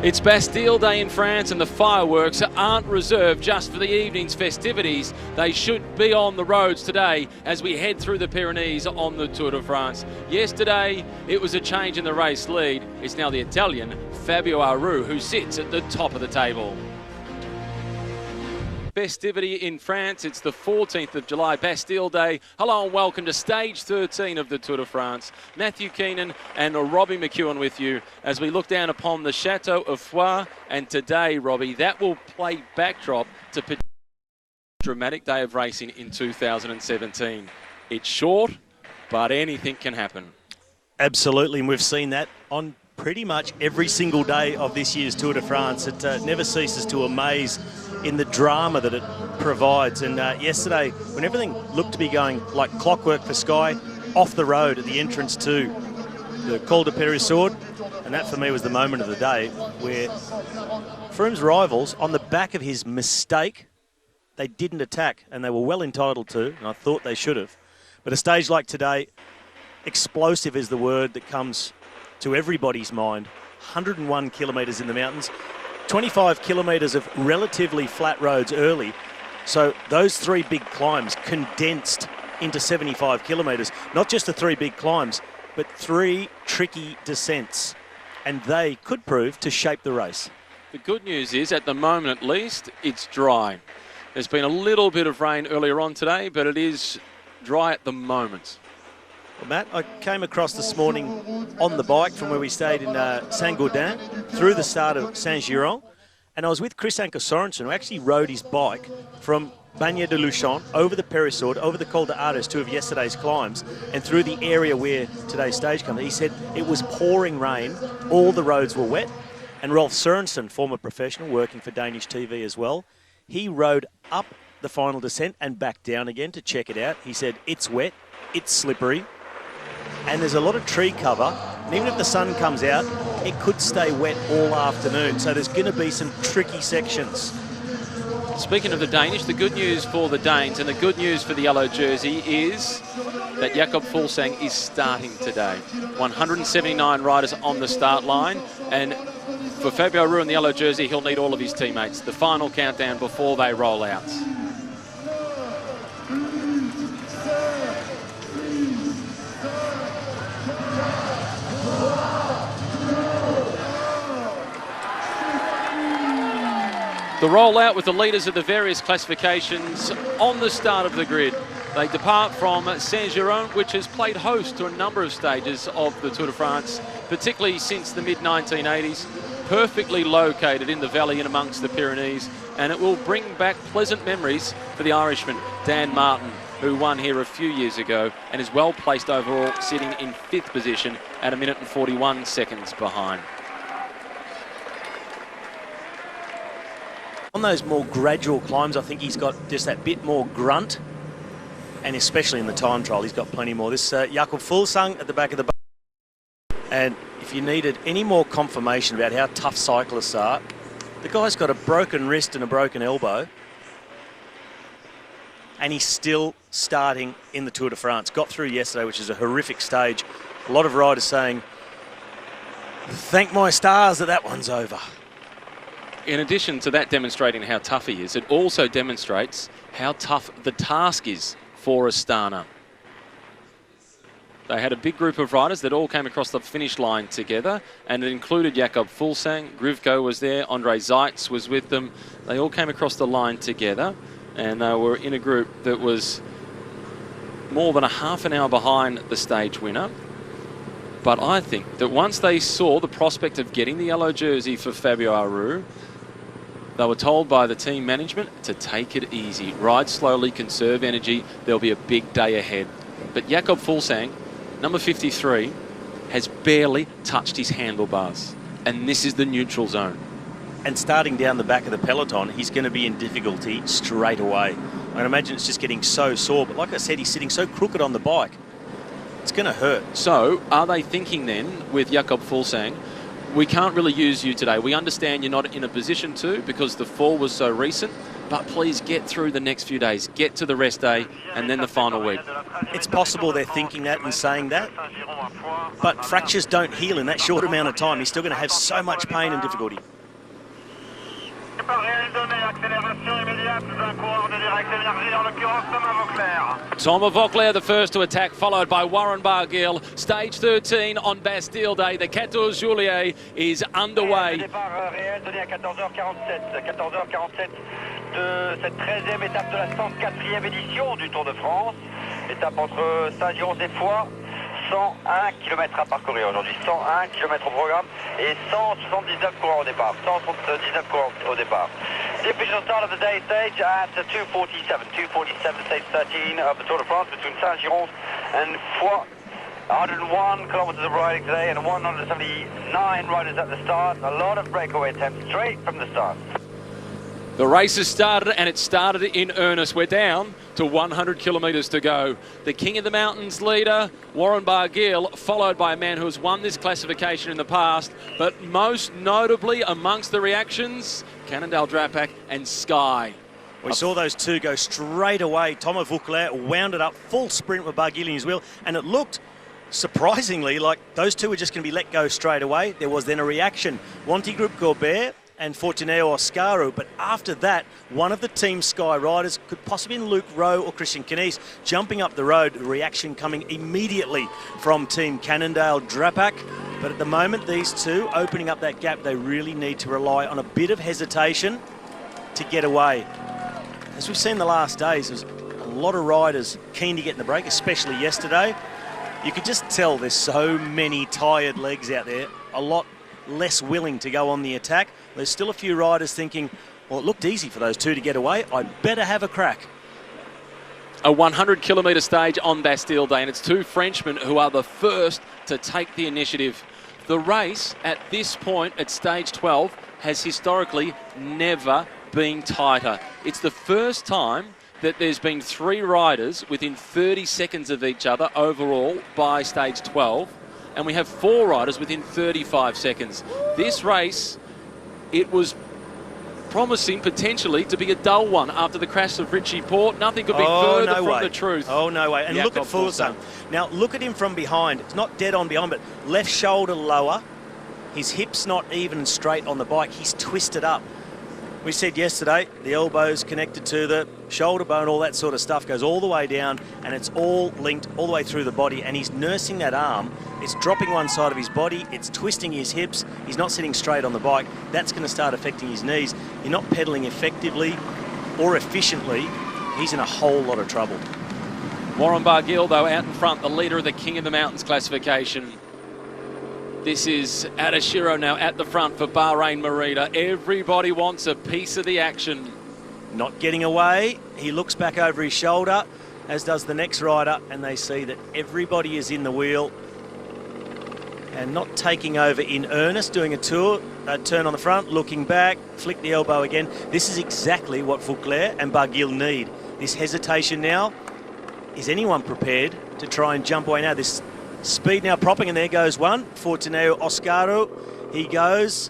It's Bastille Day in France, and the fireworks aren't reserved just for the evening's festivities. They should be on the roads today as we head through the Pyrenees on the Tour de France. Yesterday, it was a change in the race lead. It's now the Italian Fabio Aru who sits at the top of the table. Festivity in France. It's the 14th of July, Bastille Day. Hello and welcome to stage 13 of the Tour de France. Matthew Keenan and Robbie McEwen with you as we look down upon the Chateau of Foix. And today, Robbie, that will play backdrop to a dramatic day of racing in 2017. It's short, but anything can happen. Absolutely, and we've seen that on pretty much every single day of this year's Tour de France. It never ceases to amaze in the drama that it provides. And yesterday, when everything looked to be going like clockwork for Sky, off the road at the entrance to the Col de Peyresourde, and that for me was the moment of the day where Froome's rivals, on the back of his mistake, they didn't attack, and they were well entitled to, and I thought they should have. But a stage like today, explosive is the word that comes to everybody's mind. 101 kilometres in the mountains, 25 kilometres of relatively flat roads early. So those three big climbs condensed into 75 kilometres. Not just the three big climbs, but three tricky descents. And they could prove to shape the race. The good news is, at the moment at least, it's dry. There's been a little bit of rain earlier on today, but it is dry at the moment. Well, Matt, I came across this morning on the bike from where we stayed in Saint-Gaudens through the start of Saint-Giron, and I was with Chris Anker Sorensen, who actually rode his bike from Bagnères de Luchon over the Peyresourde, over the Col de Ardes, two of yesterday's climbs, and through the area where today's stage comes. He said it was pouring rain, all the roads were wet, and Rolf Sorensen, former professional working for Danish TV as well, he rode up the final descent and back down again to check it out. He said it's wet, it's slippery, and there's a lot of tree cover, and even if the sun comes out, it could stay wet all afternoon. So there's going to be some tricky sections. Speaking of the Danish, the good news for the Danes and the good news for the yellow jersey is that Jakob Fuglsang is starting today. 179 riders on the start line, and for Fabio Aru in the yellow jersey, he'll need all of his teammates. The final countdown before they roll out. The rollout with the leaders of the various classifications on the start of the grid. They depart from Saint-Giron, which has played host to a number of stages of the Tour de France, particularly since the mid-1980s, perfectly located in the valley and amongst the Pyrenees, and it will bring back pleasant memories for the Irishman, Dan Martin, who won here a few years ago and is well placed overall, sitting in 5th position at 1 minute and 41 seconds behind. On those more gradual climbs, I think he's got just that bit more grunt, and especially in the time trial, he's got plenty more. This Jakob Fuglsang at the back of the bike. And if you needed any more confirmation about how tough cyclists are, the guy's got a broken wrist and a broken elbow, and he's still starting in the Tour de France. Got through yesterday, which is a horrific stage. A lot of riders saying, thank my stars that one's over. In addition to that demonstrating how tough he is, it also demonstrates how tough the task is for Astana. They had a big group of riders that all came across the finish line together, and it included Jakob Fuglsang, Grivko was there, Andre Zeitz was with them. They all came across the line together, and they were in a group that was more than a half an hour behind the stage winner. But I think that once they saw the prospect of getting the yellow jersey for Fabio Aru, they were told by the team management to take it easy, ride slowly, conserve energy. There'll be a big day ahead. But Jakob Fuglsang, number 53, has barely touched his handlebars. And this is the neutral zone. And starting down the back of the peloton, he's going to be in difficulty straight away. I imagine it's just getting so sore. But like I said, he's sitting so crooked on the bike. It's going to hurt. So are they thinking then with Jakob Fuglsang, we can't really use you today. We understand you're not in a position to because the fall was so recent, but please get through the next few days. Get to the rest day and then the final week. It's possible they're thinking that and saying that, but fractures don't heal in that short amount of time. He's still going to have so much pain and difficulty. Thomas Voeckler, the first to attack, followed by Warren Barguil. Stage 13 on Bastille Day. The 14 Juillet is underway. Départ réel donné à 14h47. 14h47 de cette 13e étape de la 104e édition du Tour de France. Étape entre Saint-Girons-des-Foix. 101 km à parcourir aujourd'hui, 101 km au programme et 179 coureurs au départ. 179 coureurs au départ. The official start of the day stage at 2:47. 2:47, stage 13 of the Tour de France between Saint-Girons and Foix. 101 kilometers of riding today and 179 riders at the start. A lot of breakaway attempts straight from the start. The race has started, and it started in earnest. We're down to 100 kilometres to go. The King of the Mountains leader, Warren Barguil, followed by a man who has won this classification in the past, but most notably amongst the reactions, Cannondale Drapac and Sky. We saw those two go straight away. Thomas Voeckler wound it up, full sprint with Barguil in his wheel, and it looked surprisingly like those two were just going to be let go straight away. There was then a reaction. Wanty Group Gorbert and Fortuneo Oscaro, but after that, one of the Team Sky riders, could possibly be Luke Rowe or Christian Knies, jumping up the road, the reaction coming immediately from Team Cannondale Drapac. But at the moment, these two opening up that gap, they really need to rely on a bit of hesitation to get away. As we've seen the last days, there's a lot of riders keen to get in the break, especially yesterday. You could just tell there's so many tired legs out there, a lot less willing to go on the attack. There's still a few riders thinking, well, it looked easy for those two to get away. I'd better have a crack. A 100 kilometre stage on Bastille Day, and it's two Frenchmen who are the first to take the initiative. The race at this point at stage 12 has historically never been tighter. It's the first time that there's been three riders within 30 seconds of each other overall by stage 12. And we have four riders within 35 seconds. This race, it was promising potentially to be a dull one after the crash of Richie Porte. Nothing could be further from the truth. Oh, no way. And Jakob look at Fuglsang. Now, look at him from behind. It's not dead on behind, but left shoulder lower. His hip's not even straight on the bike. He's twisted up. We said yesterday, the elbow's connected to the shoulder bone, all that sort of stuff goes all the way down, and it's all linked all the way through the body, and he's nursing that arm. It's dropping one side of his body, it's twisting his hips, he's not sitting straight on the bike. That's going to start affecting his knees. You're not pedaling effectively or efficiently, he's in a whole lot of trouble. Warren Barguil, though, out in front, the leader of the King of the Mountains classification. This is Adashiro now at the front for Bahrain Merida. Everybody wants a piece of the action. Not getting away. He looks back over his shoulder, as does the next rider, and they see that everybody is in the wheel and not taking over in earnest, doing a turn on the front, looking back, flick the elbow again. This is exactly what Voeckler and Barguil need. This hesitation now. Is anyone prepared to try and jump away now? This speed now propping, and there goes one. Fortuneo Oscaro, he goes.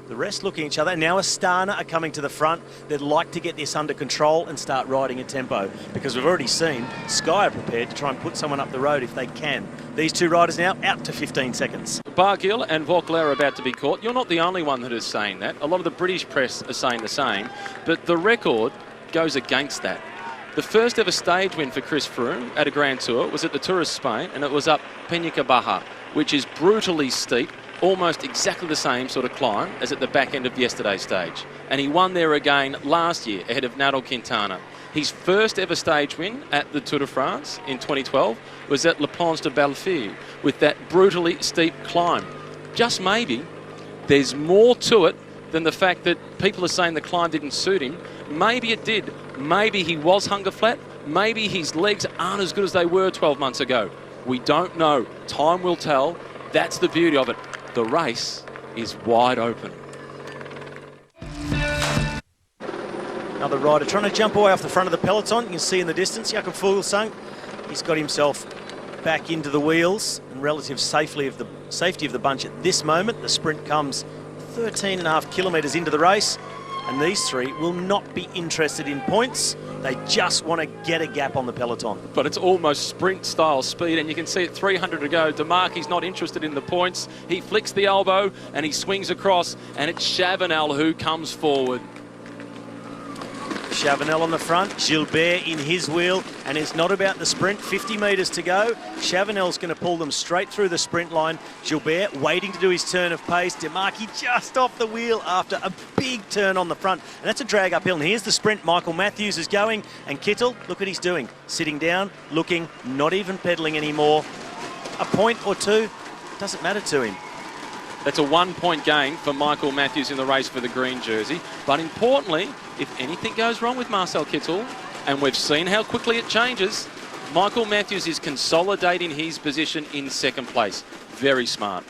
The rest looking at each other. Now Astana are coming to the front. They'd like to get this under control and start riding a tempo, because we've already seen Sky are prepared to try and put someone up the road if they can. These two riders now out to 15 seconds. Barguil and Voeckler are about to be caught. You're not the only one that is saying that. A lot of the British press are saying the same, but the record goes against that. The first ever stage win for Chris Froome at a Grand Tour was at the Tour of Spain, and it was up Peña Baja, which is brutally steep, almost exactly the same sort of climb as at the back end of yesterday's stage. And he won there again last year ahead of Nairo Quintana. His first ever stage win at the Tour de France in 2012 was at La Planche de Belleville with that brutally steep climb. Just maybe there's more to it than the fact that people are saying the climb didn't suit him. Maybe it did. Maybe he was hunger flat. Maybe his legs aren't as good as they were 12 months ago. We don't know. Time will tell. That's the beauty of it. The race is wide open. Another rider trying to jump away off the front of the peloton. You can see in the distance, Jakob Fuglsang. He's got himself back into the wheels and relative safety of the bunch at this moment. The sprint comes 13.5 kilometres into the race. And these three will not be interested in points. They just want to get a gap on the peloton. But it's almost sprint-style speed, and you can see at 300 to go, DeMarchi's not interested in the points. He flicks the elbow, and he swings across, and it's Chavanel who comes forward. Chavanel on the front, Gilbert in his wheel, and it's not about the sprint. 50 metres to go. Chavanel's going to pull them straight through the sprint line. Gilbert waiting to do his turn of pace. DeMarchi just off the wheel after a big turn on the front, and that's a drag uphill. And here's the sprint. Michael Matthews is going, and Kittel, look what he's doing. Sitting down, looking, not even pedalling anymore. A point or two, doesn't matter to him. That's a 1-point gain for Michael Matthews in the race for the green jersey. But importantly, if anything goes wrong with Marcel Kittel, and we've seen how quickly it changes, Michael Matthews is consolidating his position in second place. Very smart.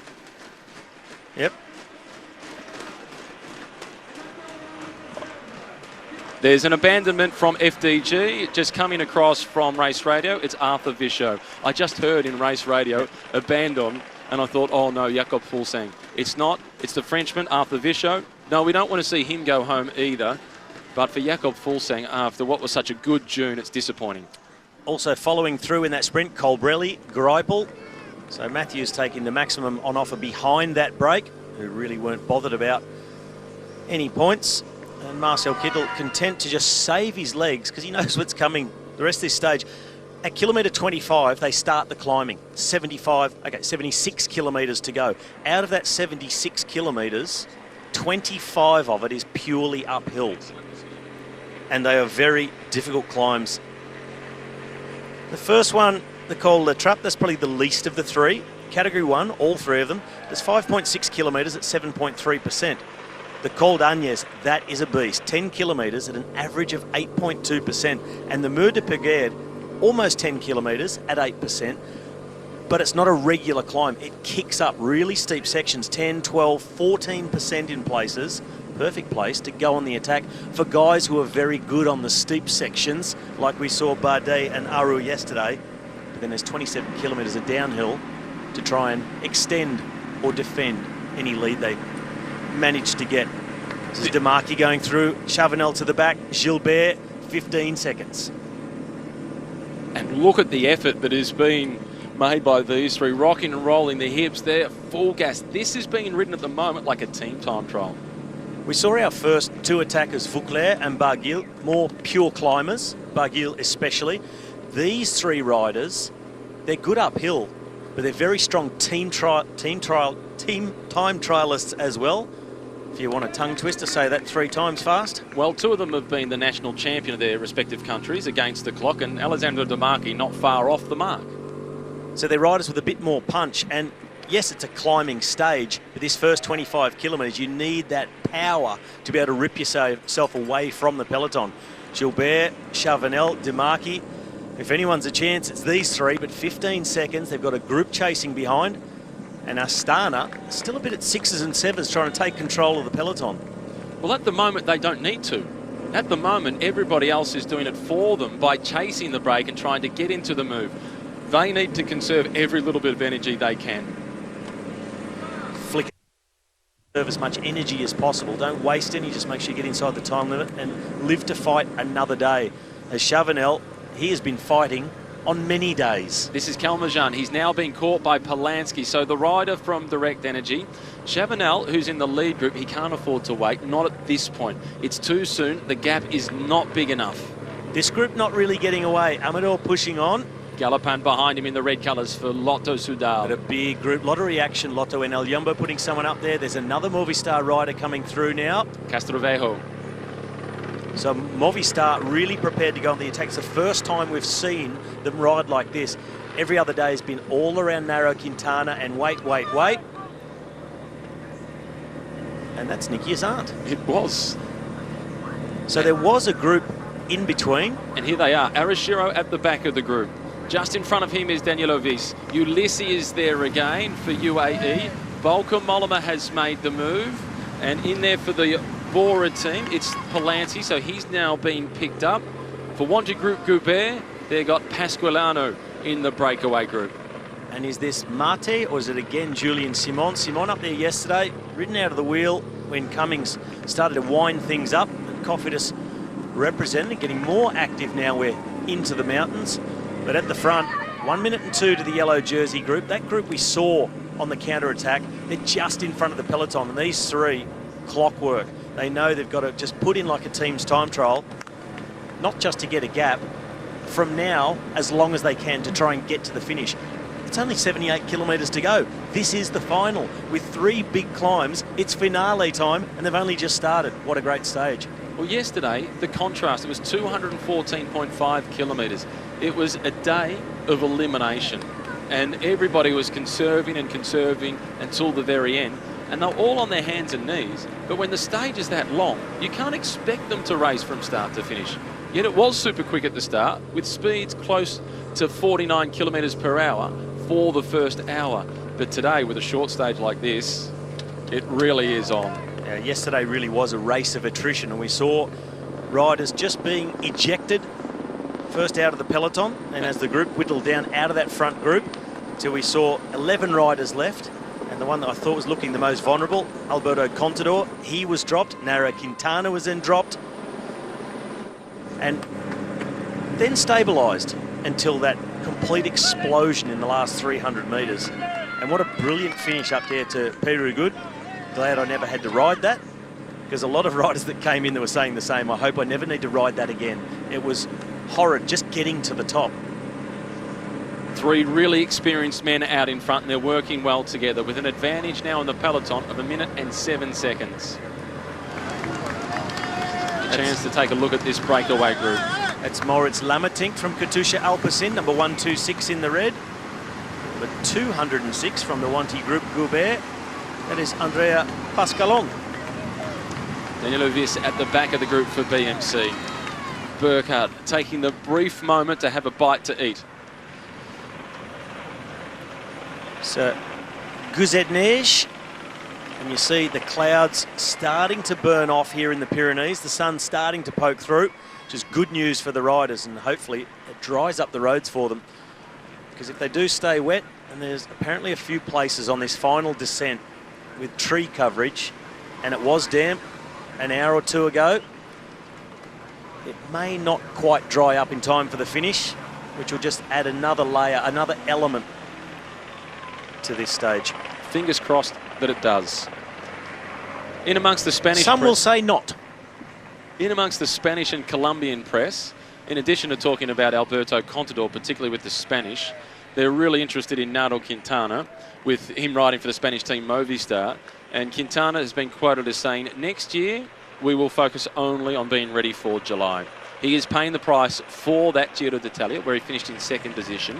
Yep. There's an abandonment from FDG, just coming across from Race Radio. It's Arthur Vichot. I just heard in Race Radio, abandon, and I thought, oh no, Jakob Fuglsang. It's not. It's the Frenchman, Arthur Vichot. No, we don't want to see him go home either. But for Jakob Fuglsang, after what was such a good June, it's disappointing. Also following through in that sprint, Colbrelli, Greipel. So Matthews taking the maximum on offer behind that break, who really weren't bothered about any points. And Marcel Kittel content to just save his legs because he knows what's coming the rest of this stage. At kilometre 25, they start the climbing. 76 kilometres to go. Out of that 76 kilometres, 25 of it is purely uphill. And they are very difficult climbs. The first one, the Col de Trappe, that's probably the least of the three. Category 1, all three of them, there's 5.6 kilometres at 7.3%. The Col d'Agnes, that is a beast. 10 kilometres at an average of 8.2%. And the Mur de Péguerre, almost 10 kilometres at 8%. But it's not a regular climb. It kicks up really steep sections, 10, 12, 14% in places. Perfect place to go on the attack for guys who are very good on the steep sections, like we saw Bardet and Aru yesterday. But then there's 27 kilometres of downhill to try and extend or defend any lead they managed to get. This is DeMarchi going through, Chavanel to the back, Gilbert, 15 seconds. And look at the effort that is being made by these three, rocking and rolling their hips. They're full gas. This is being ridden at the moment like a team time trial. We saw our first two attackers, Vauclair and Barguil, more pure climbers, Barguil especially. These three riders, they're good uphill, but they're very strong team time trialists as well. If you want a tongue twister, say that 3 times fast. Well, 2 of them have been the national champion of their respective countries against the clock, and Alessandro DeMarchi not far off the mark. So they're riders with a bit more punch, and yes, it's a climbing stage, but this first 25 kilometres, you need that power to be able to rip yourself away from the peloton. Gilbert, Chavanel, DeMarchi. If anyone's a chance, it's these three, but 15 seconds. They've got a group chasing behind. And Astana, still a bit at 6s and 7s, trying to take control of the peloton. Well, at the moment, they don't need to. At the moment, everybody else is doing it for them by chasing the break and trying to get into the move. They need to conserve every little bit of energy they can. Flick conserve as much energy as possible. Don't waste any, just make sure you get inside the time limit and live to fight another day. As Chavanel, he has been fighting on many days. This is Kalmajan. He's now been caught by Polanski. So the rider from Direct Energy, Chavanel, who's in the lead group, he can't afford to wait. Not at this point. It's too soon. The gap is not big enough. This group not really getting away. Amador pushing on. Galopan behind him in the red colours for Lotto Soudal. But a big group. Lot of reaction. Lotto and El Jumbo putting someone up there. There's another Movistar rider coming through now. Castrovejo. So Movistar really prepared to go on the attack. It's the first time we've seen them ride like this. Every other day has been all around Nairo Quintana and wait. And that's Niki's aunt. It was. So there was a group in between. And here they are. Arashiro at the back of the group. Just in front of him is Daniel Ovis. Ulysses is there again for UAE. Volker Mollema has made the move. And in there for the Bora team, it's Polanski, so he's now been picked up. For Wanty Group Goubert, they've got Pasquilano in the breakaway group. And is this Mate or is it again Julian Simon? Simon up there yesterday, ridden out of the wheel, when Cummings started to wind things up. And Cofidis represented, getting more active now we're into the mountains. But at the front, 1 minute and 2 to the yellow jersey group. That group we saw on the counter-attack, they're just in front of the peloton. And these three, clockwork. They know they've got to just put in like a team's time trial, not just to get a gap, from now as long as they can to try and get to the finish. It's only 78 kilometres to go. This is the final. With 3 big climbs, it's finale time, and they've only just started. What a great stage. Well, yesterday, the contrast, it was 214.5 kilometres. It was a day of elimination, and everybody was conserving until the very end, and they're all on their hands and knees. But when the stage is that long, you can't expect them to race from start to finish. Yet it was super quick at the start, with speeds close to 49 kilometres per hour for the first hour. But today, with a short stage like this, it really is on. Yesterday really was a race of attrition, and we saw riders just being ejected first out of the peloton, and as the group whittled down out of that front group till we saw 11 riders left, and the one that I thought was looking the most vulnerable, Alberto Contador, he was dropped. Nairo Quintana was then dropped, and then stabilised until that complete explosion in the last 300 metres. And what a brilliant finish up there to Peter Good. Glad I never had to ride that, because a lot of riders that came in that were saying the same. I hope I never need to ride that again. It was horrid just getting to the top. 3 really experienced men out in front, and they're working well together with an advantage now in the peloton of 1 minute and 7 seconds. A chance to take a look at this breakaway group. That's Moritz Lamertink from Katusha Alpecin, number 126 in the red. Number 206 from the Wanty Group Goubert. That is Andrea Pascalon. Daniel Viss at the back of the group for BMC. Burkhardt taking the brief moment to have a bite to eat. So, Guzetneige, and you see the clouds starting to burn off here in the Pyrenees. The sun's starting to poke through, which is good news for the riders, and hopefully it dries up the roads for them. Because if they do stay wet, and there's apparently a few places on this final descent with tree coverage, and it was damp an hour or 2 ago, it may not quite dry up in time for the finish, which will just add another layer, another element to this stage. Fingers crossed that it does. In amongst the Spanish Some will say not. In amongst the Spanish and Colombian press, in addition to talking about Alberto Contador, particularly with the Spanish, they're really interested in Nairo Quintana, with him riding for the Spanish team Movistar. And Quintana has been quoted as saying, next year we will focus only on being ready for July. He is paying the price for that Giro d'Italia, where he finished in 2nd position.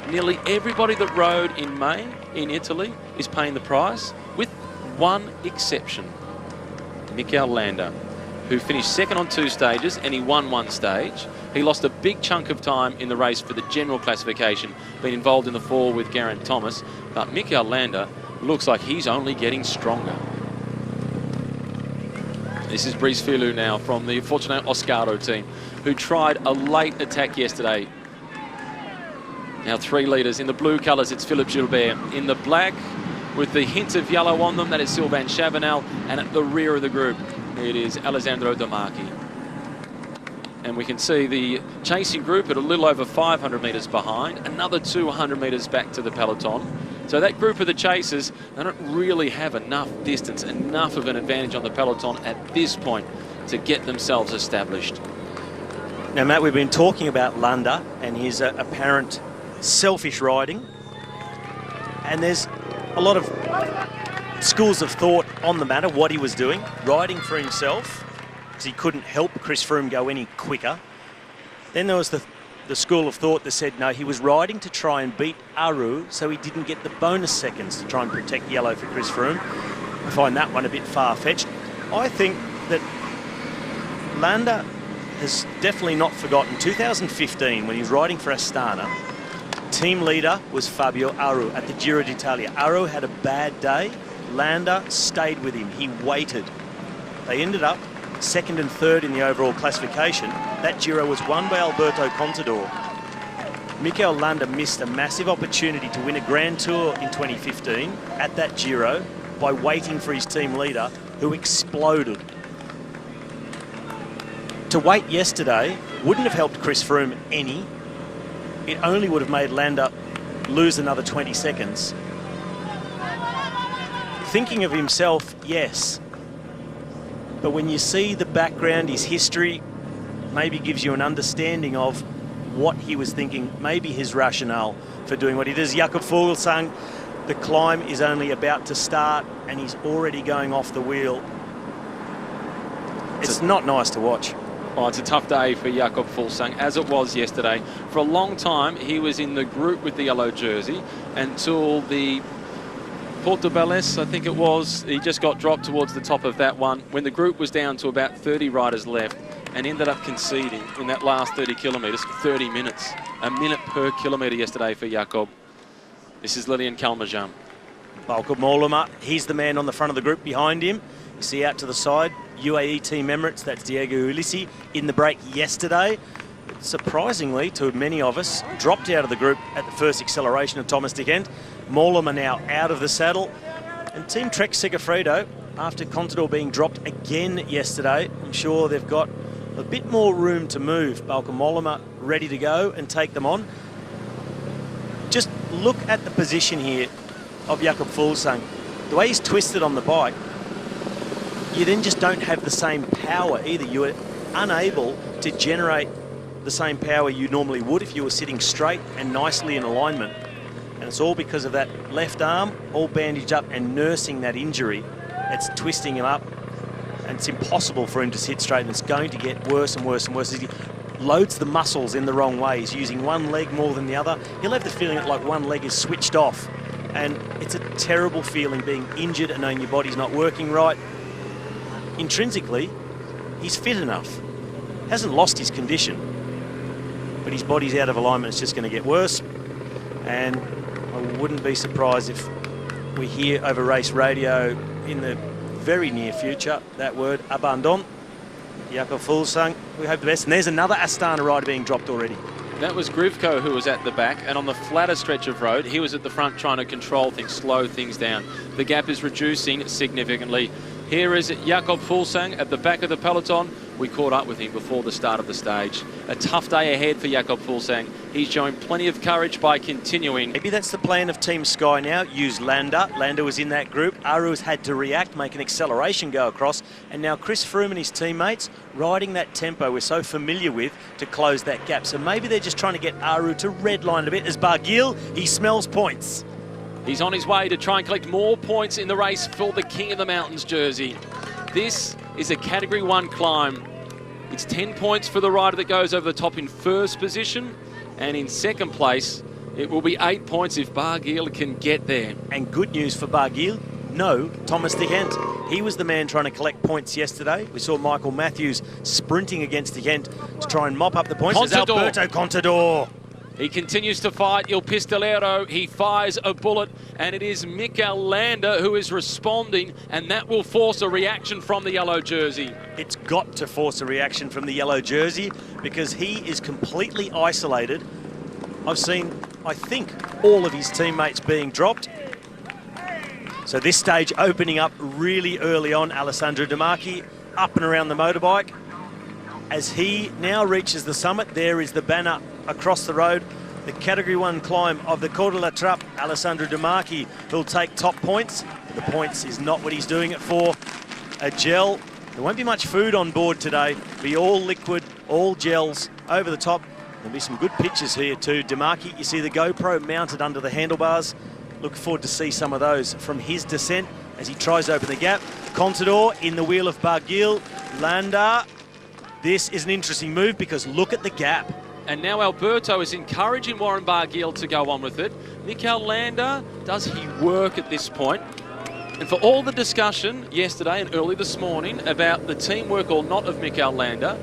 Nearly everybody that rode in May in Italy is paying the price, with one exception. Mikel Landa, who finished 2nd on 2 stages, and he won 1 stage. He lost a big chunk of time in the race for the general classification, being involved in the fall with Geraint Thomas. But Mikel Landa looks like he's only getting stronger. This is Brice Filou now from the Fortunato Oscaro team, who tried a late attack yesterday. Now 3 leaders. In the blue colours, it's Philippe Gilbert. In the black, with the hint of yellow on them, that is Sylvain Chavanel. And at the rear of the group, it is Alessandro De Marchi. And we can see the chasing group at a little over 500 metres behind, another 200 metres back to the peloton. So that group of the chasers, they don't really have enough distance, enough of an advantage on the peloton at this point to get themselves established. Now, Matt, we've been talking about Landa and his apparent selfish riding. And there's a lot of schools of thought on the matter, what he was doing, riding for himself, because he couldn't help Chris Froome go any quicker. Then there was the school of thought that said, no, he was riding to try and beat Aru, so he didn't get the bonus seconds to try and protect yellow for Chris Froome. I find that one a bit far-fetched. I think that Landa has definitely not forgotten 2015 when he was riding for Astana. Team leader was Fabio Aru at the Giro d'Italia. Aru had a bad day. Landa stayed with him. He waited. They ended up 2nd and 3rd in the overall classification. That Giro was won by Alberto Contador. Mikel Landa missed a massive opportunity to win a Grand Tour in 2015 at that Giro by waiting for his team leader who exploded. To wait yesterday wouldn't have helped Chris Froome any. It only would have made Landa lose another 20 seconds. Thinking of himself, yes. But when you see the background, his history, maybe gives you an understanding of what he was thinking, maybe his rationale for doing what he does. Jakob Fuglsang, the climb is only about to start and he's already going off the wheel. It's not nice to watch. Oh, it's a tough day for Jakob Fuglsang, as it was yesterday. For a long time, he was in the group with the yellow jersey until the Porto Bales, I think it was. He just got dropped towards the top of that one when the group was down to about 30 riders left and ended up conceding in that last 30 kilometres, 30 minutes. A minute per kilometre yesterday for Jakob. This is Lilian Kalmajan. Bauke Mollema, he's the man on the front of the group behind him. You see out to the side, UAE Team Emirates, that's Diego Ulissi in the break yesterday. Surprisingly, to many of us, dropped out of the group at the first acceleration of Thomas de Gendt. Mollema now out of the saddle. And Team Trek Segafredo, after Contador being dropped again yesterday, I'm sure they've got a bit more room to move. Bauke Mollema ready to go and take them on. Just look at the position here of Jakob Fuglsang. The way he's twisted on the bike, you then just don't have the same power either. You are unable to generate the same power you normally would if you were sitting straight and nicely in alignment. And it's all because of that left arm, all bandaged up and nursing that injury. It's twisting him up, and it's impossible for him to sit straight, and it's going to get worse and worse and worse as he loads the muscles in the wrong way. He's using one leg more than the other. He'll have the feeling that like one leg is switched off, and it's a terrible feeling being injured and knowing your body's not working right. Intrinsically, he's fit enough. Hasn't lost his condition, but his body's out of alignment. It's just going to get worse, and I wouldn't be surprised if we hear over race radio in the very near future that word abandon. Jakob Fuglsang, we hope the best. And there's another Astana rider being dropped already. That was Grivko who was at the back, and on the flatter stretch of road, he was at the front trying to control things, slow things down. The gap is reducing significantly. Here is Jakob Fuglsang at the back of the peloton. We caught up with him before the start of the stage. A tough day ahead for Jakob Fuglsang. He's showing plenty of courage by continuing. Maybe that's the plan of Team Sky now. Use Landa. Landa was in that group. Aru has had to react, make an acceleration go across. And now Chris Froome and his teammates riding that tempo we're so familiar with to close that gap. So maybe they're just trying to get Aru to redline a bit. As Barguil, he smells points. He's on his way to try and collect more points in the race for the King of the Mountains jersey. This is a Category 1 climb. It's 10 points for the rider that goes over the top in first position, and in second place, it will be 8 points if Barguil can get there. And good news for Barguil, no Thomas de Gendt. He was the man trying to collect points yesterday. We saw Michael Matthews sprinting against de Gendt to try and mop up the points. There's Alberto Contador. He continues to fight Il Pistolero. He fires a bullet, and it is Mikel Landa who is responding, and that will force a reaction from the yellow jersey. It's got to force a reaction from the yellow jersey because he is completely isolated. I've seen, I think, all of his teammates being dropped. So this stage opening up really early on. Alessandro De Marchi up and around the motorbike. As he now reaches the summit, there is the banner across the road. The Category 1 climb of the Col de la Trappe. Alessandro De Marchi will take top points. The points is not what he's doing it for. A gel. There won't be much food on board today. Be all liquid, all gels over the top. There'll be some good pictures here too. De Marchi, you see the GoPro mounted under the handlebars. Look forward to see some of those from his descent as he tries to open the gap. Contador in the wheel of Barguil. Landa. This is an interesting move because look at the gap. And now Alberto is encouraging Warren Barguil to go on with it. Mikel Landa, does he work at this point? And for all the discussion yesterday and early this morning about the teamwork or not of Mikel Landa,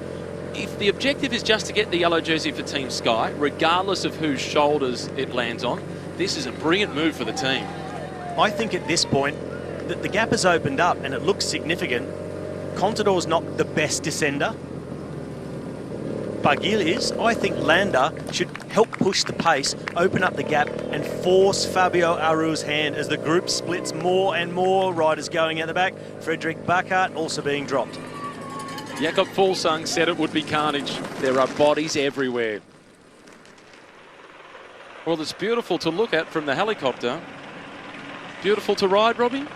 if the objective is just to get the yellow jersey for Team Sky, regardless of whose shoulders it lands on, this is a brilliant move for the team. I think at this point that the gap has opened up and it looks significant. Contador's not the best descender. Barguil is. I think Landa should help push the pace, open up the gap and force Fabio Aru's hand as the group splits more and more. Riders going at the back. Frederick Buckart also being dropped. Jakob Fuglsang said it would be carnage. There are bodies everywhere. Well, it's beautiful to look at from the helicopter. Beautiful to ride, Robbie?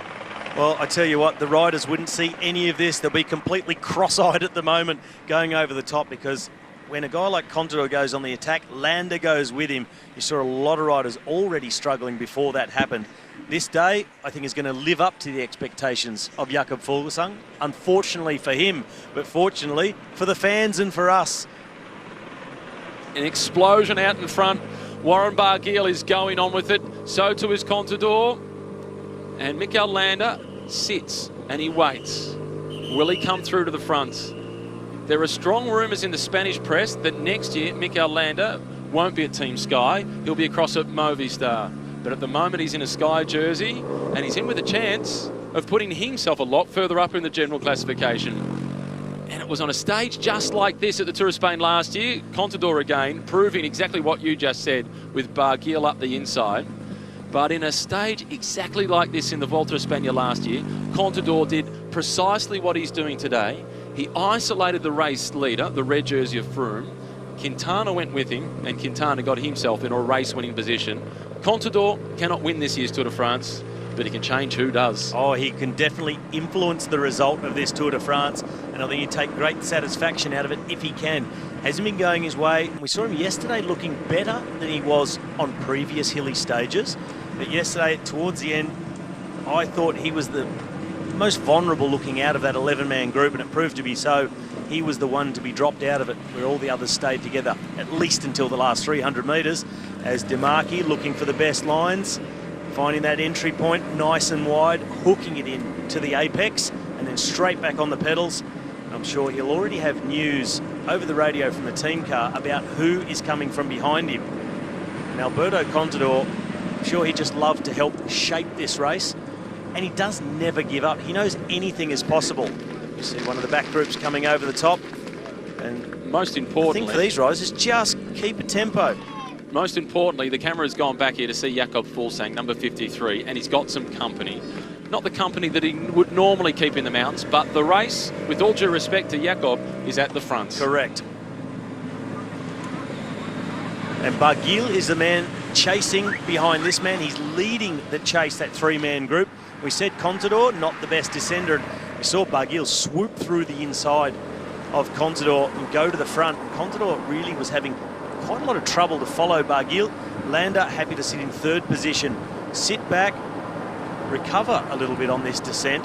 Well, I tell you what, the riders wouldn't see any of this. They'll be completely cross-eyed at the moment going over the top, because when a guy like Contador goes on the attack, Landa goes with him. You saw a lot of riders already struggling before that happened. This day, I think, is going to live up to the expectations of Jakob Fuglsang. Unfortunately for him, but fortunately for the fans and for us. An explosion out in front. Warren Barguil is going on with it. So too is Contador. And Mikel Landa sits and he waits. Will he come through to the front? There are strong rumours in the Spanish press that next year Mikel Landa won't be at Team Sky. He'll be across at Movistar. But at the moment he's in a Sky jersey and he's in with a chance of putting himself a lot further up in the general classification. And it was on a stage just like this at the Tour of Spain last year. Contador again proving exactly what you just said with Barguil up the inside. But in a stage exactly like this in the Volta a España last year, Contador did precisely what he's doing today. He isolated the race leader, the red jersey of Froome. Quintana went with him, and Quintana got himself in a race-winning position. Contador cannot win this year's Tour de France, but he can change who does. Oh, he can definitely influence the result of this Tour de France, and I think he'd take great satisfaction out of it if he can. Hasn't been going his way. We saw him yesterday looking better than he was on previous hilly stages. But yesterday, towards the end, I thought he was the most vulnerable looking out of that 11-man group, and it proved to be so. He was the one to be dropped out of it, where all the others stayed together, at least until the last 300 metres, as Demarchi looking for the best lines, finding that entry point nice and wide, hooking it in to the apex, and then straight back on the pedals. I'm sure he'll already have news over the radio from the team car about who is coming from behind him. And Alberto Contador, I'm sure he just loved to help shape this race, and he does never give up. He knows anything is possible. You see one of the back groups coming over the top, and most importantly, the thing for these riders is just keep a tempo. Most importantly, the camera has gone back here to see Jakob Fuglsang, number 53, and he's got some company. Not the company that he would normally keep in the mountains, but the race, with all due respect to Jakob, is at the front. Correct. And Barguil is the man chasing behind this man. He's leading the chase, that three-man group. We said Contador, not the best descender. We saw Barguil swoop through the inside of Contador and go to the front. Contador really was having quite a lot of trouble to follow Barguil. Landa happy to sit in third position. Sit back, recover a little bit on this descent,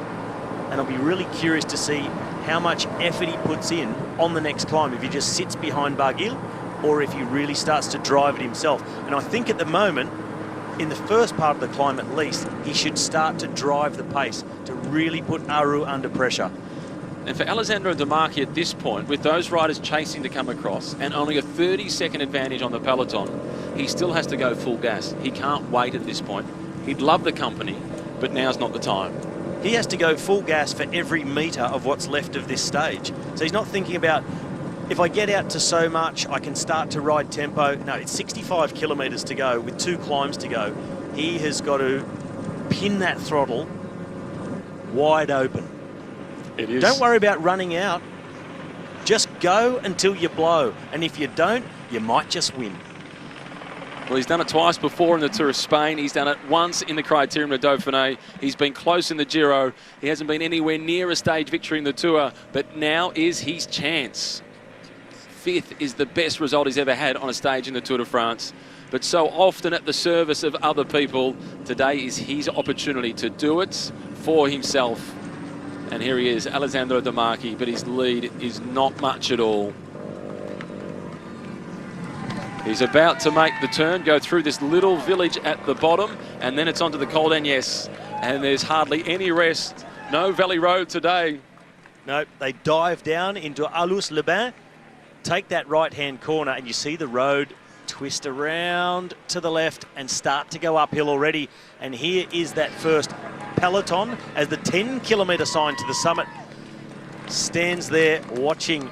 and I'll be really curious to see how much effort he puts in on the next climb, if he just sits behind Barguil or if he really starts to drive it himself. And I think at the moment, in the first part of the climb at least, he should start to drive the pace to really put Aru under pressure. And for Alessandro Demarchi at this point, with those riders chasing to come across and only a 30-second advantage on the peloton, he still has to go full gas. He can't wait at this point. He'd love the company, but now's not the time. He has to go full gas for every metre of what's left of this stage. So he's not thinking about, if I get out to so much, I can start to ride tempo. No, it's 65 kilometres to go with 2 climbs to go. He has got to pin that throttle wide open. It is. Don't worry about running out. Just go until you blow. And if you don't, you might just win. Well, he's done it twice before in the Tour of Spain. He's done it once in the Criterium de Dauphiné. He's been close in the Giro. He hasn't been anywhere near a stage victory in the Tour, but now is his chance. 5th is the best result he's ever had on a stage in the Tour de France. But so often at the service of other people, today is his opportunity to do it for himself. And here he is, Alessandro Demarchi, but his lead is not much at all. He's about to make the turn, go through this little village at the bottom, and then it's onto the Col d'Agnès. And there's hardly any rest. No Valley Road today. No, they dive down into Alous-les-Bains, take that right-hand corner, and you see the road twist around to the left and start to go uphill already. And here is that first peloton as the 10-kilometre sign to the summit stands there watching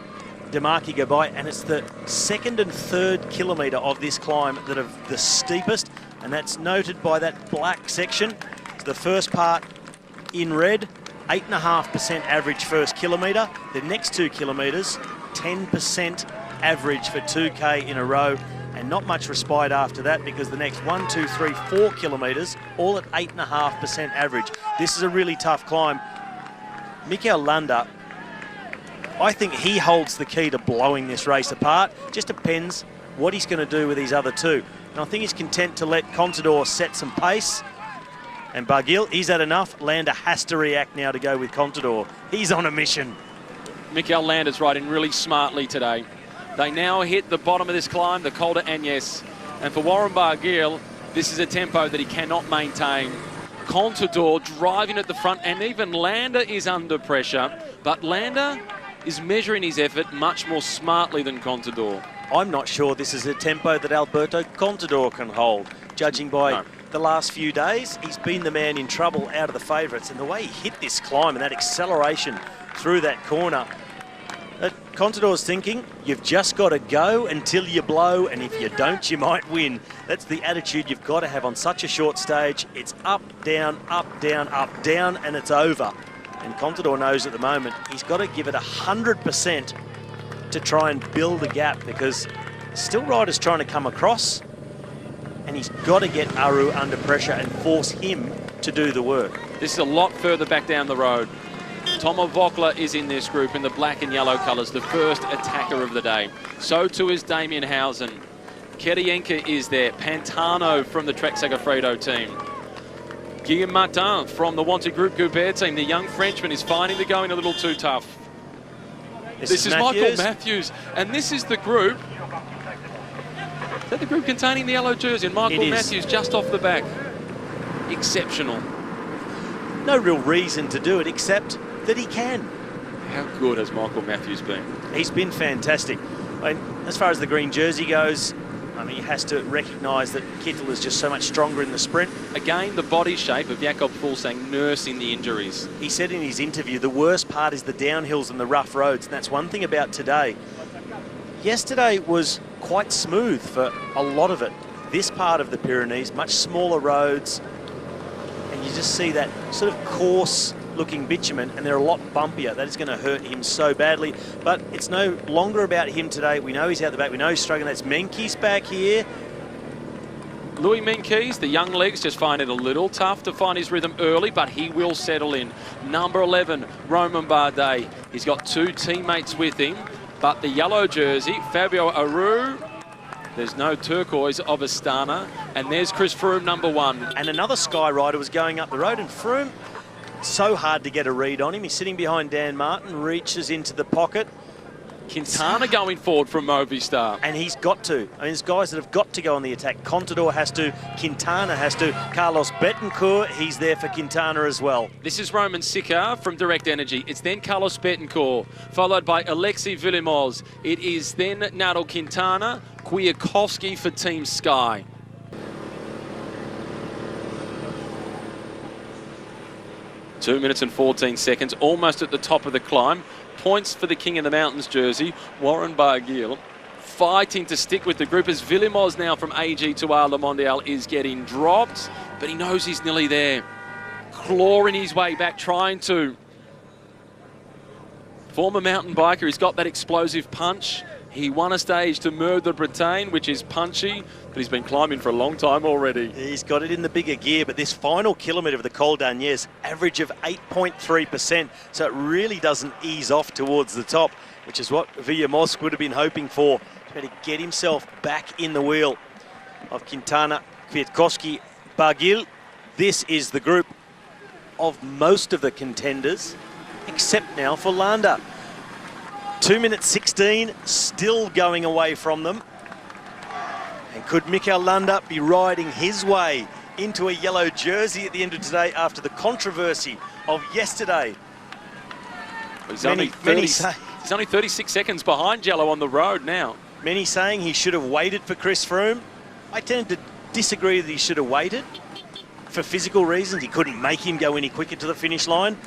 Demarchi go by, and it's the second and third kilometre of this climb that are the steepest, and that's noted by that black section. It's the first part in red, 8.5% average first kilometre. The next 2 kilometres, 10% average for 2K in a row, and not much respite after that, because the next 1, 2, 3, 4 kilometres, all at 8.5% average. This is a really tough climb. Mikel Landa, I think he holds the key to blowing this race apart. Just depends what he's going to do with these other two. And I think he's content to let Contador set some pace. And Barguil, he's had enough. Landa has to react now to go with Contador. He's on a mission. Mikel Landa's riding really smartly today. They now hit the bottom of this climb, the Col d'Agnès. And for Warren Barguil, this is a tempo that he cannot maintain. Contador driving at the front, and even Landa is under pressure. But Landa is measuring his effort much more smartly than Contador. I'm not sure this is a tempo that Alberto Contador can hold. Judging by the last few days, he's been the man in trouble out of the favourites. And the way he hit this climb and that acceleration through that corner, Contador's thinking, you've just got to go until you blow, and if you don't, you might win. That's the attitude you've got to have on such a short stage. It's up, down, and it's over. And Contador knows at the moment he's got to give it 100% to try and build a gap, because still riders trying to come across, and he's got to get Aru under pressure and force him to do the work. This is a lot further back down the road. Tomo Voeckler is in this group in the black and yellow colours, the first attacker of the day. So too is Damien Hausen. Kerienka is there. Pantano from the Trek Segafredo team. Guillaume Martin from the Wanty Group Goubert team. The young Frenchman is finding the going a little too tough. This is Michael Matthews. And this is the group. Is that the group containing the yellow jersey? And Michael Matthews just off the back. Exceptional. No real reason to do it except that he can. How good has Michael Matthews been? He's been fantastic. I mean, as far as the green jersey goes, I mean, he has to recognise that Kittel is just so much stronger in the sprint. Again, the body shape of Jakob Fuglsang nursing the injuries. He said in his interview, the worst part is the downhills and the rough roads, and that's one thing about today. Yesterday was quite smooth for a lot of it. This part of the Pyrenees, much smaller roads, and you just see that sort of coarse-looking bitumen, and they're a lot bumpier. That is going to hurt him so badly. But it's no longer about him today. We know he's out the back. We know he's struggling. That's Meintjes back here. Louis Meintjes, the young legs, just find it a little tough to find his rhythm early, but he will settle in. Number 11, Romain Bardet. He's got 2 teammates with him, but the yellow jersey, Fabio Aru. There's no turquoise of Astana. And there's Chris Froome, number 1. And another Sky rider was going up the road, and Froome, so hard to get a read on him. He's sitting behind Dan Martin, reaches into the pocket. Quintana going forward from Movistar. And he's got to. I mean, there's guys that have got to go on the attack. Contador has to, Quintana has to. Carlos Betancourt, he's there for Quintana as well. This is Roman Siccar from Direct Energy. It's then Carlos Betancourt, followed by Alexis Villemos. It is then Nairo Quintana, Kwiatkowski for Team Sky. Two minutes and 14 seconds, almost at the top of the climb. Points for the King of the Mountains jersey, Warren Barguil, fighting to stick with the group as Villemos now from AG2R Le Mondial is getting dropped, but he knows he's nearly there. Clawing his way back, trying to. Former mountain biker, he's got that explosive punch. He won a stage to Mur de Bretagne, which is punchy, but he's been climbing for a long time already. He's got it in the bigger gear, but this final kilometre of the Col d'Agnès, average of 8.3%, so it really doesn't ease off towards the top, which is what Villemos would have been hoping for. He's going to get himself back in the wheel of Quintana, Kwiatkowski, Barguil. This is the group of most of the contenders, except now for Landa. 2 minutes 16, still going away from them. And could Mikel Landa be riding his way into a yellow jersey at the end of today after the controversy of yesterday? He's only 36 seconds behind Jello on the road now. Many saying he should have waited for Chris Froome. I tend to disagree that he should have waited. For physical reasons, he couldn't make him go any quicker to the finish line.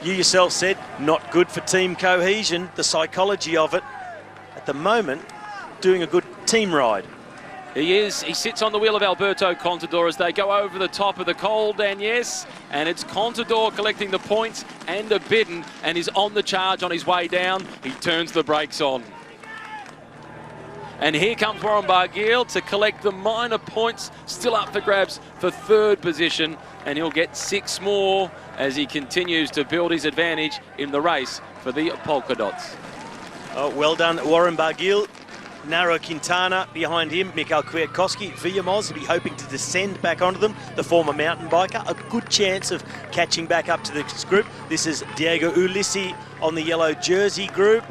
You yourself said, not good for team cohesion, the psychology of it. At the moment, doing a good team ride. He is. He sits on the wheel of Alberto Contador as they go over the top of the Col d'Agnès, and it's Contador collecting the points and a bidden, and is on the charge on his way down. He turns the brakes on. And here comes Warren Barguil to collect the minor points, still up for grabs for third position, and he'll get 6 more as he continues to build his advantage in the race for the Polka Dots. Oh, well done, Warren Barguil. Nairo Quintana behind him, Mikhail Kwiatkowski. Villamos will be hoping to descend back onto them, the former mountain biker. A good chance of catching back up to this group. This is Diego Ulissi on the yellow jersey group.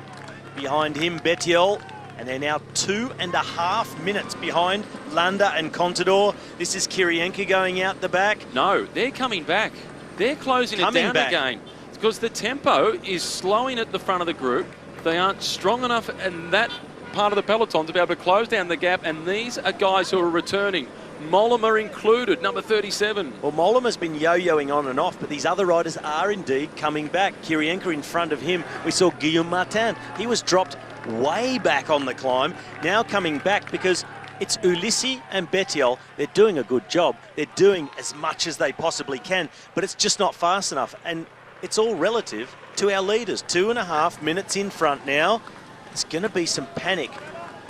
Behind him, Bettiol. And they're now 2.5 minutes behind Landa and Contador. This is Kirienka going out the back. No, they're coming back. They're closing it down again. Because the tempo is slowing at the front of the group. They aren't strong enough in that part of the peloton to be able to close down the gap, and these are guys who are returning. Mollema included, number 37. Well, Mollema's been yo-yoing on and off, but these other riders are indeed coming back. Kirienka in front of him. We saw Guillaume Martin. He was dropped way back on the climb, now coming back because it's Ulissi and Bettiol. They're doing a good job. They're doing as much as they possibly can, but it's just not fast enough, and it's all relative to our leaders. 2.5 minutes in front now. There's going to be some panic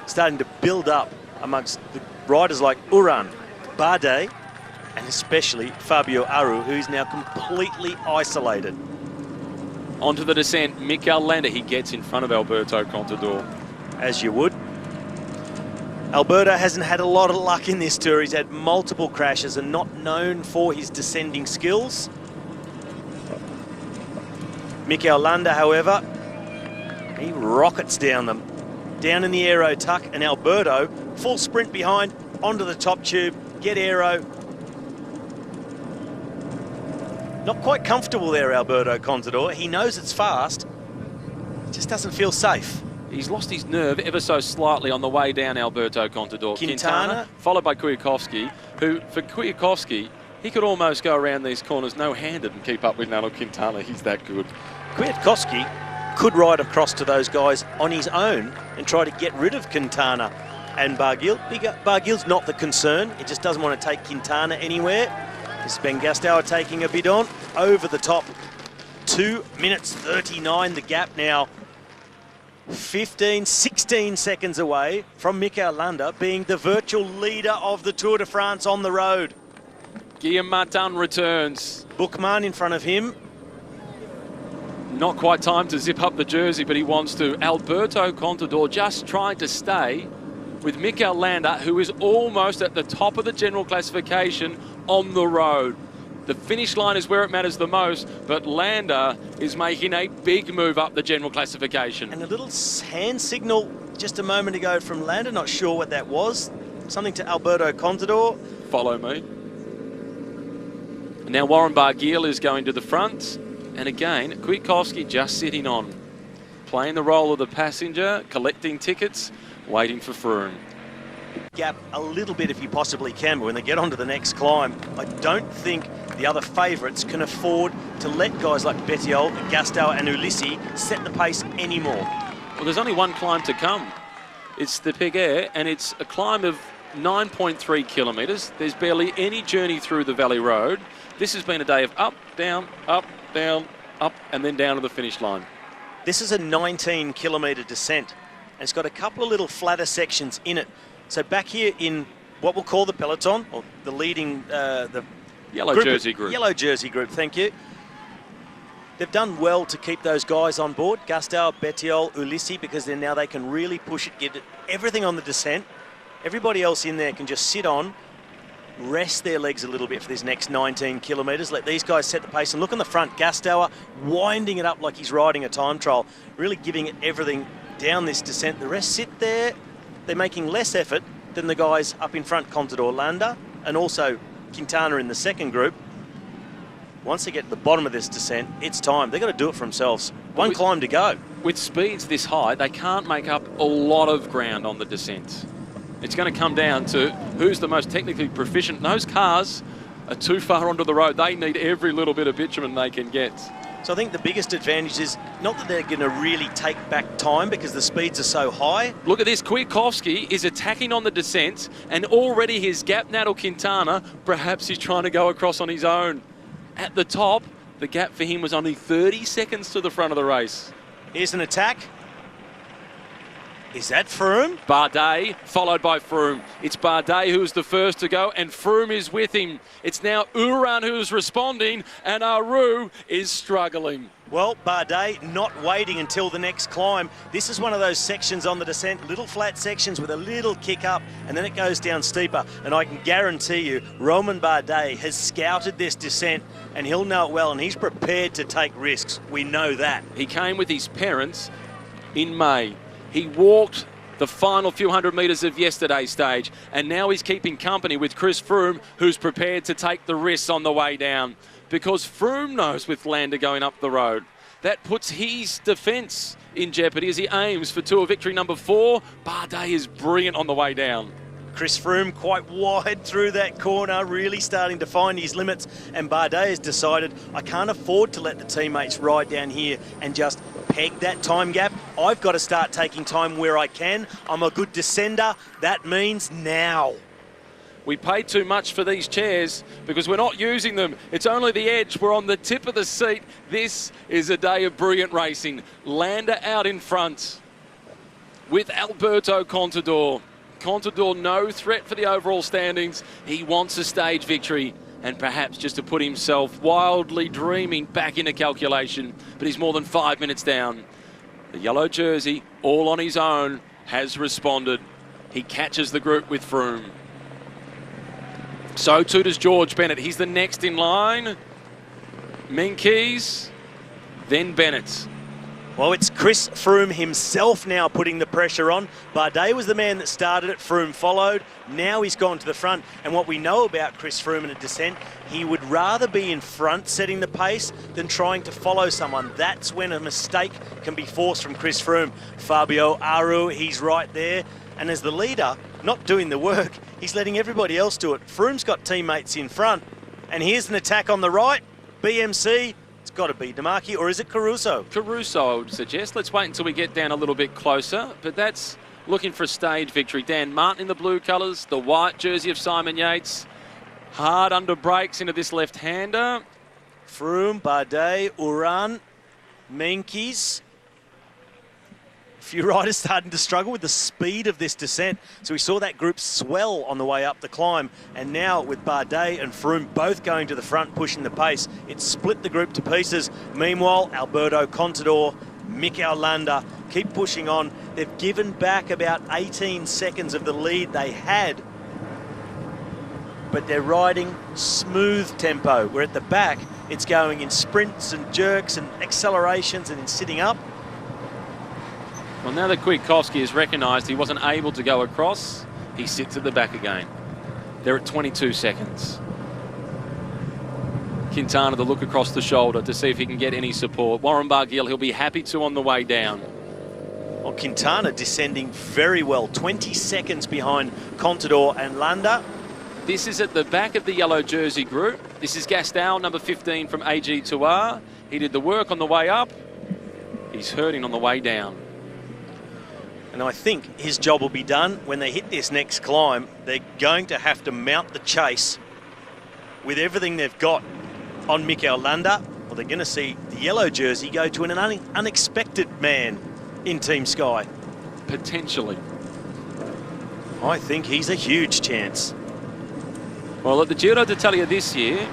starting to build up amongst the riders like Uran, Bardet, and especially Fabio Aru, who's now completely isolated. Onto the descent, Mikel Landa. He gets in front of Alberto Contador. As you would. Alberto hasn't had a lot of luck in this tour. He's had multiple crashes and not known for his descending skills. Mikel Landa, however, he rockets down them. Down in the aero tuck, and Alberto, full sprint behind, onto the top tube, get aero. Not quite comfortable there, Alberto Contador. He knows it's fast, just doesn't feel safe. He's lost his nerve ever so slightly on the way down, Alberto Contador. Quintana, followed by Kwiatkowski, who, for Kwiatkowski, he could almost go around these corners no-handed and keep up with Nairo Quintana. He's that good. Kwiatkowski could ride across to those guys on his own and try to get rid of Quintana and Barguil. Barguil's not the concern. He just doesn't want to take Quintana anywhere. This is Ben Gastauer taking a bidon over the top. 2 minutes 39 the gap now. 15, 16 seconds away from Mikel Landa being the virtual leader of the Tour de France on the road. Guillaume Martin returns. Boukman in front of him. Not quite time to zip up the jersey, but he wants to. Alberto Contador just trying to stay with Mikel Landa, who is almost at the top of the general classification on the road. The finish line is where it matters the most, but Landa is making a big move up the general classification. And a little hand signal just a moment ago from Landa, not sure what that was. Something to Alberto Contador. Follow me. Now Warren Barguil is going to the front. And again, Kwiatkowski just sitting on, playing the role of the passenger, collecting tickets, waiting for Froome. Gap a little bit if you possibly can, but when they get onto the next climb, I don't think the other favourites can afford to let guys like Bettiol, Gastauer and Ulissi set the pace anymore. Well, there's only one climb to come. It's the Péguerre, and it's a climb of 9.3 kilometres. There's barely any journey through the Valley Road. This has been a day of up, down, and then down to the finish line. This is a 19-kilometre descent, and it's got a couple of little flatter sections in it. So back here in what we'll call the peloton, or the leading, the yellow jersey group. Yellow jersey group, thank you. They've done well to keep those guys on board, Gastauer, Bettiol, Ulissi, because then now they can really push it, get everything on the descent. Everybody else in there can just sit on, rest their legs a little bit for this next 19 kilometres. Let these guys set the pace. And look on the front, Gastauer winding it up like he's riding a time trial, really giving it everything down this descent. The rest sit there. They're making less effort than the guys up in front, Contador, Landa, and also Quintana in the second group. Once they get to the bottom of this descent, it's time. They've got to do it for themselves. One climb to go. With speeds this high, they can't make up a lot of ground on the descent. It's going to come down to who's the most technically proficient. Those cars are too far onto the road. They need every little bit of bitumen they can get. So I think the biggest advantage is not that they're going to really take back time because the speeds are so high. Look at this. Kwiatkowski is attacking on the descent, and already his gap, Nairo Quintana, perhaps he's trying to go across on his own. At the top, the gap for him was only 30 seconds to the front of the race. Here's an attack. Is that Froome? Bardet, followed by Froome. It's Bardet who's the first to go, and Froome is with him. It's now Uran who's responding, and Aru is struggling. Well, Bardet not waiting until the next climb. This is one of those sections on the descent, little flat sections with a little kick up, and then it goes down steeper. And I can guarantee you, Romain Bardet has scouted this descent, and he'll know it well, and he's prepared to take risks. We know that. He came with his parents in May. He walked the final few hundred metres of yesterday's stage, and now he's keeping company with Chris Froome, who's prepared to take the risks on the way down. Because Froome knows with Landa going up the road, that puts his defence in jeopardy as he aims for Tour victory number 4. Bardet is brilliant on the way down. Chris Froome quite wide through that corner, really starting to find his limits, and Bardet has decided, I can't afford to let the teammates ride down here and just peg that time gap. I've got to start taking time where I can. I'm a good descender. That means now. We pay too much for these chairs because we're not using them. It's only the edge. We're on the tip of the seat. This is a day of brilliant racing. Landa out in front with Alberto Contador. Contador no threat for the overall standings. He wants a stage victory and perhaps just to put himself wildly dreaming back into calculation, but he's more than 5 minutes down. The yellow jersey, all on his own, has responded. He catches the group with Froome. So too does George Bennett. He's the next in line. Meintjes, then Bennett. Well, it's Chris Froome himself now putting the pressure on. Bardet was the man that started it. Froome followed. Now he's gone to the front. And what we know about Chris Froome in a descent, he would rather be in front setting the pace than trying to follow someone. That's when a mistake can be forced from Chris Froome. Fabio Aru, he's right there. And as the leader, not doing the work, he's letting everybody else do it. Froome's got teammates in front. And here's an attack on the right. BMC. Got to be Demarchi, or is it Caruso? Caruso, I would suggest. Let's wait until we get down a little bit closer. But that's looking for a stage victory. Dan Martin in the blue colours, the white jersey of Simon Yates. Hard under brakes into this left-hander. Froome, Bardet, Uran, Meintjes. A few riders starting to struggle with the speed of this descent. So we saw that group swell on the way up the climb. And now with Bardet and Froome both going to the front, pushing the pace, it's split the group to pieces. Meanwhile, Alberto Contador, Mikel Landa keep pushing on. They've given back about 18 seconds of the lead they had. But they're riding smooth tempo. Where at the back, it's going in sprints and jerks and accelerations and in sitting up. Well, now that Kwiatkowski has recognised he wasn't able to go across, he sits at the back again. They're at 22 seconds. Quintana, the look across the shoulder to see if he can get any support. Warren Barguil, he'll be happy to on the way down. Well, Quintana descending very well, 20 seconds behind Contador and Landa. This is at the back of the yellow jersey group. This is Gastal, number 15 from AG2R. He did the work on the way up. He's hurting on the way down. And I think his job will be done when they hit this next climb. They're going to have to mount the chase with everything they've got on Mikel Landa. Well, they're going to see the yellow jersey go to an unexpected man in Team Sky. Potentially. I think he's a huge chance. Well, at the Giro d'Italia this year,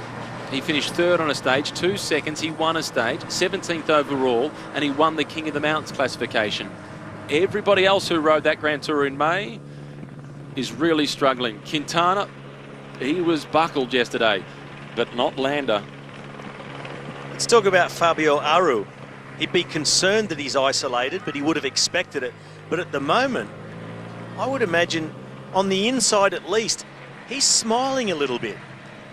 he finished third on a stage, 2 seconds. He won a stage, 17th overall, and he won the King of the Mountains classification. Everybody else who rode that Grand Tour in May is really struggling. Quintana, he was buckled yesterday, but not Landa. Let's talk about Fabio Aru. He'd be concerned that he's isolated, but he would have expected it. But at the moment, I would imagine on the inside at least, he's smiling a little bit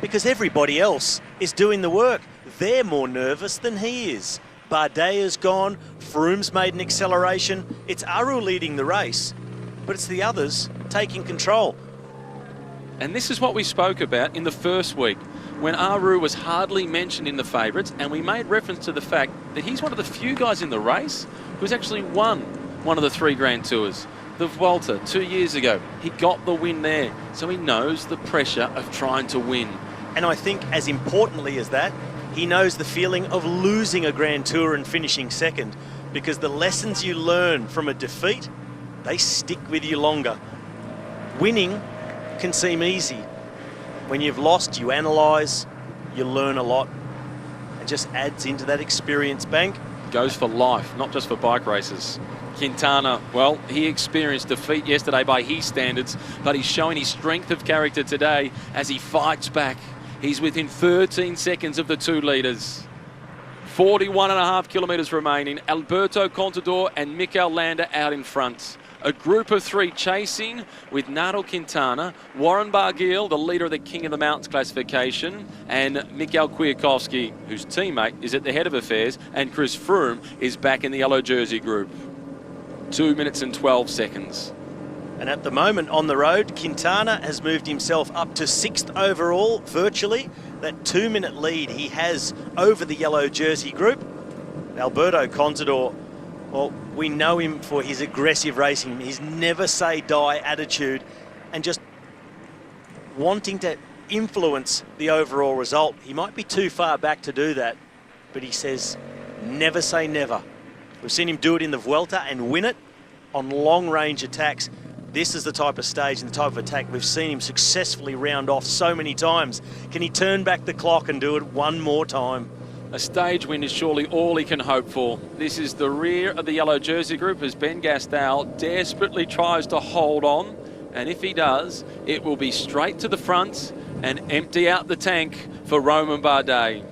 because everybody else is doing the work. They're more nervous than he is. Bardet is gone, Froome's made an acceleration. It's Aru leading the race, but it's the others taking control. And this is what we spoke about in the first week. when Aru was hardly mentioned in the favourites, and we made reference to the fact that he's one of the few guys in the race who's actually won one of the 3 Grand Tours. The Vuelta 2 years ago, he got the win there, so he knows the pressure of trying to win. And I think as importantly as that, he knows the feeling of losing a Grand Tour and finishing second, because the lessons you learn from a defeat, they stick with you longer. Winning can seem easy. When you've lost, you analyse, you learn a lot. It just adds into that experience bank. Goes for life, not just for bike races. Quintana, well, he experienced defeat yesterday by his standards, but he's showing his strength of character today as he fights back. He's within 13 seconds of the 2 leaders. 41.5 kilometres remaining. Alberto Contador and Mikel Landa out in front. A group of 3 chasing with Nairo Quintana, Warren Barguil, the leader of the King of the Mountains classification, and Mikel Kwiatkowski, whose teammate is at the head of affairs, and Chris Froome is back in the yellow jersey group. 2 minutes and 12 seconds. And at the moment on the road, Quintana has moved himself up to 6th overall, virtually. That 2-minute lead he has over the yellow jersey group. Alberto Contador, well, we know him for his aggressive racing, his never say die attitude, and just wanting to influence the overall result. He might be too far back to do that, but he says never say never. We've seen him do it in the Vuelta and win it on long-range attacks. This is the type of stage and the type of attack we've seen him successfully round off so many times. Can he turn back the clock and do it one more time? A stage win is surely all he can hope for. This is the rear of the yellow jersey group as Ben Gastal desperately tries to hold on. And if he does, it will be straight to the front and empty out the tank for Romain Bardet.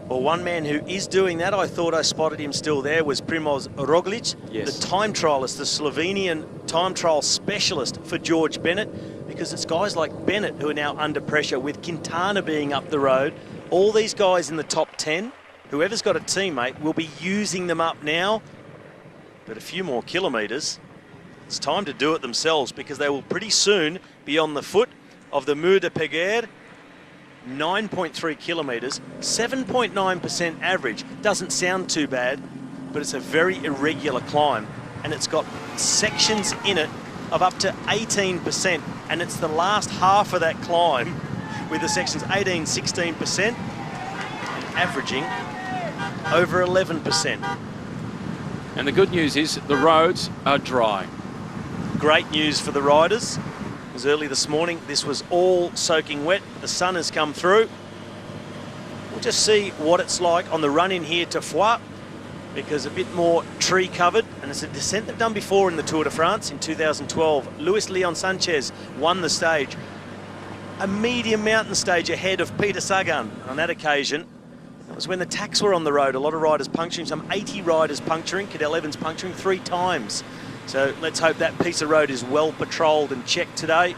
Well, one man who is doing that, I thought I spotted him still there, was Primoz Roglic, yes, the time trialist, the Slovenian time trial specialist for George Bennett, because it's guys like Bennett who are now under pressure with Quintana being up the road. All these guys in the top 10, whoever's got a teammate will be using them up now. But a few more kilometres, it's time to do it themselves, because they will pretty soon be on the foot of the Mur de Péguerre. 9.3 kilometres, 7.9% average. Doesn't sound too bad, but it's a very irregular climb, and it's got sections in it of up to 18%, and it's the last half of that climb with the sections 18, 16%, and averaging over 11%. And the good news is the roads are dry. Great news for the riders. It was early this morning, this was all soaking wet. The sun has come through. We'll just see what it's like on the run in here to Foix, because a bit more tree covered, and it's a descent they've done before in the Tour de France in 2012. Luis Leon Sanchez won the stage. A medium mountain stage ahead of Peter Sagan on that occasion. It was when the tacks were on the road. A lot of riders puncturing, some 80 riders puncturing, Cadel Evans puncturing 3 times. So let's hope that piece of road is well patrolled and checked today.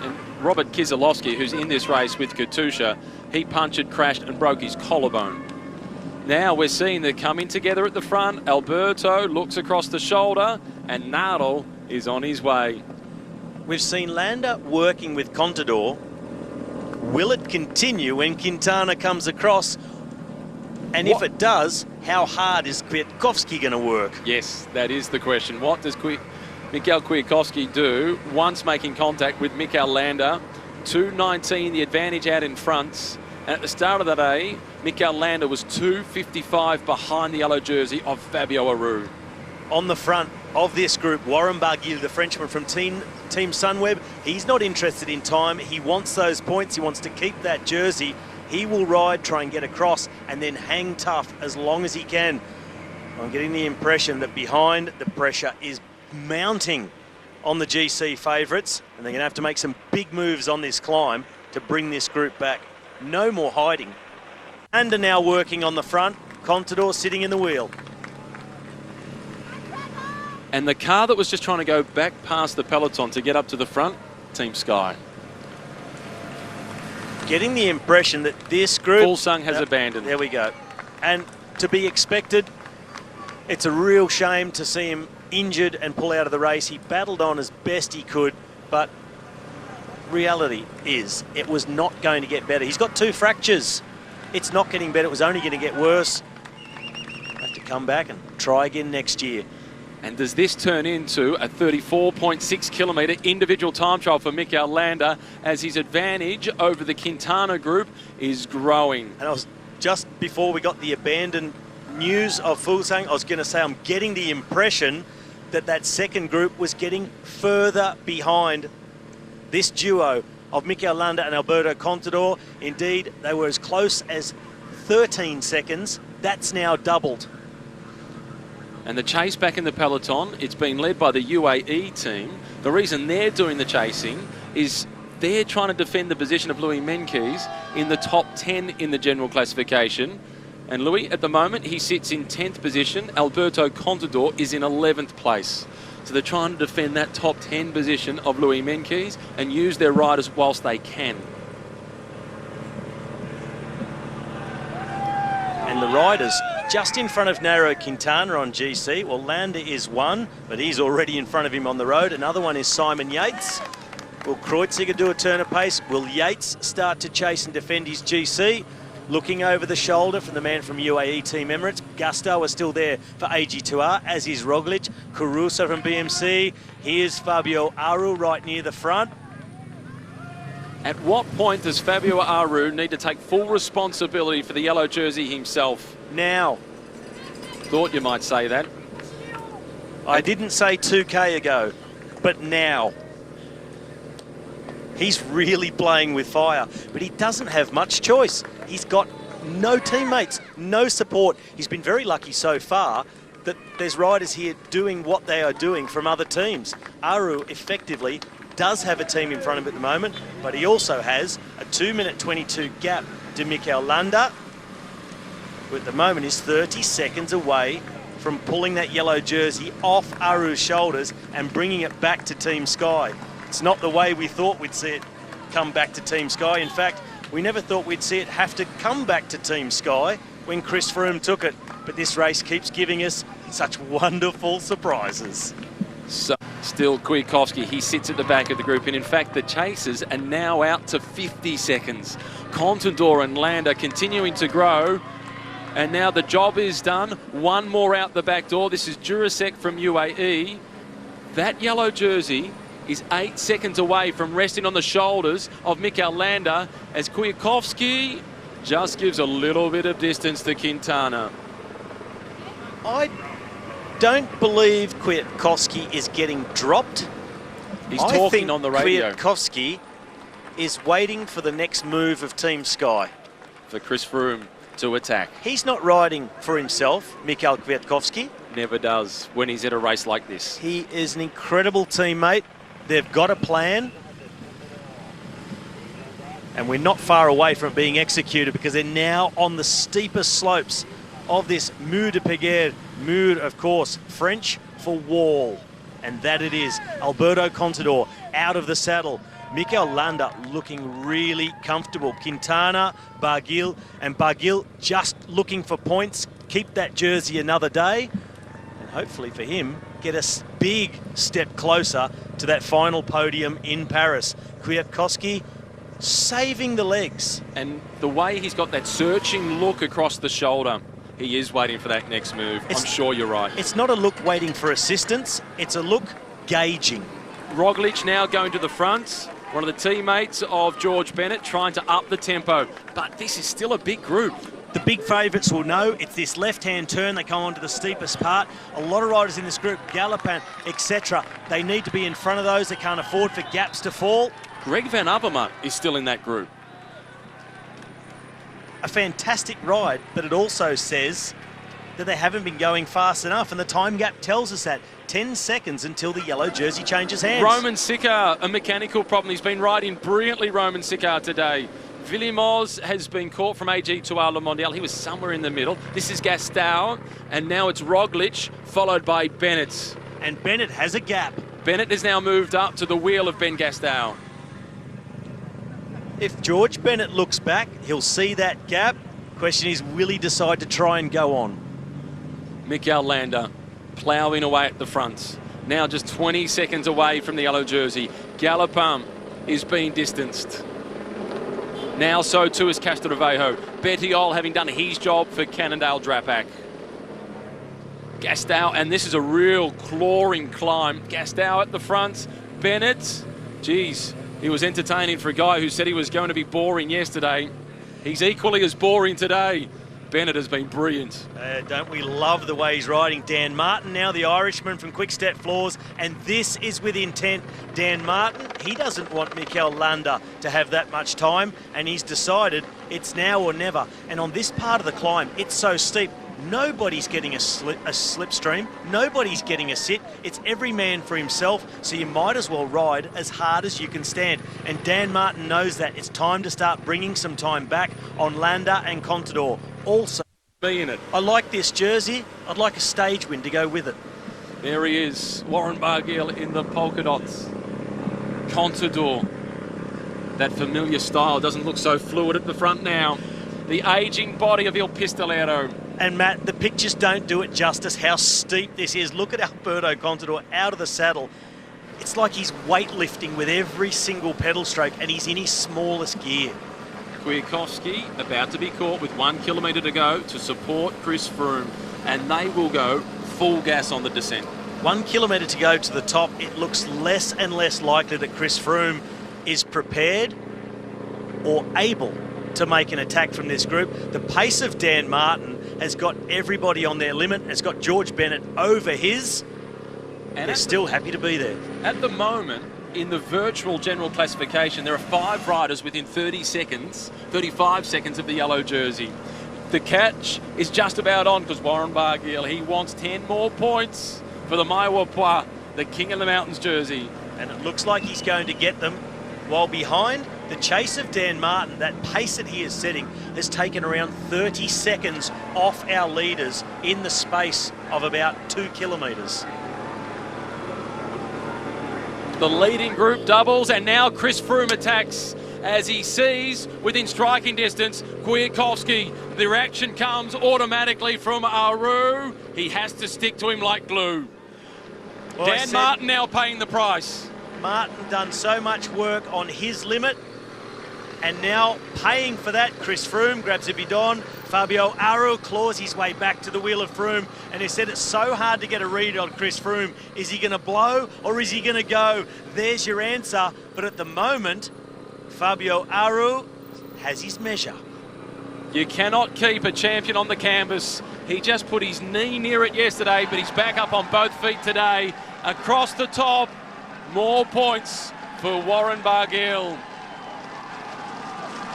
And Robert Kieselowski, who's in this race with Katusha, he punctured, crashed and broke his collarbone. Now we're seeing them coming together at the front. Alberto looks across the shoulder and Nairo is on his way. We've seen Landa working with Contador. Will it continue when Quintana comes across? And if it does, how hard is Kwiatkowski going to work? Yes, that is the question. What does Mikel Kwiatkowski do once making contact with Mikel Landa? 2:19, the advantage out in front. And at the start of the day, Mikel Landa was 2:55 behind the yellow jersey of Fabio Aru. On the front of this group, Warren Barguil, the Frenchman from Team Sunweb, he's not interested in time. He wants those points. He wants to keep that jersey. He will ride, try and get across, and then hang tough as long as he can. I'm getting the impression that behind, the pressure is mounting on the GC favourites, and they're going to have to make some big moves on this climb to bring this group back. No more hiding. And are now working on the front. Contador sitting in the wheel. And the car that was just trying to go back past the peloton to get up to the front, Team Sky. Getting the impression that this group... Fuglsang has abandoned. There we go. And to be expected, it's a real shame to see him injured and pull out of the race. He battled on as best he could, but reality is it was not going to get better. He's got 2 fractures. It's not getting better. It was only going to get worse. Have to come back and try again next year. And does this turn into a 34.6 kilometre individual time trial for Mikel Landa as his advantage over the Quintana group is growing? And I was just before we got the abandoned news of Fuglsang, I was going to say I'm getting the impression that that second group was getting further behind this duo of Mikel Landa and Alberto Contador. Indeed, they were as close as 13 seconds. That's now doubled. And the chase back in the peloton, it's been led by the UAE team. The reason they're doing the chasing is they're trying to defend the position of Louis Meintjes in the top 10 in the general classification. And Louis, at the moment, he sits in 10th position. Alberto Contador is in 11th place. So they're trying to defend that top 10 position of Louis Meintjes and use their riders whilst they can. And the riders just in front of Nairo Quintana on GC. Well, Landa is one, but he's already in front of him on the road. Another one is Simon Yates. Will Kreuziger do a turn of pace? Will Yates start to chase and defend his GC? Looking over the shoulder from the man from UAE Team Emirates. Gusto is still there for AG2R, as is Roglic. Caruso from BMC. Here's Fabio Aru right near the front. At what point does Fabio Aru need to take full responsibility for the yellow jersey himself? Now. Thought you might say that. I didn't say 2K ago, but now. He's really playing with fire, but he doesn't have much choice. He's got no teammates, no support. He's been very lucky so far that there's riders here doing what they are doing from other teams. Aru effectively does have a team in front of him at the moment, but he also has a 2-minute 22 gap to Mikel Landa, who at the moment is 30 seconds away from pulling that yellow jersey off Aru's shoulders and bringing it back to Team Sky. It's not the way we thought we'd see it come back to Team Sky. In fact, we never thought we'd see it have to come back to Team Sky when Chris Froome took it. But this race keeps giving us such wonderful surprises. So, still Kwiatkowski, he sits at the back of the group, and in fact the chasers are now out to 50 seconds. Contador and Landa continuing to grow, and now the job is done. One more out the back door. This is Durasek from UAE. That yellow jersey is 8 seconds away from resting on the shoulders of Mikel Landa as Kwiatkowski just gives a little bit of distance to Quintana. I don't believe Kwiatkowski is getting dropped. He's talking on the radio. Kwiatkowski is waiting for the next move of Team Sky. For Chris Froome to attack. He's not riding for himself, Mikhail Kwiatkowski. Never does when he's at a race like this. He is an incredible teammate. They've got a plan. And we're not far away from being executed because they're now on the steepest slopes of this Mur de Péguerre. Mur, of course, French for wall. And that it is. Alberto Contador out of the saddle. Mikel Landa looking really comfortable. Quintana, Barguil, and Barguil just looking for points. Keep that jersey another day. And hopefully for him, get a big step closer to that final podium in Paris. Kwiatkowski saving the legs. And the way he's got that searching look across the shoulder, he is waiting for that next move. I'm sure you're right. It's not a look waiting for assistance. It's a look gauging. Roglic now going to the front. One of the teammates of George Bennett trying to up the tempo. But this is still a big group. The big favourites will know it's this left-hand turn. They come onto the steepest part. A lot of riders in this group, Galopin, etc. They need to be in front of those. They can't afford for gaps to fall. Greg Van Avermaet is still in that group. A fantastic ride, but it also says that they haven't been going fast enough, and the time gap tells us that. 10 seconds until the yellow jersey changes hands. Roman Siccar, a mechanical problem. He's been riding brilliantly, Roman Siccar, today. Villemos has been caught from AG2R Le Mondial. He was somewhere in the middle. This is Gastau, and now it's Roglic, followed by Bennett. And Bennett has a gap. Bennett has now moved up to the wheel of Ben Gastau. If George Bennett looks back, he'll see that gap. Question is, will he decide to try and go on? Mikel Landa ploughing away at the front. Now just 20 seconds away from the yellow jersey. Galopin is being distanced. Now so too is Castrovejo. Bettiol having done his job for Cannondale Drapac. Gastow, and this is a real clawing climb. Gastow at the front. Bennett, geez, he was entertaining for a guy who said he was going to be boring yesterday. He's equally as boring today. Bennett has been brilliant. Don't we love the way he's riding? Dan Martin now, the Irishman from Quickstep Floors, and this is with intent. Dan Martin, he doesn't want Mikel Landa to have that much time, and he's decided it's now or never. And on this part of the climb, it's so steep, nobody's getting a slipstream, nobody's getting a sit. It's every man for himself, so you might as well ride as hard as you can stand. And Dan Martin knows that. It's time to start bringing some time back on Landa and Contador. Also, Be in it. I like this jersey. I'd like a stage win to go with it. There he is, Warren Barguil in the polka dots. Contador. That familiar style doesn't look so fluid at the front now. The ageing body of Il Pistolero. And Matt, the pictures don't do it justice how steep this is. Look at Alberto Contador out of the saddle. It's like he's weightlifting with every single pedal stroke, and he's in his smallest gear. Kwiatkowski about to be caught with 1 kilometre to go to support Chris Froome, and they will go full gas on the descent. 1 kilometre to go to the top. It looks less and less likely that Chris Froome is prepared or able to make an attack from this group. The pace of Dan Martin has got everybody on their limit. It's got George Bennett over his, and they're still happy to be there. At the moment, in the virtual general classification, there are 5 riders within 35 seconds of the yellow jersey. The catch is just about on because Warren Barguil, he wants 10 more points for the Maiwapua, the King of the Mountains jersey. And it looks like he's going to get them. While behind, the chase of Dan Martin, that pace that he is setting, has taken around 30 seconds off our leaders in the space of about 2 kilometres. The leading group doubles, and now Chris Froome attacks as he sees within striking distance Kwiatkowski. The reaction comes automatically from Aru. He has to stick to him like glue. Well, Dan Martin now paying the price. Martin done so much work on his limit, and now paying for that. Chris Froome grabs a bidon. Fabio Aru claws his way back to the wheel of Froome, and he said it's so hard to get a read on Chris Froome. Is he going to blow or is he going to go? There's your answer. But at the moment, Fabio Aru has his measure. You cannot keep a champion on the canvas. He just put his knee near it yesterday, but he's back up on both feet today. Across the top, more points for Warren Barguil.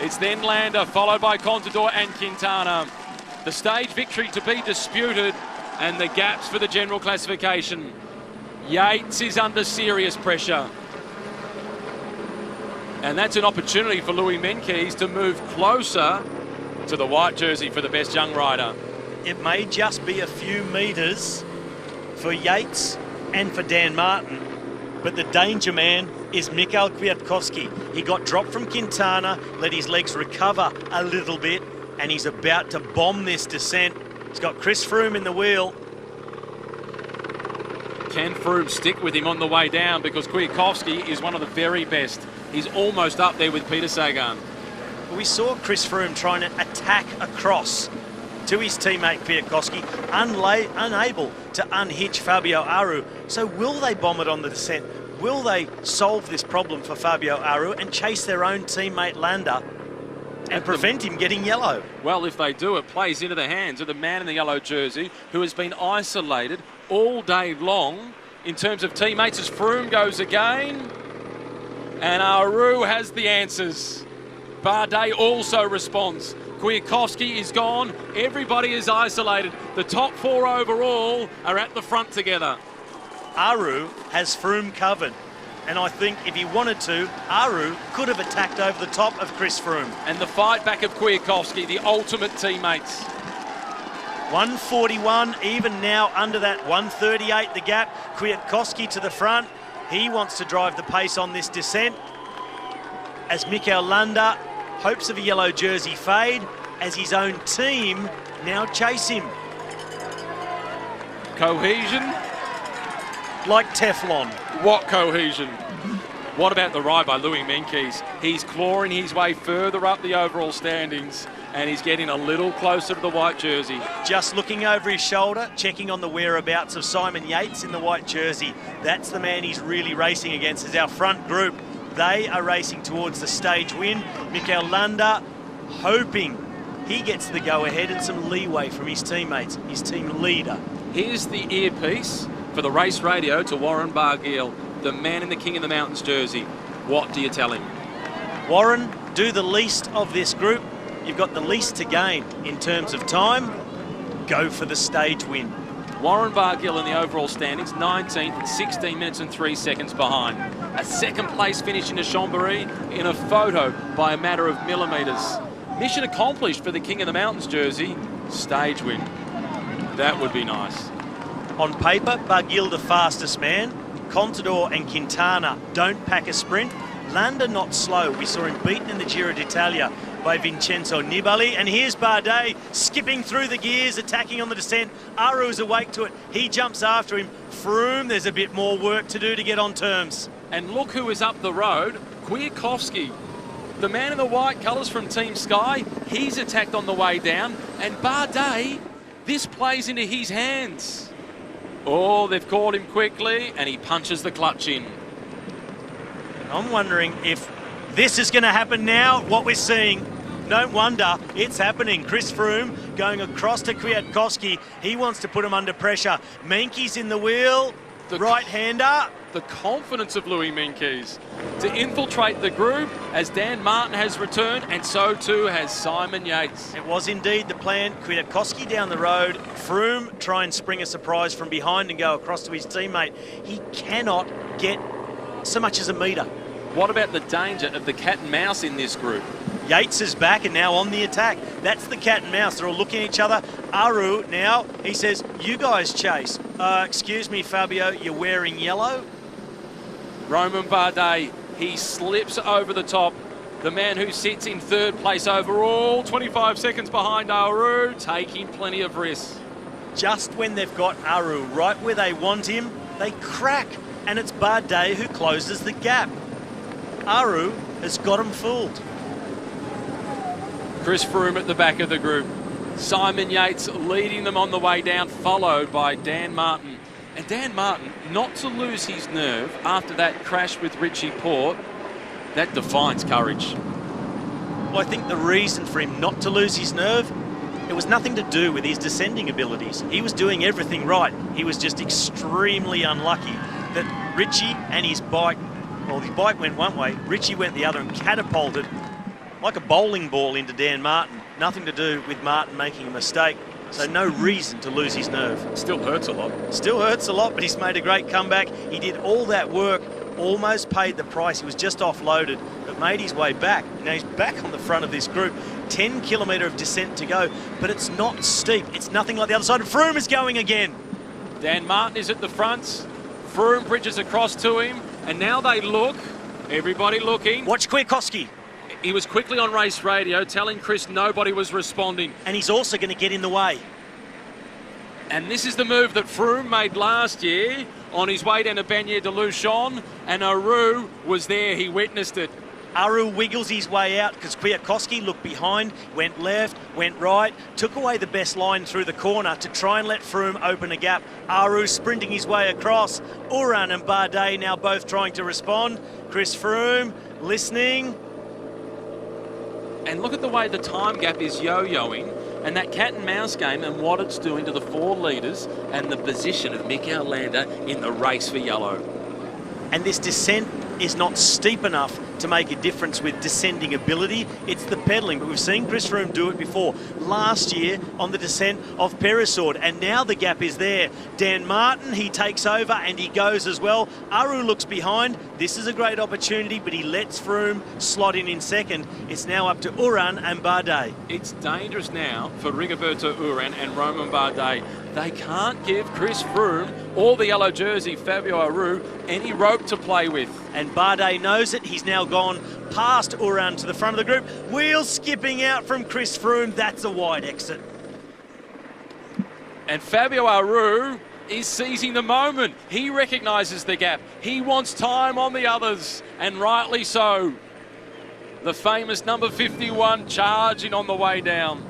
It's then Landa, followed by Contador and Quintana. The stage victory to be disputed, and the gaps for the general classification. Yates is under serious pressure. And that's an opportunity for Louis Meintjes to move closer to the white jersey for the best young rider. It may just be a few metres for Yates and for Dan Martin, but the danger man is Mikel Kwiatkowski. He got dropped from Quintana, let his legs recover a little bit, and he's about to bomb this descent. He's got Chris Froome in the wheel. Can Froome stick with him on the way down, because Kwiatkowski is one of the very best. He's almost up there with Peter Sagan. We saw Chris Froome trying to attack across to his teammate Kwiatkowski, unable to unhitch Fabio Aru. So will they bomb it on the descent? Will they solve this problem for Fabio Aru and chase their own teammate Landa and prevent him getting yellow? Well, if they do, it plays into the hands of the man in the yellow jersey who has been isolated all day long in terms of teammates as Froome goes again. And Aru has the answers. Bardet also responds. Kwiatkowski is gone. Everybody is isolated. The top 4 overall are at the front together. Aru has Froome covered. And I think if he wanted to, Aru could have attacked over the top of Chris Froome. And the fight back of Kwiatkowski, the ultimate teammates. 141, even now under that 138 the gap. Kwiatkowski to the front. He wants to drive the pace on this descent. As Mikel Landa hopes of a yellow jersey fade, as his own team now chase him. Cohesion? Like Teflon. What cohesion? What about the ride by Louis Meintjes? He's clawing his way further up the overall standings, and he's getting a little closer to the white jersey. Just looking over his shoulder, checking on the whereabouts of Simon Yates in the white jersey. That's the man he's really racing against as our front group. They are racing towards the stage win. Mikel Landa hoping he gets the go-ahead and some leeway from his teammates, his team leader. Here's the earpiece for the race radio to Warren Barguil, the man in the King of the Mountains jersey. What do you tell him? Warren, do the least of this group. You've got the least to gain in terms of time. Go for the stage win. Warren Barguil in the overall standings, 19th, 16 minutes and 3 seconds behind. A second place finish into Chambéry in a photo by a matter of millimetres. Mission accomplished for the King of the Mountains jersey, stage win. That would be nice. On paper, Barguil the fastest man. Contador and Quintana don't pack a sprint. Landa not slow. We saw him beaten in the Giro d'Italia by Vincenzo Nibali. And here's Bardet skipping through the gears, attacking on the descent. Aru is awake to it. He jumps after him. Froome, there's a bit more work to do to get on terms. And look who is up the road, Kwiatkowski. The man in the white colours from Team Sky, he's attacked on the way down. And Bardet, this plays into his hands. Oh, they've caught him quickly, and he punches the clutch in. I'm wondering if this is going to happen now, what we're seeing. No wonder it's happening. Chris Froome going across to Kwiatkowski. He wants to put him under pressure. Meintjes in the wheel, the right-hander. The confidence of Louis Meintjes to infiltrate the group as Dan Martin has returned, and so too has Simon Yates. It was indeed the plan. Kwiatkowski down the road. Froome try and spring a surprise from behind and go across to his teammate. He cannot get so much as a metre. What about the danger of the cat and mouse in this group? Yates is back and now on the attack. That's the cat and mouse. They're all looking at each other. Aru now, he says, you guys chase. Excuse me, Fabio, you're wearing yellow? Romain Bardet, he slips over the top. The man who sits in third place overall, 25 seconds behind Aru, taking plenty of risks. Just when they've got Aru right where they want him, they crack. And it's Bardet who closes the gap. Aru has got him fooled. Chris Froome at the back of the group. Simon Yates leading them on the way down, followed by Dan Martin. And Dan Martin, not to lose his nerve after that crash with Richie Porte, that defines courage. Well, I think the reason for him not to lose his nerve, it was nothing to do with his descending abilities. He was doing everything right. He was just extremely unlucky that Richie and his bike, well, his bike went one way, Richie went the other and catapulted like a bowling ball into Dan Martin. Nothing to do with Martin making a mistake. So no reason to lose his nerve. Still hurts a lot. Still hurts a lot, but he's made a great comeback. He did all that work, almost paid the price. He was just offloaded, but made his way back. Now he's back on the front of this group. 10 kilometre of descent to go, but it's not steep. It's nothing like the other side. And Froome is going again. Dan Martin is at the front. Froome bridges across to him, and now they look. Everybody looking. Watch Kwiatkowski. He was quickly on race radio telling Chris nobody was responding. And he's also going to get in the way. And this is the move that Froome made last year on his way down to Bagnères de Luchon, and Aru was there, he witnessed it. Aru wiggles his way out because Kwiatkowski looked behind, went left, went right, took away the best line through the corner to try and let Froome open a gap. Aru sprinting his way across. Uran and Bardet now both trying to respond. Chris Froome listening. And look at the way the time gap is yo-yoing, and that cat and mouse game and what it's doing to the four leaders and the position of Mikel Landa in the race for yellow. And this descent is not steep enough to make a difference with descending ability. It's the pedalling, but we've seen Chris Froome do it before. Last year on the descent of Peresord, and now the gap is there. Dan Martin, he takes over and he goes as well. Aru looks behind. This is a great opportunity, but he lets Froome slot in second. It's now up to Uran and Bardet. It's dangerous now for Rigoberto Uran and Romain Bardet. They can't give Chris Froome or the yellow jersey, Fabio Aru, any rope to play with. And Bardet knows it. He's now gone past Uran to the front of the group. Wheels skipping out from Chris Froome. That's a wide exit. And Fabio Aru, is seizing the moment. He recognises the gap. He wants time on the others, and rightly so. The famous number 51 charging on the way down.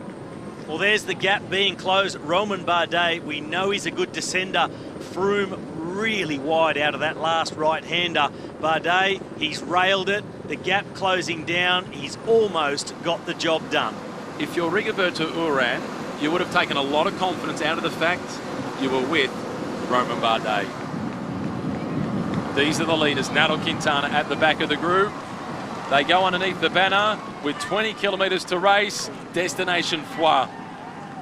Well, there's the gap being closed. Romain Bardet, we know he's a good descender. Froome really wide out of that last right-hander. Bardet, he's railed it. The gap closing down. He's almost got the job done. If you're Rigoberto Urán, you would have taken a lot of confidence out of the fact you were with Romain Bardet. These are the leaders. Nairo Quintana at the back of the group. They go underneath the banner with 20 kilometres to race. Destination Foix.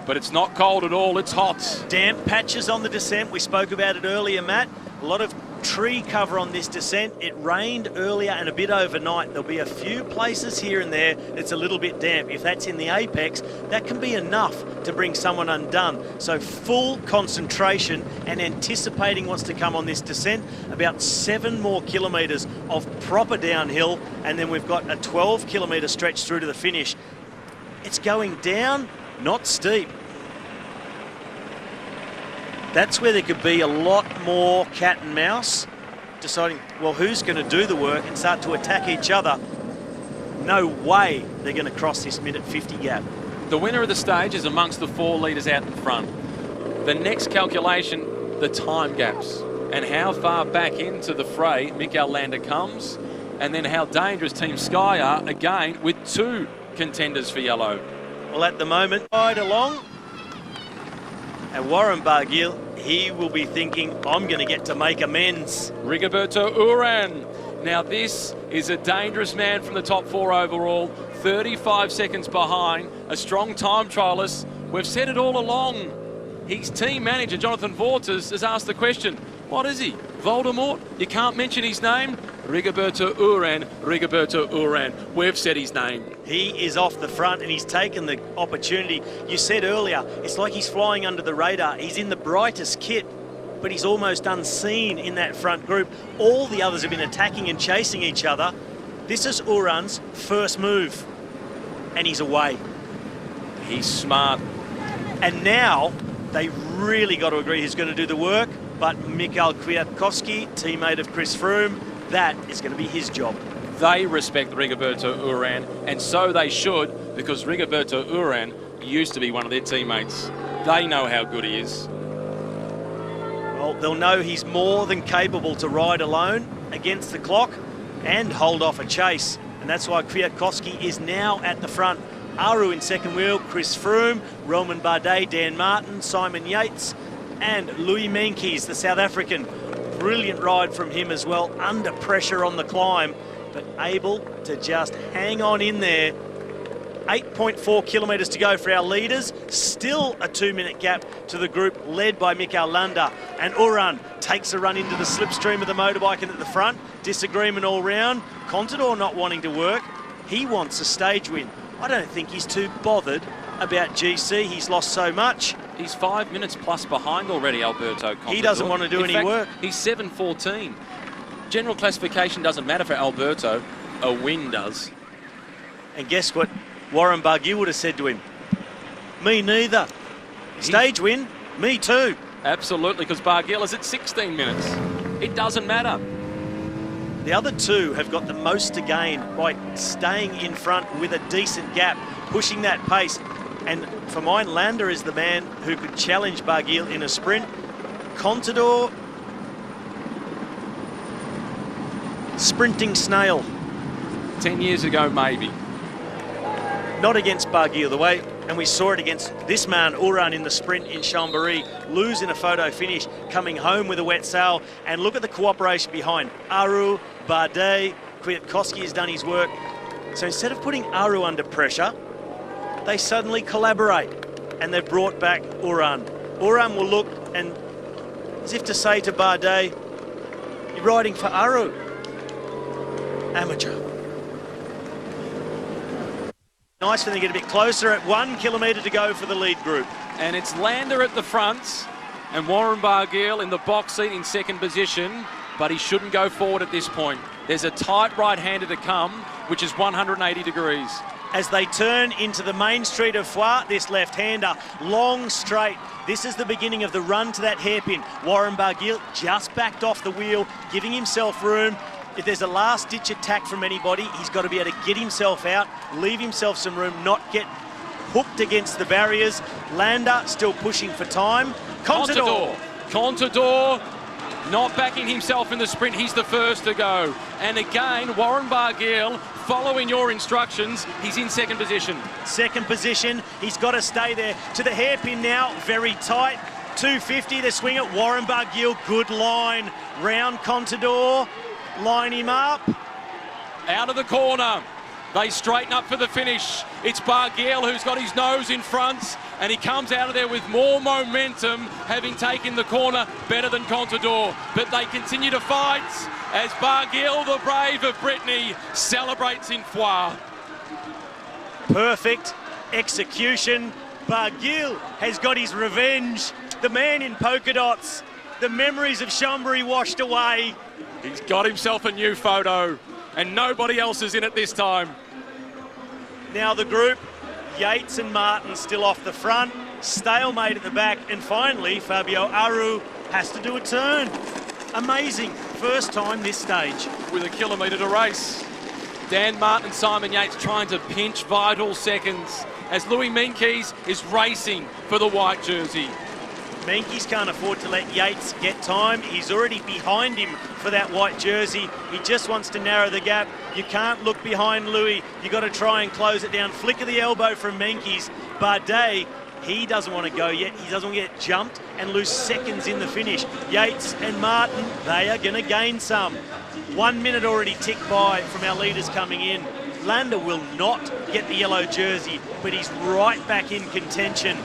But it's not cold at all, it's hot. Damp patches on the descent. We spoke about it earlier, Matt. A lot of tree cover on this descent. It rained earlier and a bit overnight. There'll be a few places here and there it's a little bit damp. If that's in the apex, that can be enough to bring someone undone. So full concentration and anticipating what's to come on this descent. About 7 more kilometres of proper downhill, and then we've got a 12-kilometre stretch through to the finish. It's going down, not steep. That's where there could be a lot more cat and mouse, deciding, well, who's going to do the work and start to attack each other. No way they're going to cross this minute 50 gap. The winner of the stage is amongst the 4 leaders out in front. The next calculation, the time gaps and how far back into the fray Mikel Landa comes, and then how dangerous Team Sky are, again, with 2 contenders for yellow. Well, at the moment, right along. And Warren Barguil, he will be thinking, I'm going to get to make amends. Rigoberto Urán. Now this is a dangerous man from the top 4 overall. 35 seconds behind. A strong time trialist. We've said it all along. His team manager, Jonathan Vaughters, has asked the question, what is he? Voldemort? You can't mention his name? Rigoberto Urán, Rigoberto Urán. We've said his name. He is off the front and he's taken the opportunity. You said earlier, it's like he's flying under the radar. He's in the brightest kit, but he's almost unseen in that front group. All the others have been attacking and chasing each other. This is Urán's first move, and he's away. He's smart. And now they really got to agree who's going to do the work, but Michał Kwiatkowski, teammate of Chris Froome, that is going to be his job. They respect Rigoberto Urán, and so they should, because Rigoberto Urán used to be one of their teammates. They know how good he is. Well, they'll know he's more than capable to ride alone against the clock and hold off a chase. And that's why Kwiatkowski is now at the front. Aru in second wheel, Chris Froome, Romain Bardet, Dan Martin, Simon Yates, and Louis Meintjes, the South African. Brilliant ride from him as well, under pressure on the climb, but able to just hang on in there. 8.4 kilometres to go for our leaders. Still a 2-minute gap to the group led by Mikel Landa. And Urán takes a run into the slipstream of the motorbike and at the front. Disagreement all round. Contador not wanting to work. He wants a stage win. I don't think he's too bothered about GC. He's lost so much. He's 5 minutes plus behind already, Alberto Contador. He doesn't want to do any work. He's 7:14. General classification doesn't matter for Alberto. A win does. And guess what Warren Barguil would have said to him? Me neither. Stage win? Me too. Absolutely, because Barguil is at 16 minutes. It doesn't matter. The other 2 have got the most to gain by staying in front with a decent gap, pushing that pace. And for mine, Landa is the man who could challenge Barguil in a sprint. Contador, sprinting snail. 10 years ago, maybe. Not against Barguil the way, and we saw it against this man, Urán, in the sprint in Chambéry, lose in a photo finish, coming home with a wet sail. And look at the cooperation behind Aru, Bardet, Kwiatkowski has done his work. So instead of putting Aru under pressure, they suddenly collaborate, and they've brought back Urán. Urán will look and, as if to say to Bardet, you're riding for Aru. Amateur. Nice when they get a bit closer at 1 kilometre to go for the lead group. And it's Landa at the front and Warren Barguil in the box seat in second position, but he shouldn't go forward at this point. There's a tight right-hander to come, which is 180 degrees. as they turn into the main street of Foix. This left-hander, long straight. This is the beginning of the run to that hairpin. Warren Barguil just backed off the wheel, giving himself room. If there's a last-ditch attack from anybody, he's got to be able to get himself out, leave himself some room, not get hooked against the barriers. Landa still pushing for time. Contador not backing himself in the sprint. He's the first to go. And again, Warren Barguil, following your instructions, he's in second position. Second position. He's got to stay there. To the hairpin now, very tight. 250 to swing it. Warren Barguil, good line. Round Contador. Line him up. Out of the corner. They straighten up for the finish. It's Barguil who's got his nose in front, and he comes out of there with more momentum, having taken the corner better than Contador. But they continue to fight as Barguil, the brave of Brittany, celebrates in Foix. Perfect execution. Barguil has got his revenge. The man in polka dots. The memories of Chambéry washed away. He's got himself a new photo, and nobody else is in it this time. Now the group, Yates and Martin still off the front, stalemate at the back, and finally Fabio Aru has to do a turn. Amazing, first time this stage. With a kilometre to race. Dan Martin and Simon Yates trying to pinch vital seconds as Louis Meintjes is racing for the white jersey. Meintjes can't afford to let Yates get time. He's already behind him for that white jersey. He just wants to narrow the gap. You can't look behind Louis. You got to try and close it down. Flick of the elbow from Meintjes. Bardet, he doesn't want to go yet. He doesn't want to get jumped and lose seconds in the finish. Yates and Martin, they are going to gain some. 1 minute already ticked by from our leaders coming in. Landa will not get the yellow jersey, but he's right back in contention.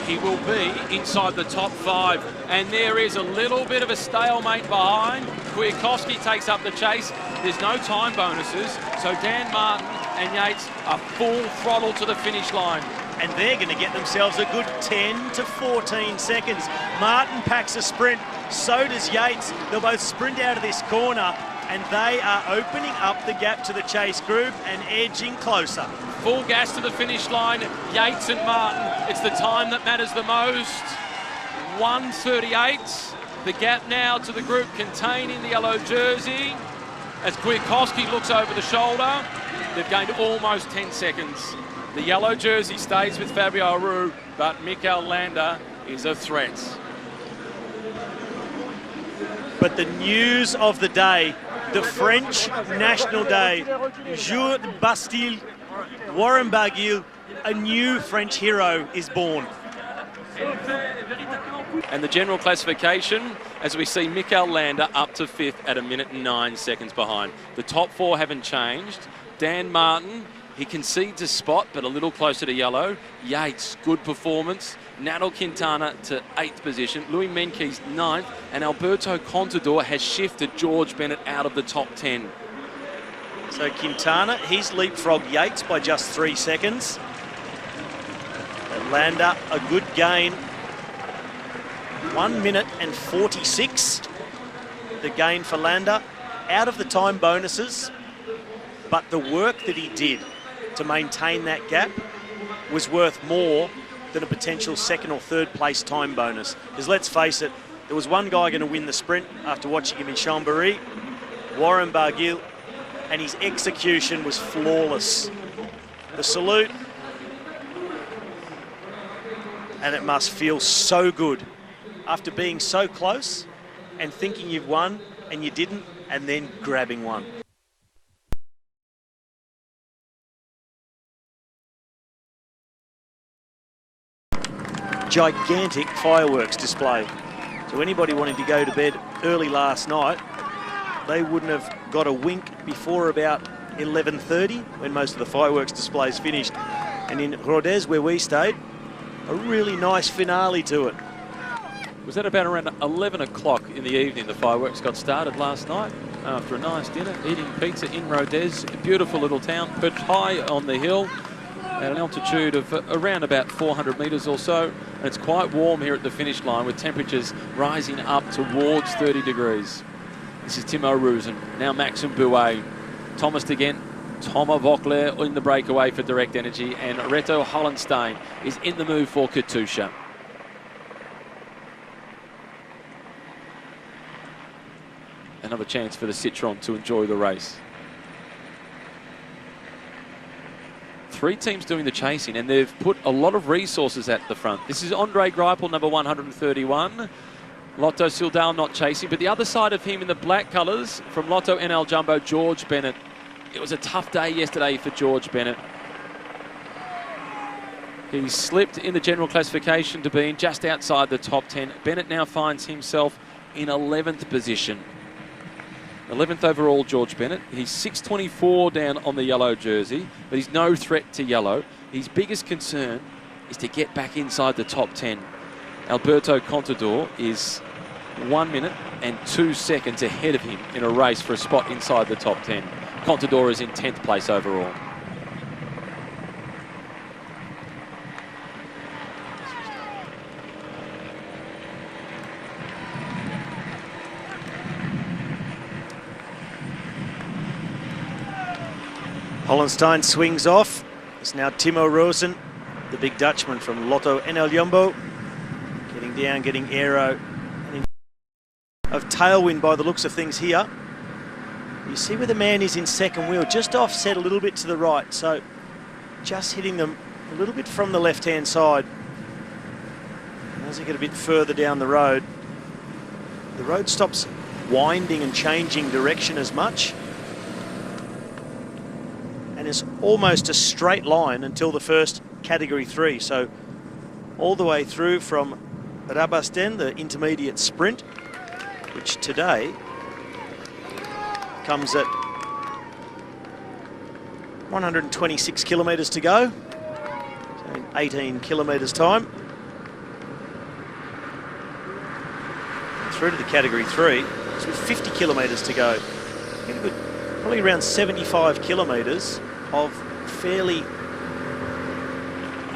He will be inside the top 5, and there is a little bit of a stalemate behind. Kwiatkowski takes up the chase. There's no time bonuses, so Dan Martin and Yates are full throttle to the finish line. And they're going to get themselves a good 10 to 14 seconds. Martin packs a sprint, so does Yates. They'll both sprint out of this corner, and they are opening up the gap to the chase group and edging closer. Full gas to the finish line, Yates and Martin. It's the time that matters the most. 1:38. The gap now to the group containing the yellow jersey. As Kwiatkowski looks over the shoulder, they've gained almost 10 seconds. The yellow jersey stays with Fabio Aru, but Mikel Landa is a threat. But the news of the day, the French National Day, Jour de Bastille, Warren Barguil, a new French hero is born. And the general classification, as we see Mikel Landa up to 5th at 1 minute and 9 seconds behind. The top 4 haven't changed. Dan Martin, he concedes a spot, but a little closer to yellow. Yates, good performance. Nairo Quintana to 8th position. Louis Meintjes 9th. And Alberto Contador has shifted George Bennett out of the top 10. So Quintana, he's leapfrogged Yates by just 3 seconds. And Landa, a good gain. 1 minute and 46. The gain for Landa. Out of the time bonuses. But the work that he did to maintain that gap was worth more than a potential 2nd or 3rd place time bonus. Because let's face it, there was one guy going to win the sprint after watching him in Chambéry, Warren Barguil, and his execution was flawless. The salute, and it must feel so good after being so close and thinking you've won and you didn't, and then grabbing one. Gigantic fireworks display. So anybody wanting to go to bed early last night, they wouldn't have got a wink before about 11:30 when most of the fireworks displays finished. And in Rodez, where we stayed, a really nice finale to it. Was that about around 11 o'clock in the evening the fireworks got started last night after a nice dinner, eating pizza in Rodez, a beautiful little town perched high on the hill at an altitude of around about 400 metres or so. And it's quite warm here at the finish line with temperatures rising up towards 30 degrees. This is Timo Ruzen, now Maxime Bouet. Thomas again Thomas Voeckler in the breakaway for Direct Energy, and Reto Hollenstein is in the move for Katusha. Another chance for the Citroën to enjoy the race. 3 teams doing the chasing, and they've put a lot of resources at the front. This is Andre Greipel, number 131. Lotto Soudal not chasing, but the other side of him in the black colours from Lotto NL Jumbo, George Bennett. It was a tough day yesterday for George Bennett. He slipped in the general classification to being just outside the top 10. Bennett now finds himself in 11th position. 11th overall, George Bennett. He's 6.24 down on the yellow jersey, but he's no threat to yellow. His biggest concern is to get back inside the top 10. Alberto Contador is 1 minute and 2 seconds ahead of him in a race for a spot inside the top 10. Contador is in 10th place overall. Hollenstein swings off. It's now Timo Rosen, the big Dutchman from Lotto NL Jumbo. Getting down, getting aero. Of tailwind by the looks of things here. You see where the man is in second wheel, just offset a little bit to the right. So just hitting them a little bit from the left-hand side. As they get a bit further down the road stops winding and changing direction as much. And it's almost a straight line until the first category 3. So all the way through from Rabasten, the intermediate sprint, which today comes at 126 kilometres to go, so in 18 kilometres time. Through to the category 3, so with 50 kilometres to go. Probably around 75 kilometres of fairly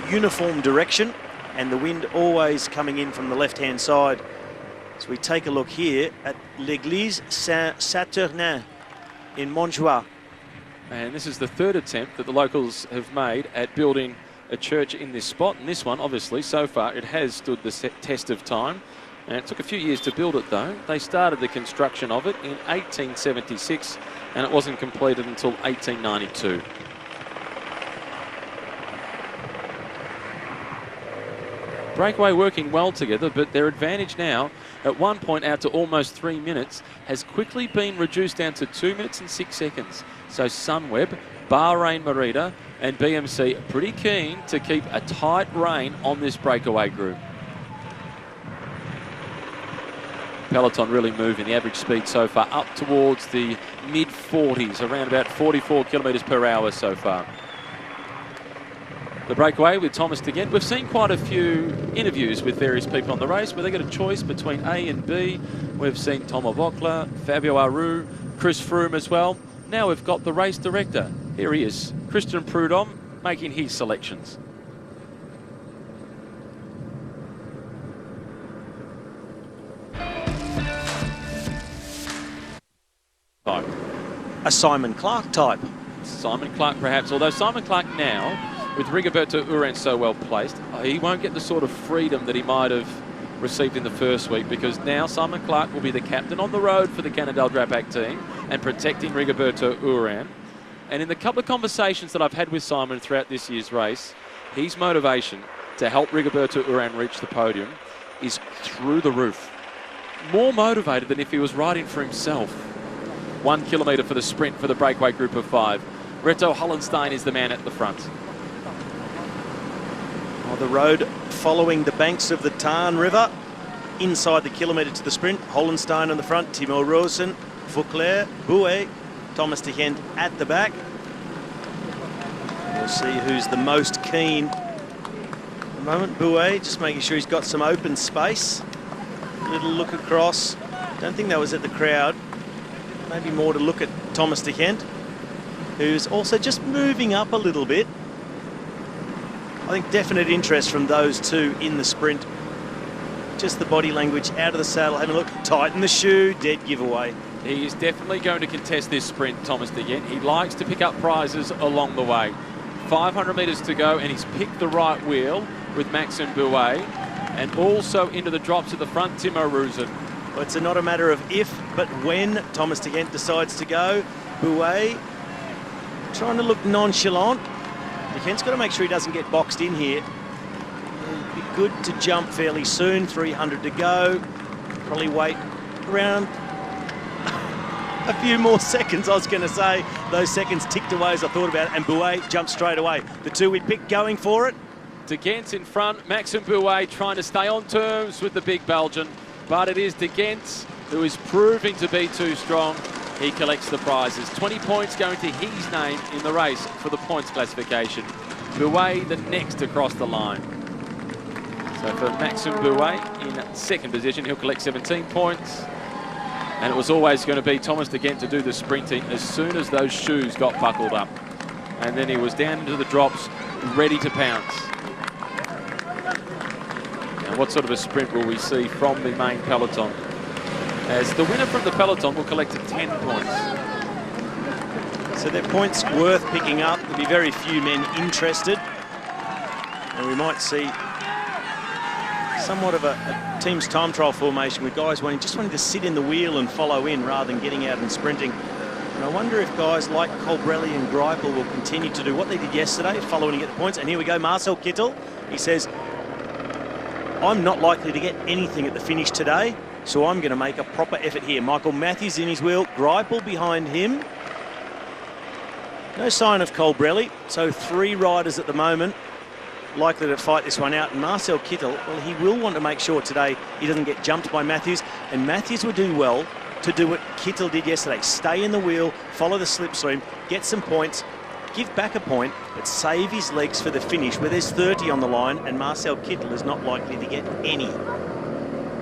uniform direction, and the wind always coming in from the left-hand side. So we take a look here at l'Église Saint-Saturnin in Montjoie. And this is the 3rd attempt that the locals have made at building a church in this spot. And this one, obviously, so far, it has stood the test of time. And it took a few years to build it, though. They started the construction of it in 1876, and it wasn't completed until 1892. Breakaway working well together, but their advantage now, at one point out to almost 3 minutes, has quickly been reduced down to 2 minutes and 6 seconds. So Sunweb, Bahrain Merida and BMC are pretty keen to keep a tight rein on this breakaway group. Peloton really moving, the average speed so far up towards the mid-40s, around about 44 kilometres per hour so far. The breakaway with Thomas De Gendt. We've seen quite a few interviews with various people on the race where they get a choice between A and B. We've seen Thomas Voeckler, Fabio Aru, Chris Froome as well. Now we've got the race director. Here he is, Christian Prudhomme, making his selections. Type. A Simon Clarke type. Simon Clarke perhaps, although Simon Clarke now, with Rigoberto Urán so well placed, he won't get the sort of freedom that he might have received in the first week, because now Simon Clarke will be the captain on the road for the Cannondale Drapac team and protecting Rigoberto Urán. And in the couple of conversations that I've had with Simon throughout this year's race, his motivation to help Rigoberto Urán reach the podium is through the roof. More motivated than if he was riding for himself. 1 kilometre for the sprint for the breakaway group of 5. Reto Hollenstein is the man at the front. Well, the road following the banks of the Tarn River, inside the kilometre to the sprint. Hollenstein on the front, Timo Rosen, Voeckler, Bouet, Thomas De Gendt at the back. We'll see who's the most keen. At the moment, Bouet just making sure he's got some open space. Little look across. Don't think that was at the crowd. Maybe more to look at Thomas De Gendt, who's also just moving up a little bit. I think definite interest from those two in the sprint. Just the body language out of the saddle, having a look, tighten the shoe, dead giveaway. He is definitely going to contest this sprint, Thomas De Gendt. He likes to pick up prizes along the way. 500 metres to go, and he's picked the right wheel with Maxime Bouet, and also into the drops at the front, Timo Rosen. Well, it's not a matter of if, but when Thomas De Gendt decides to go. Bouet trying to look nonchalant. De Gendt's got to make sure he doesn't get boxed in here. It'd be good to jump fairly soon. 300 to go. Probably wait around a few more seconds, I was going to say. Those seconds ticked away as I thought about it, and Bouet jumped straight away. The two we picked going for it. De Gendt in front, Maxime Bouet trying to stay on terms with the big Belgian, but it is De Gendt who is proving to be too strong. He collects the prizes. 20 points going to his name in the race for the points classification. Bouet the next across the line. So for Maxime Bouet in second position, he'll collect 17 points. And it was always going to be Thomas De Gendt to do the sprinting as soon as those shoes got buckled up. And then he was down into the drops, ready to pounce. Now, what sort of a sprint will we see from the main peloton? As the winner from the peloton will collect 10 points. So they're points worth picking up. There'll be very few men interested. And we might see somewhat of a team's time trial formation with guys wanting to sit in the wheel and follow in rather than getting out and sprinting. And I wonder if guys like Colbrelli and Greipel will continue to do what they did yesterday, following to get the points. And here we go, Marcel Kittel. He says, I'm not likely to get anything at the finish today, so I'm going to make a proper effort here. Michael Matthews in his wheel, Greipel behind him. No sign of Colbrelli, so 3 riders at the moment likely to fight this one out. And Marcel Kittel, well, he will want to make sure today he doesn't get jumped by Matthews, and Matthews would do well to do what Kittel did yesterday. Stay in the wheel, follow the slipstream, get some points, give back a point, but save his legs for the finish where there's 30 on the line, and Marcel Kittel is not likely to get any.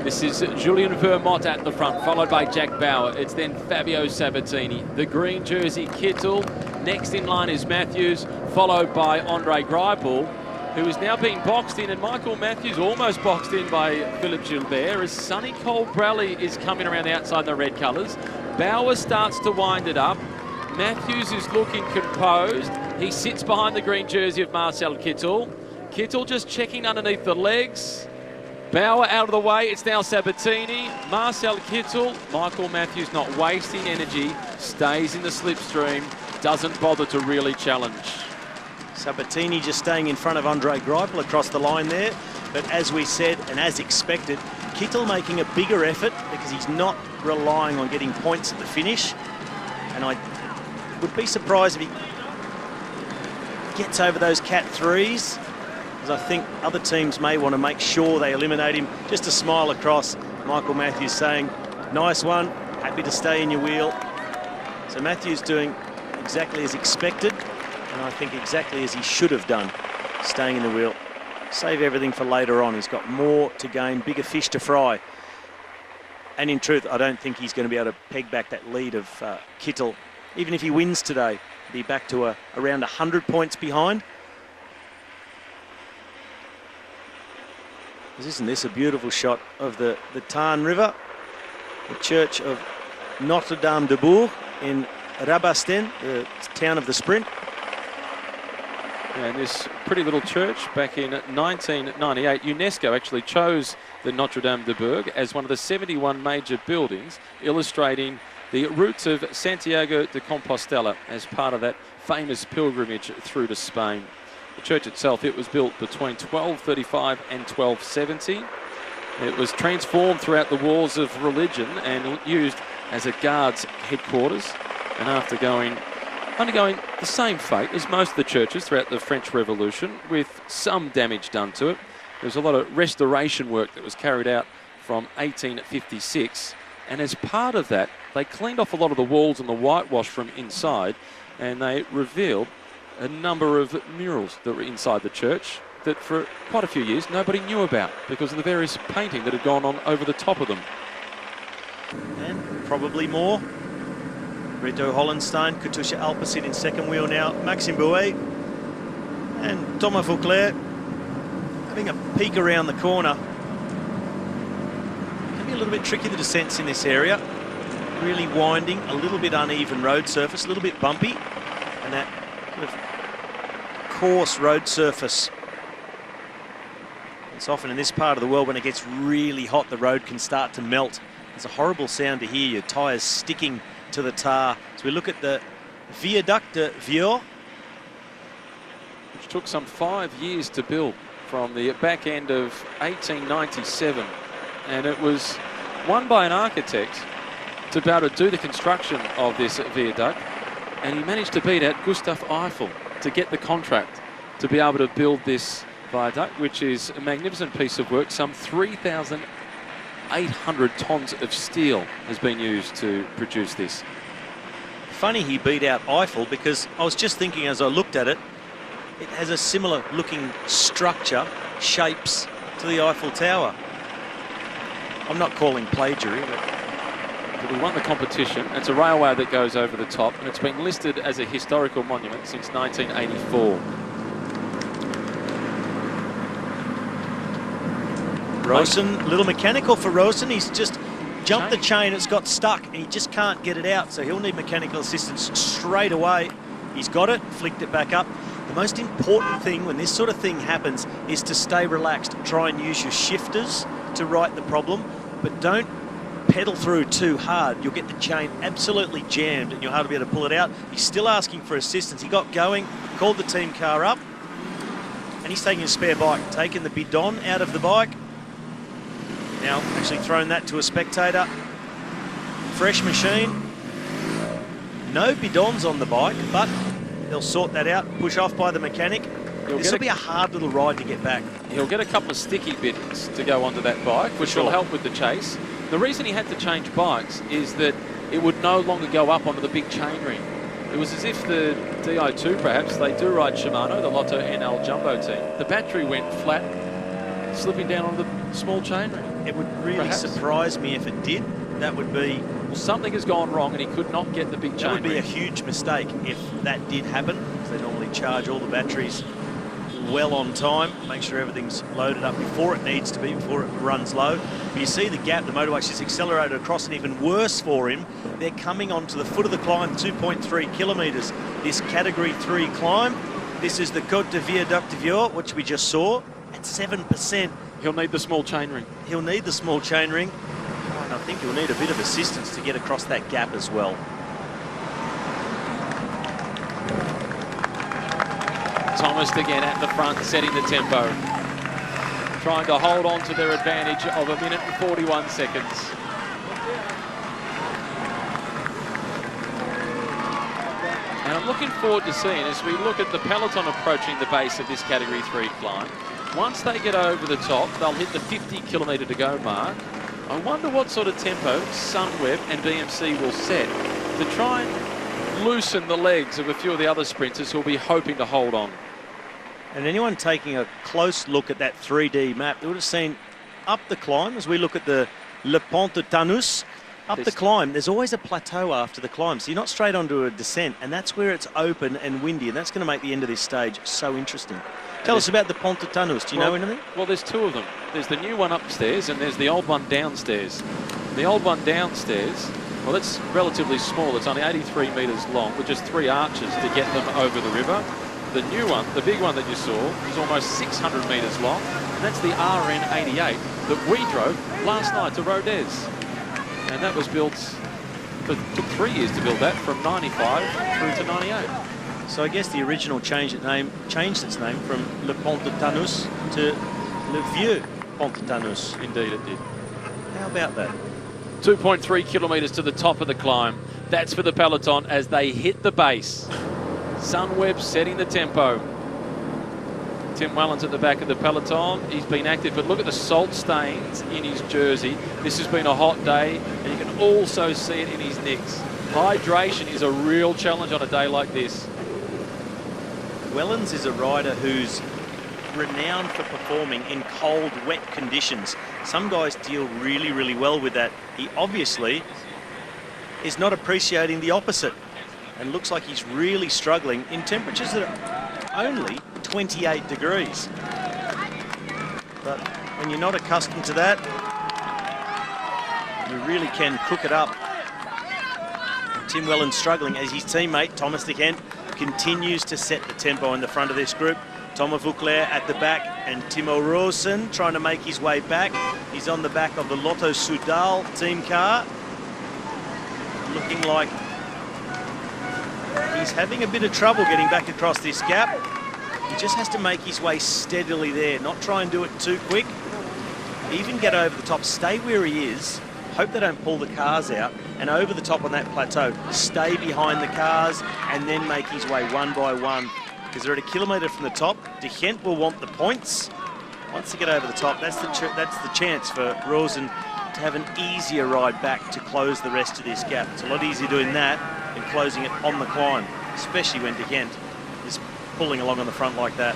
This is Julien Vermont at the front, followed by Jack Bauer. It's then Fabio Sabatini. The green jersey, Kittel. Next in line is Matthews, followed by Andre Greipel, who is now being boxed in, and Michael Matthews almost boxed in by Philippe Gilbert, as Sonny Colbrelli is coming around the outside in the red colours. Bauer starts to wind it up. Matthews is looking composed. He sits behind the green jersey of Marcel Kittel. Kittel just checking underneath the legs. Bauer out of the way, it's now Sabatini. Marcel Kittel, Michael Matthews not wasting energy, stays in the slipstream, doesn't bother to really challenge. Sabatini just staying in front of Andre Greipel across the line there. But as we said, and as expected, Kittel making a bigger effort because he's not relying on getting points at the finish. And I would be surprised if he gets over those Cat 3s, because I think other teams may want to make sure they eliminate him. Just a smile across, Michael Matthews saying, nice one, happy to stay in your wheel. So Matthews doing exactly as expected, and I think exactly as he should have done, staying in the wheel. Save everything for later on. He's got more to gain, bigger fish to fry. And in truth, I don't think he's going to be able to peg back that lead of Kittel. Even if he wins today, be back to around 100 points behind. Isn't this a beautiful shot of the Tarn River, the church of Notre Dame de Bourg in Rabastens, the town of the sprint. And this pretty little church back in 1998, UNESCO actually chose the Notre Dame de Bourg as one of the 71 major buildings, illustrating the routes of Santiago de Compostela as part of that famous pilgrimage through to Spain. The church itself, it was built between 1235 and 1270. It was transformed throughout the wars of religion and used as a guards headquarters. And after undergoing the same fate as most of the churches throughout the French Revolution, with some damage done to it, there was a lot of restoration work that was carried out from 1856. And as part of that, they cleaned off a lot of the walls and the whitewash from inside, and they revealed a number of murals that were inside the church that for quite a few years nobody knew about because of the various painting that had gone on over the top of them. And probably more. Reto Hollenstein, Katusha Alpecin in second wheel now, Maxime Bouet and Thomas Vauclair having a peek around the corner. Can be a little bit tricky, the descents in this area. really winding, a little bit uneven road surface, a little bit bumpy, and that kind of coarse road surface. It's often in this part of the world when it gets really hot, the road can start to melt. It's a horrible sound to hear, your tyres sticking to the tar. So we look at the Viaduct de Vieux, which took some 5 years to build from the back end of 1897. And it was won by an architect to be able to do the construction of this viaduct. And he managed to beat out Gustav Eiffel to get the contract to be able to build this viaduct, which is a magnificent piece of work. Some 3,800 tons of steel has been used to produce this. Funny he beat out Eiffel, because I was just thinking as I looked at it, it has a similar looking structure, shapes to the Eiffel Tower. I'm not calling plagiarism, but we won the competition. It's a railway that goes over the top, and it's been listed as a historical monument since 1984. Rosen, little mechanical for Rosen. He's just jumped the chain, it's got stuck, and he just can't get it out, so he'll need mechanical assistance straight away. He's got it, flicked it back up. The most important thing when this sort of thing happens is to stay relaxed. Try and use your shifters to right the problem, but don't pedal through too hard. You'll get the chain absolutely jammed and you'll hardly be able to pull it out. He's still asking for assistance. He got going, called the team car up, and he's taking a spare bike, taking the bidon out of the bike. Now actually thrown that to a spectator. Fresh machine. No bidons on the bike, but they'll sort that out. Push off by the mechanic. This will be a hard little ride to get back. He'll get a couple of sticky bits to go onto that bike, which will help with the chase. The reason he had to change bikes is that it would no longer go up onto the big chain ring. It was as if the Di2, perhaps, they do ride Shimano, the Lotto NL Jumbo team. The battery went flat, slipping down on the small chain ring. It would really surprise me if it did. That would be... Well, something has gone wrong and he could not get the big chain ring. That would be a huge mistake if that did happen, because they normally charge all the batteries well on time, make sure everything's loaded up before it needs to be, before it runs low. But you see the gap, the motorbike's just accelerated across, and even worse for him, they're coming onto the foot of the climb, 2.3 kilometres. This Category 3 climb, this is the Côte de Viaduct de Vieux, which we just saw, at 7%. He'll need the small chain ring. He'll need the small chain ring, and I think he'll need a bit of assistance to get across that gap as well. Thomas again at the front, setting the tempo. Trying to hold on to their advantage of 1 minute and 41 seconds. And I'm looking forward to seeing, as we look at the peloton approaching the base of this Category 3 climb, once they get over the top, they'll hit the 50 kilometre to go mark. I wonder what sort of tempo Sunweb and BMC will set to try and loosen the legs of a few of the other sprinters who will be hoping to hold on. And anyone taking a close look at that 3D map, they would have seen up the climb, as we look at the Le Pont de Tanous, up the climb, there's always a plateau after the climb, so you're not straight onto a descent, and that's where it's open and windy, and that's going to make the end of this stage so interesting. Tell us about the Pont de Tanous. Do you know anything? Well, there's two of them. There's the new one upstairs, and there's the old one downstairs. The old one downstairs, well, it's relatively small. It's only 83 metres long, with just 3 arches to get them over the river. The new one, the big one that you saw, is almost 600 metres long, and that's the RN88 that we drove last night to Rodez. And that was built, it took 3 years to build that, from 95 through to 98. So I guess the original changed its name from Le Pont de Tanous to Le Vieux Pont de Tanous. Indeed it did. How about that? 2.3 kilometres to the top of the climb. That's for the peloton as they hit the base. Sunweb setting the tempo. Tim Wellens at the back of the peloton. He's been active, but look at the salt stains in his jersey. This has been a hot day, and you can also see it in his nicks. Hydration is a real challenge on a day like this. Wellens is a rider who's renowned for performing in cold, wet conditions. Some guys deal really, really well with that. He obviously is not appreciating the opposite, and looks like he's really struggling in temperatures that are only 28 degrees. But when you're not accustomed to that, you really can cook it up. Tim Whelan struggling as his teammate, Thomas de Gendt, continues to set the tempo in the front of this group. Thomas Voeckler at the back and Timo Rosen trying to make his way back. He's on the back of the Lotto Soudal team car. Looking like he's having a bit of trouble getting back across this gap. He just has to make his way steadily there, not try and do it too quick. Even get over the top, stay where he is, hope they don't pull the cars out, and over the top on that plateau, stay behind the cars and then make his way one by one. Because they're at a kilometre from the top. De Gendt will want the points. Once they get over the top, that's the chance for Rosen to have an easier ride back to close the rest of this gap. It's a lot easier doing that than closing it on the climb, especially when de Gendt is pulling along on the front like that.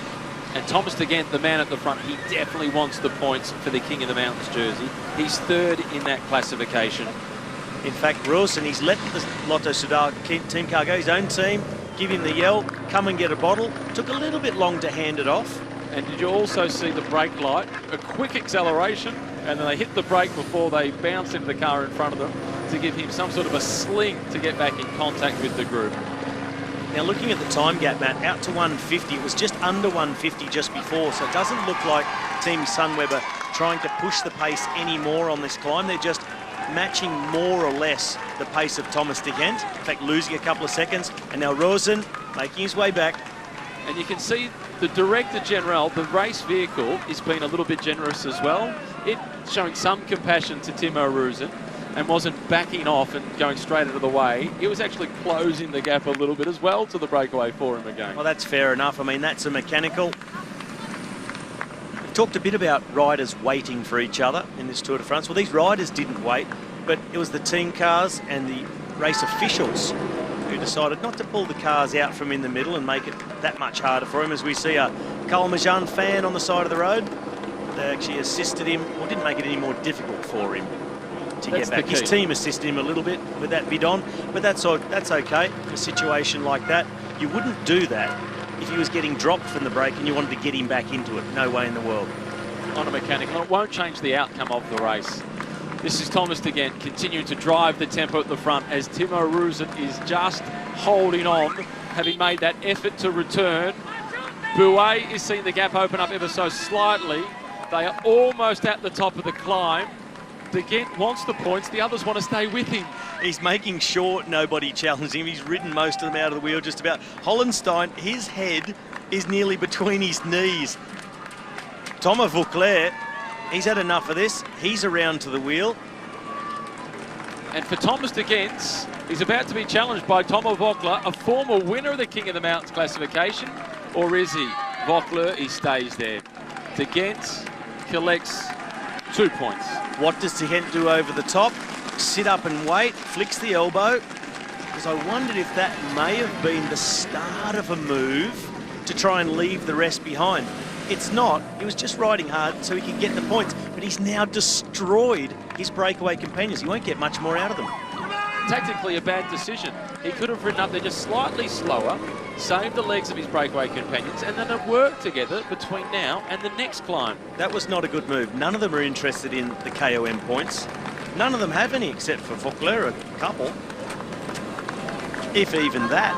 And Thomas de Gendt, the man at the front, he definitely wants the points for the King of the Mountains jersey. He's third in that classification. In fact, Rosen, he's let the Lotto Soudal team car go, his own team, give him the yell, come and get a bottle. Took a little bit long to hand it off. And did you also see the brake light? A quick acceleration, and then they hit the brake before they bounced into the car in front of them to give him some sort of a sling to get back in contact with the group. Now looking at the time gap, Matt, out to 150, it was just under 150 just before, so it doesn't look like Team Sunweb trying to push the pace any more on this climb. They're just matching more or less the pace of Thomas de Gendt. In fact, losing a couple of seconds, and now Rosen making his way back. And you can see the Director General, the race vehicle, is being a little bit generous as well. It's showing some compassion to Timo Rosen and wasn't backing off and going straight out of the way. It was actually closing the gap a little bit as well to the breakaway for him again. Well, that's fair enough. I mean, that's a mechanical. We've talked a bit about riders waiting for each other in this Tour de France. Well, these riders didn't wait, but it was the team cars and the race officials who decided not to pull the cars out from in the middle and make it that much harder for him, as we see a Calmejean fan on the side of the road. They actually assisted him, or didn't make it any more difficult for him to get back. His team assisted him a little bit with that bidon, but that's okay. In a situation like that, you wouldn't do that if he was getting dropped from the break and you wanted to get him back into it. No way in the world. On a mechanical, it won't change the outcome of the race. This is Thomas de Gendt continuing to drive the tempo at the front as Timo Rosen is just holding on, having made that effort to return. Bouet is seeing the gap open up ever so slightly. They are almost at the top of the climb. De Gendt wants the points, the others want to stay with him. He's making sure nobody challenges him. He's ridden most of them out of the wheel just about. Hollenstein, his head is nearly between his knees. Thomas Voeckler, he's had enough of this. He's around to the wheel. And for Thomas de Gendt, he's about to be challenged by Timo Voeckler, a former winner of the King of the Mountains classification. Or is he? Voeckler, he stays there. De Gendt collects 2 points. What does de Gendt do over the top? Sit up and wait, flicks the elbow. Because I wondered if that may have been the start of a move to try and leave the rest behind. It's not. He was just riding hard so he could get the points. But he's now destroyed his breakaway companions. He won't get much more out of them. Tactically a bad decision. He could have ridden up there just slightly slower, saved the legs of his breakaway companions, and then have worked together between now and the next climb. That was not a good move. None of them are interested in the KOM points. None of them have any except for Voeckler, a couple. If even that.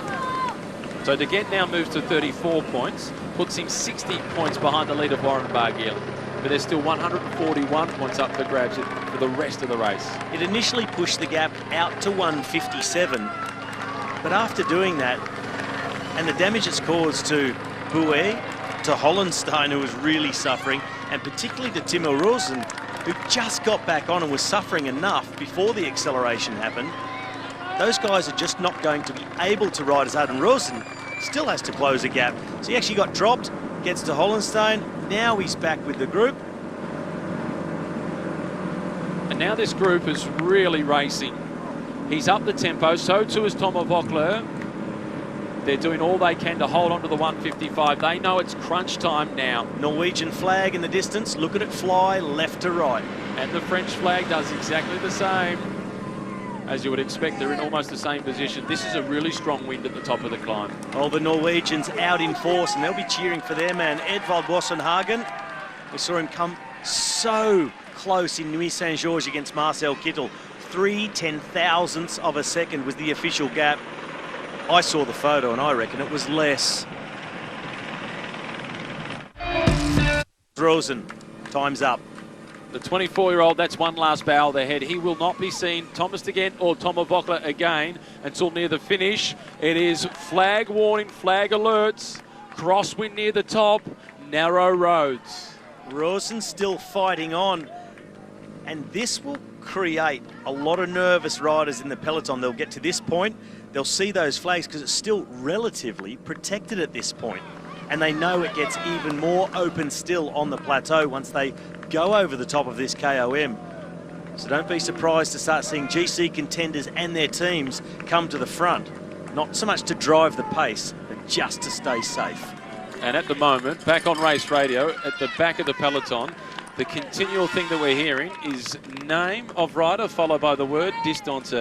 So de Gendt now moves to 34 points, puts him 60 points behind the leader, Warren Barguil. But there's still 141 points up for grabs for the rest of the race. It initially pushed the gap out to 157, but after doing that, and the damage it's caused to Bouet, to Hollenstein, who was really suffering, and particularly to Timo Rosen, who just got back on and was suffering enough before the acceleration happened, those guys are just not going to be able to ride as hard. And Rosen still has to close a gap. So he actually got dropped, gets to Hollenstein. Now he's back with the group. And now this group is really racing. He's up the tempo, so too is Timo Voeckler. They're doing all they can to hold on to the 155. They know it's crunch time now. Norwegian flag in the distance. Look at it fly left to right. And the French flag does exactly the same. As you would expect, they're in almost the same position. This is a really strong wind at the top of the climb. Oh, the Norwegians out in force, and they'll be cheering for their man, Edvald Boasson Hagen. We saw him come so close in Nuit Saint-Georges against Marcel Kittel. 0.3 of a second was the official gap. I saw the photo and I reckon it was less. Rosen, time's up. The 24-year-old, that's one last bow of the head. He will not be seen, Thomas again or Tomo Voeckler again, until near the finish. It is flag warning, flag alerts, crosswind near the top, narrow roads. Rosen still fighting on, and this will create a lot of nervous riders in the peloton. They'll get to this point, they'll see those flags because it's still relatively protected at this point. And they know it gets even more open still on the plateau once they go over the top of this KOM. So don't be surprised to start seeing GC contenders and their teams come to the front. Not so much to drive the pace, but just to stay safe. And at the moment, back on race radio, at the back of the peloton, the continual thing that we're hearing is name of rider followed by the word distance.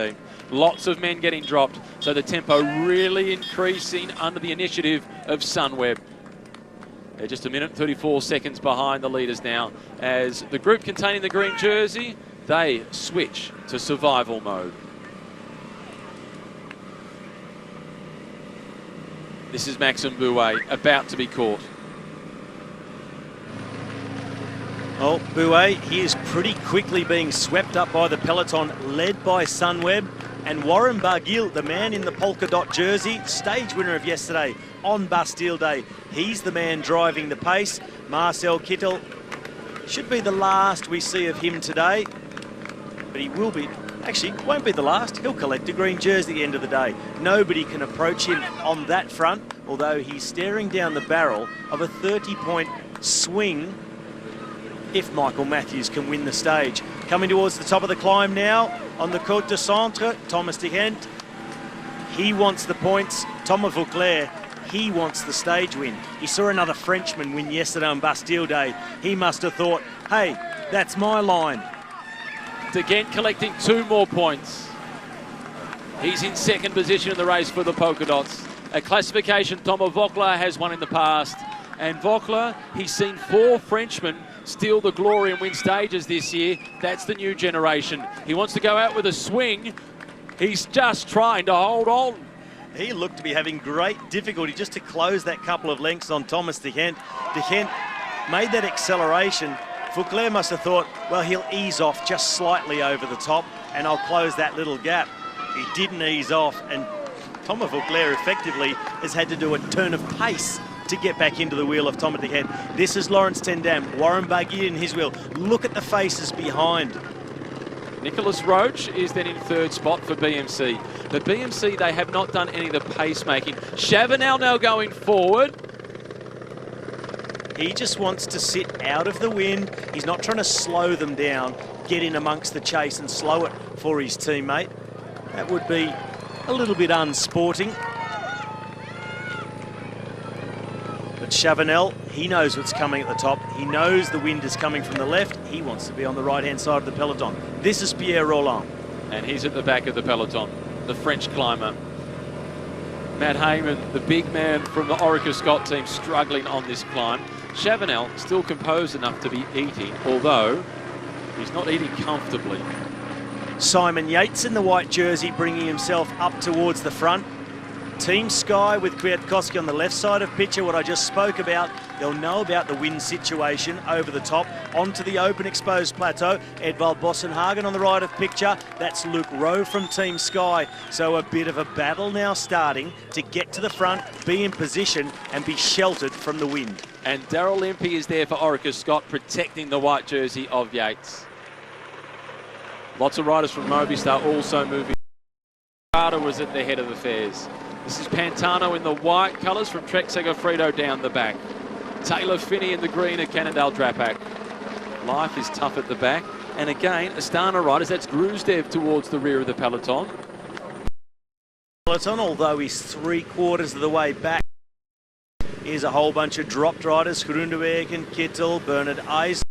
Lots of men getting dropped, so the tempo really increasing under the initiative of Sunweb. They're just a minute 34 seconds behind the leaders now as the group containing the green jersey, they switch to survival mode. This is Maxime Bouet about to be caught. Oh, Bouet, he is pretty quickly being swept up by the peloton, led by Sunweb. And Warren Barguil, the man in the polka dot jersey, stage winner of yesterday on Bastille Day. He's the man driving the pace. Marcel Kittel should be the last we see of him today. But he will be, actually, won't be the last. He'll collect a green jersey at the end of the day. Nobody can approach him on that front, although he's staring down the barrel of a 30-point swing if Michael Matthews can win the stage. Coming towards the top of the climb now on the Côte de Centre, Thomas de Gendt. He wants the points. Tomo Voeckler, he wants the stage win. He saw another Frenchman win yesterday on Bastille Day. He must have thought, hey, that's my line. De Gendt collecting 2 more points. He's in second position in the race for the polka dots. A classification Tomo Voeckler has won in the past. And Voeckler, he's seen 4 Frenchmen steal the glory and win stages this year. That's the new generation. He wants to go out with a swing. He's just trying to hold on. He looked to be having great difficulty just to close that couple of lengths on Thomas de Gendt. De Gendt made that acceleration. Voeckler must have thought, well, he'll ease off just slightly over the top and I'll close that little gap. He didn't ease off, and Tomo Voeckler effectively has had to do a turn of pace to get back into the wheel of Thomas de Gendt. This is Lawrence ten Dam, Warren Barguil in his wheel. Look at the faces behind. Nicholas Roach is then in 3rd spot for BMC. But BMC, they have not done any of the pace-making. Chavanel now going forward. He just wants to sit out of the wind. He's not trying to slow them down, get in amongst the chase and slow it for his teammate. That would be a little bit unsporting. But Chavanel, he knows what's coming at the top. He knows the wind is coming from the left. He wants to be on the right-hand side of the peloton. This is Pierre Rolland. And he's at the back of the peloton, the French climber. Matt Hayman, the big man from the Orica Scott team, struggling on this climb. Chavanel still composed enough to be eating, although he's not eating comfortably. Simon Yates in the white jersey, bringing himself up towards the front. Team Sky with Kwiatkowski on the left side of picture, what I just spoke about. They'll know about the wind situation over the top, onto the open exposed plateau. Edvald Bossenhagen on the right of picture. That's Luke Rowe from Team Sky. So a bit of a battle now starting to get to the front, be in position and be sheltered from the wind. And Daryl Impey is there for Orica Scott, protecting the white jersey of Yates. Lots of riders from Movistar also moving. Carter was at the head of affairs. This is Pantano in the white colours from Trek Segafredo down the back. Taylor Phinney in the green at Cannondale Drapac. Life is tough at the back. And again, Astana riders, that's Gruzdev towards the rear of the peloton. Peloton, although he's 3/4 of the way back. Here's a whole bunch of dropped riders. Groenewegen, Kittel, Bernard Eisen.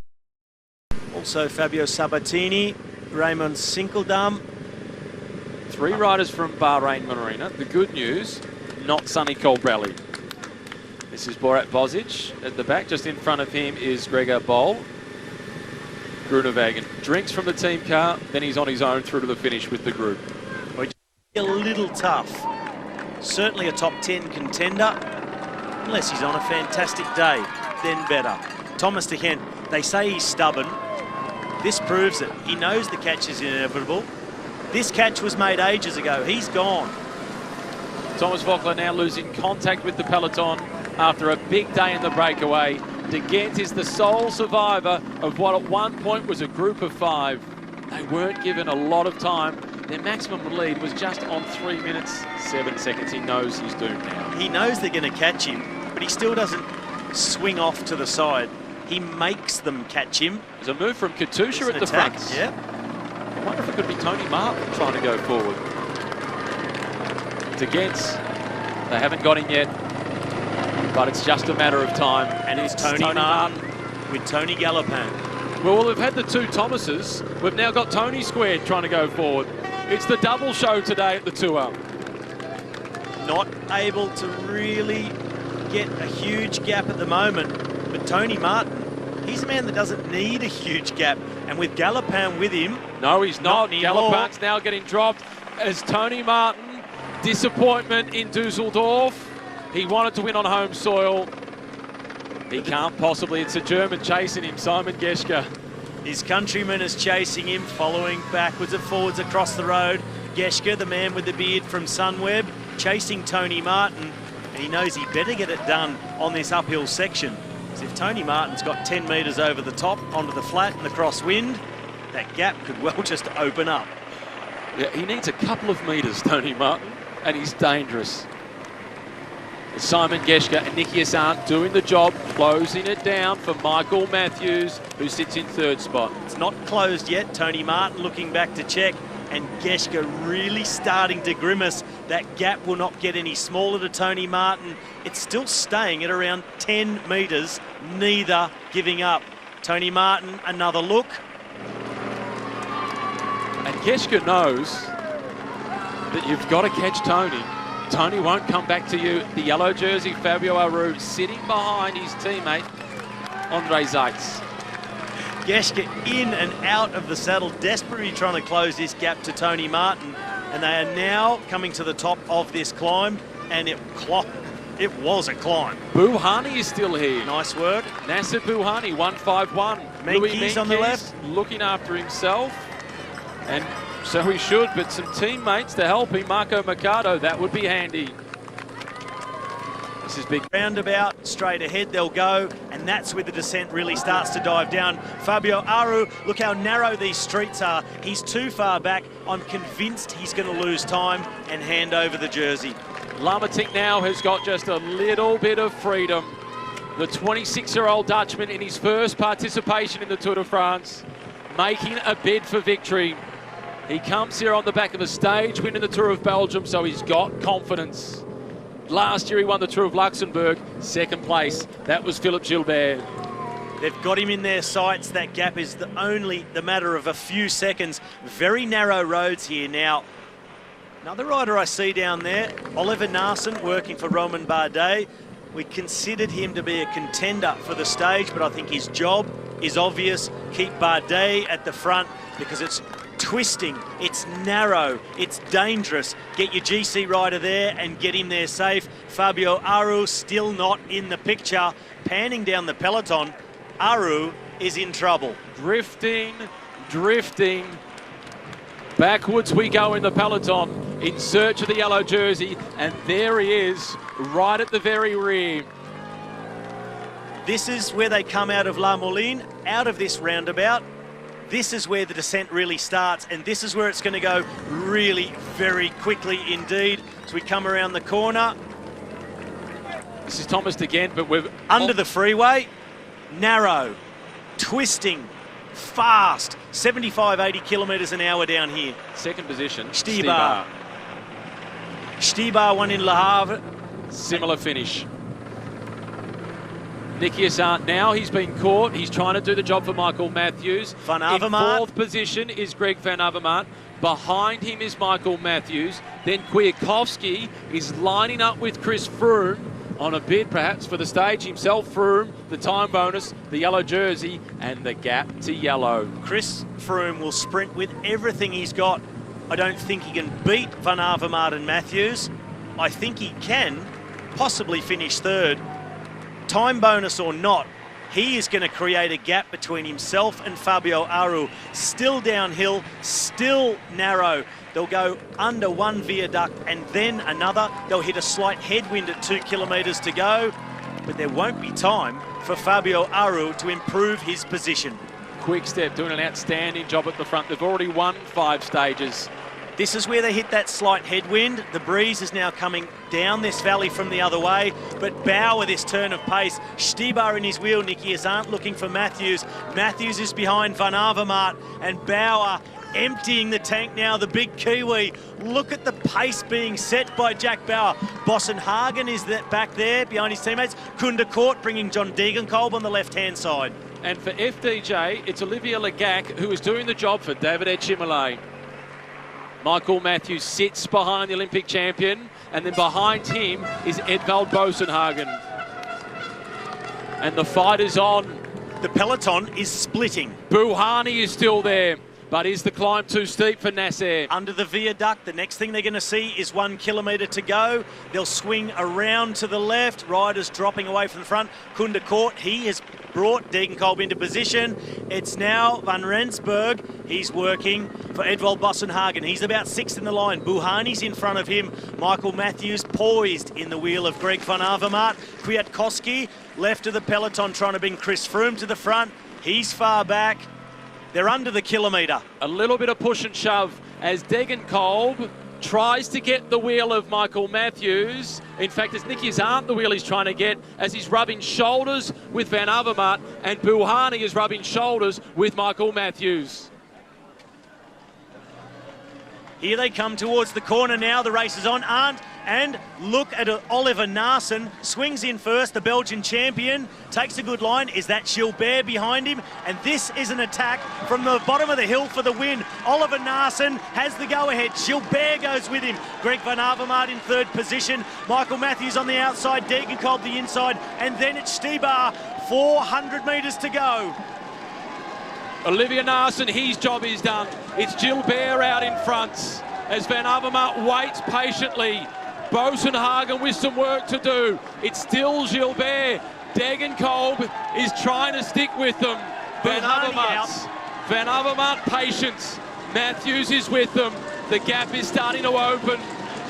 Also Fabio Sabatini, Raymond Sinkeldam. 3 riders from Bahrain Marina. The good news, not Sonny Colbrelli. This is Borat Bozic at the back. Just in front of him is Gregor Boll. Groenewegen drinks from the team car, then he's on his own through to the finish with the group. A little tough. Certainly a top 10 contender, unless he's on a fantastic day, then better. Thomas de Gendt, they say he's stubborn. This proves it. He knows the catch is inevitable. This catch was made ages ago. He's gone. Thomas Voeckler now losing contact with the peloton after a big day in the breakaway. De Gendt is the sole survivor of what at one point was a group of 5. They weren't given a lot of time. Their maximum lead was just on 3 minutes, 7 seconds. He knows he's doomed now. He knows they're going to catch him, but he still doesn't swing off to the side. He makes them catch him. There's a move from Katusha at the front. Yeah. I wonder if it could be Tony Martin trying to go forward. De Gendt, they haven't got him yet, but it's just a matter of time. And it's Tony Martin with Tony Galopin. Well, we've had the 2 Thomases. We've now got Tony squared trying to go forward. It's the double show today at the Tour. Not able to really get a huge gap at the moment, but Tony Martin, he's a man that doesn't need a huge gap. And with Galopin with him... No, he's not. anymore. Galopin's now getting dropped as Tony Martin. Disappointment in Dusseldorf. He wanted to win on home soil. He can't possibly. It's a German chasing him, Simon Geschke. His countryman is chasing him, following backwards and forwards across the road. Geschke, the man with the beard from Sunweb, chasing Tony Martin, and he knows he better get it done on this uphill section. Because if Tony Martin's got 10 metres over the top, onto the flat and the crosswind, that gap could well just open up. Yeah, he needs a couple of metres, Tony Martin, and he's dangerous. Simon Geschke and Nikias Arndt doing the job, closing it down for Michael Matthews, who sits in 3rd spot. It's not closed yet. Tony Martin looking back to check, and Geschke really starting to grimace. That gap will not get any smaller to Tony Martin. It's still staying at around 10 metres, neither giving up. Tony Martin, another look. And Geschke knows that you've got to catch Tony. Tony won't come back to you. The yellow jersey, Fabio Aru, sitting behind his teammate, Andre Zeitz. Geschke in and out of the saddle, desperately trying to close this gap to Tony Martin. And they are now coming to the top of this climb, and it was a climb. Bouhanni is still here. Nice work. Nasser Bouhanni, 151. Menkes on the left. Looking after himself. And so he should, but some teammates to help him. Marco Mercado, that would be handy. This is big. Roundabout, straight ahead they'll go, and that's where the descent really starts to dive down. Fabio Aru, look how narrow these streets are. He's too far back. I'm convinced he's going to lose time and hand over the jersey. Lamertink now has got just a little bit of freedom. The 26-year-old Dutchman in his first participation in the Tour de France, making a bid for victory. He comes here on the back of a stage win in the Tour of Belgium, so he's got confidence. Last year he won the Tour of Luxembourg, 2nd place. That was Philippe Gilbert. They've got him in their sights. That gap is only the matter of a few seconds. Very narrow roads here now. Another rider I see down there, Oliver Naesen, working for Romain Bardet. We considered him to be a contender for the stage, but I think his job is obvious. Keep Bardet at the front because it's twisting, it's narrow, it's dangerous. Get your GC rider there and get him there safe. Fabio Aru still not in the picture. Panning down the peloton, Aru is in trouble. Drifting. Backwards we go in the peloton in search of the yellow jersey, and there he is, right at the very rear. This is where they come out of La Moline, out of this roundabout. This is where the descent really starts, and this is where it's going to go really very quickly indeed. As we come around the corner. This is Thomas de Gendt, but we're under the freeway, narrow, twisting, fast, 75, 80 kilometres an hour down here. 2nd position, Stybar. Stybar won in Le Havre. Similar finish. Nikias Arndt now, he's been caught. He's trying to do the job for Michael Matthews. Van Avermaet. In 4th position is Greg Van Avermaet. Behind him is Michael Matthews. Then Kwiatkowski is lining up with Chris Froome. on a bid perhaps for the stage himself. Froome, the time bonus, the yellow jersey, and the gap to yellow. Chris Froome will sprint with everything he's got. I don't think he can beat Van Avermaet and Matthews. I think he can possibly finish third. Time bonus or not, he is going to create a gap between himself and Fabio Aru. Still downhill, still narrow. They'll go under one viaduct and then another. They'll hit a slight headwind at 2 kilometres to go, but there won't be time for Fabio Aru to improve his position. Quick Step doing an outstanding job at the front. They've already won 5 stages. This is where they hit that slight headwind. The breeze is now coming down this valley from the other way, but Bauer this turn of pace. Stybar in his wheel, Nicky, aren't looking for Matthews. Matthews is behind Van Avermaet, and Bauer emptying the tank now, the big Kiwi. Look at the pace being set by Jack Bauer. Bossenhagen is back there behind his teammates. Kunde-Kort bringing John Degenkolb on the left-hand side. And for FDJ, it's Olivier Legac who is doing the job for David Etchimale. Michael Matthews sits behind the Olympic champion, and then behind him is Edvald Boasson-Hagen. And the fight is on. The peloton is splitting. Bouhanni is still there, but is the climb too steep for Nasser? Under the viaduct, the next thing they're going to see is 1 kilometre to go. They'll swing around to the left. Riders dropping away from the front. Kunde-Kort, he has brought Degenkolb into position. It's now Van Rensburg. He's working for Edvald Boasson-Hagen. He's about 6th in the line. Bouhanni's in front of him. Michael Matthews poised in the wheel of Greg Van Avermaet. Kwiatkowski left of the peloton trying to bring Chris Froome to the front. He's far back. They're under the kilometre. A little bit of push and shove as Degenkolb tries to get the wheel of Michael Matthews. In fact, it's Nicky Hazard the wheel he's trying to get as he's rubbing shoulders with Van Avermaet, and Bouhanni is rubbing shoulders with Michael Matthews. Here they come towards the corner now. The race is on. Arndt, and look at Oliver Naassen. Swings in first, the Belgian champion. Takes a good line. Is that Gilbert behind him? And this is an attack from the bottom of the hill for the win. Oliver Naassen has the go-ahead. Gilbert goes with him. Greg Van Avermaet in third position. Michael Matthews on the outside. Degenkolb the inside. And then it's Stybar. 400 metres to go. Olivier Naassen, his job is done. It's Gilbert out in front as Van Avermaet waits patiently. Boasson-Hagen with some work to do. It's still Gilbert. Degenkolb is trying to stick with them. Van Avermaet patience. Matthews is with them. The gap is starting to open.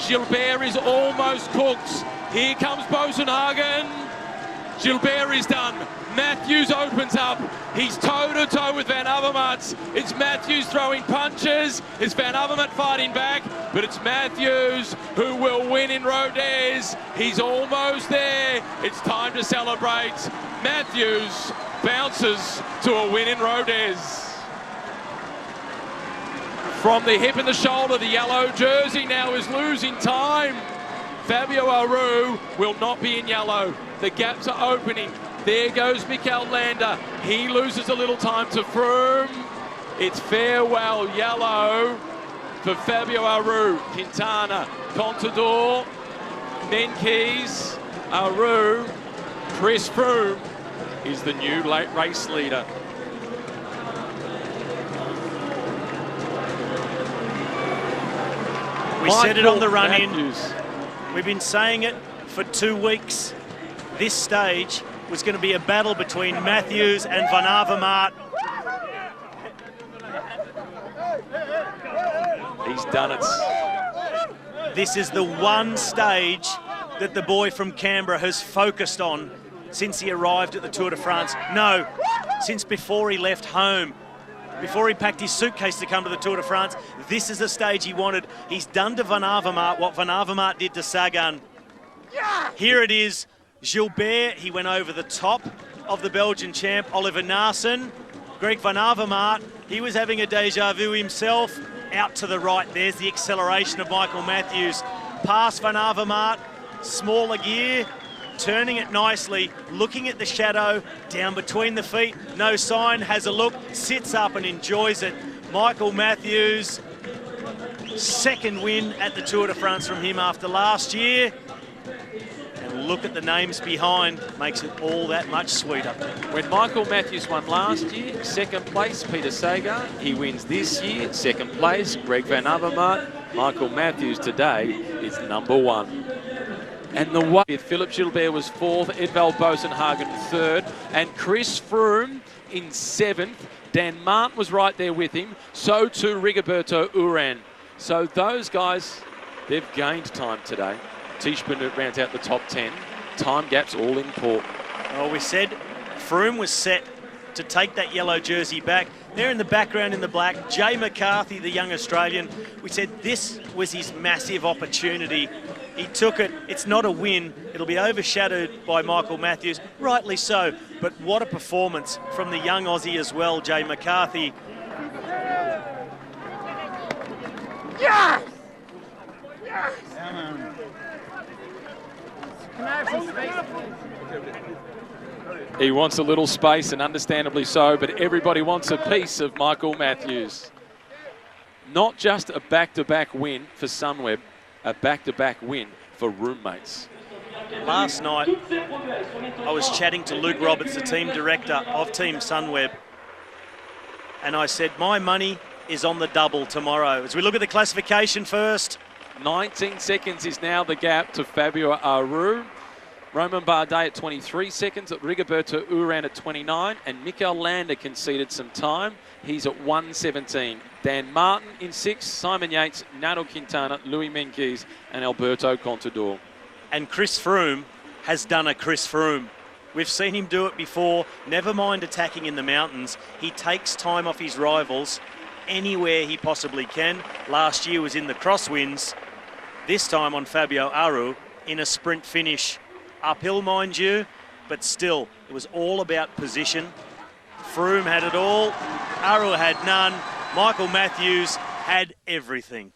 Gilbert is almost cooked. Here comes Boasson-Hagen. Gilbert is done. Matthews opens up. He's toe-to-toe with Van Avermaet. It's Matthews throwing punches. It's Van Avermaet fighting back, but it's Matthews who will win in Rodez. He's almost there. It's time to celebrate. Matthews bounces to a win in Rodez. From the hip and the shoulder, the yellow jersey now is losing time. Fabio Aru will not be in yellow. The gaps are opening. There goes Mikel Landa. He loses a little time to Froome. It's farewell yellow for Fabio Aru. Quintana, Contador, Menkes, Aru. Chris Froome is the new late race leader. We said it on the run-in. We've been saying it for 2 weeks. This stage was going to be a battle between Matthews and Van Avermaet. He's done it. This is the one stage that the boy from Canberra has focused on since he arrived at the Tour de France. No, since before he left home. Before he packed his suitcase to come to the Tour de France, this is the stage he wanted. He's done to Van Avermaet what Van Avermaet did to Sagan. Here it is. Gilbert, he went over the top of the Belgian champ, Oliver Naassen. Greg Van Avermaet, he was having a deja vu himself. Out to the right, there's the acceleration of Michael Matthews. Past Van Avermaet, smaller gear, turning it nicely, looking at the shadow, down between the feet, no sign, has a look, sits up and enjoys it. Michael Matthews, second win at the Tour de France from him after last year. And look at the names behind, makes it all that much sweeter. When Michael Matthews won last year, second place, Peter Sagar. He wins this year, second place, Greg Van Avermaet. Michael Matthews today is number 1. And the one, Philip Gilbert was 4th, Edvald Boasson-Hagen 3rd, and Chris Froome in 7th. Dan Martin was right there with him, so too Rigoberto Urán. So those guys, they've gained time today. Tish Benoot rounds out the top 10. Time gaps all in port. Well, we said Froome was set to take that yellow jersey back. There in the background in the black, Jay McCarthy, the young Australian. We said this was his massive opportunity. He took it. It's not a win. It'll be overshadowed by Michael Matthews, rightly so. But what a performance from the young Aussie as well, Jay McCarthy. Yes! Yes! Can I have some space? He wants a little space, and understandably so, but everybody wants a piece of Michael Matthews. Not just a back-to-back win for Sunweb, a back-to-back win for roommates. Last night, I was chatting to Luke Roberts, the team director of Team Sunweb, and I said, my money is on the double tomorrow. As we look at the classification first. 19 seconds is now the gap to Fabio Aru. Romain Bardet at 23 seconds, Rigoberto Urán at 29, and Mikel Landa conceded some time. He's at 1:17. Dan Martin in 6th, Simon Yates, Nairo Quintana, Louis Meintjes, and Alberto Contador. And Chris Froome has done a Chris Froome. We've seen him do it before. Never mind attacking in the mountains. He takes time off his rivals anywhere he possibly can. Last year was in the crosswinds. This time on Fabio Aru in a sprint finish. Uphill, mind you, but still, it was all about position. Froome had it all. Aru had none. Michael Matthews had everything.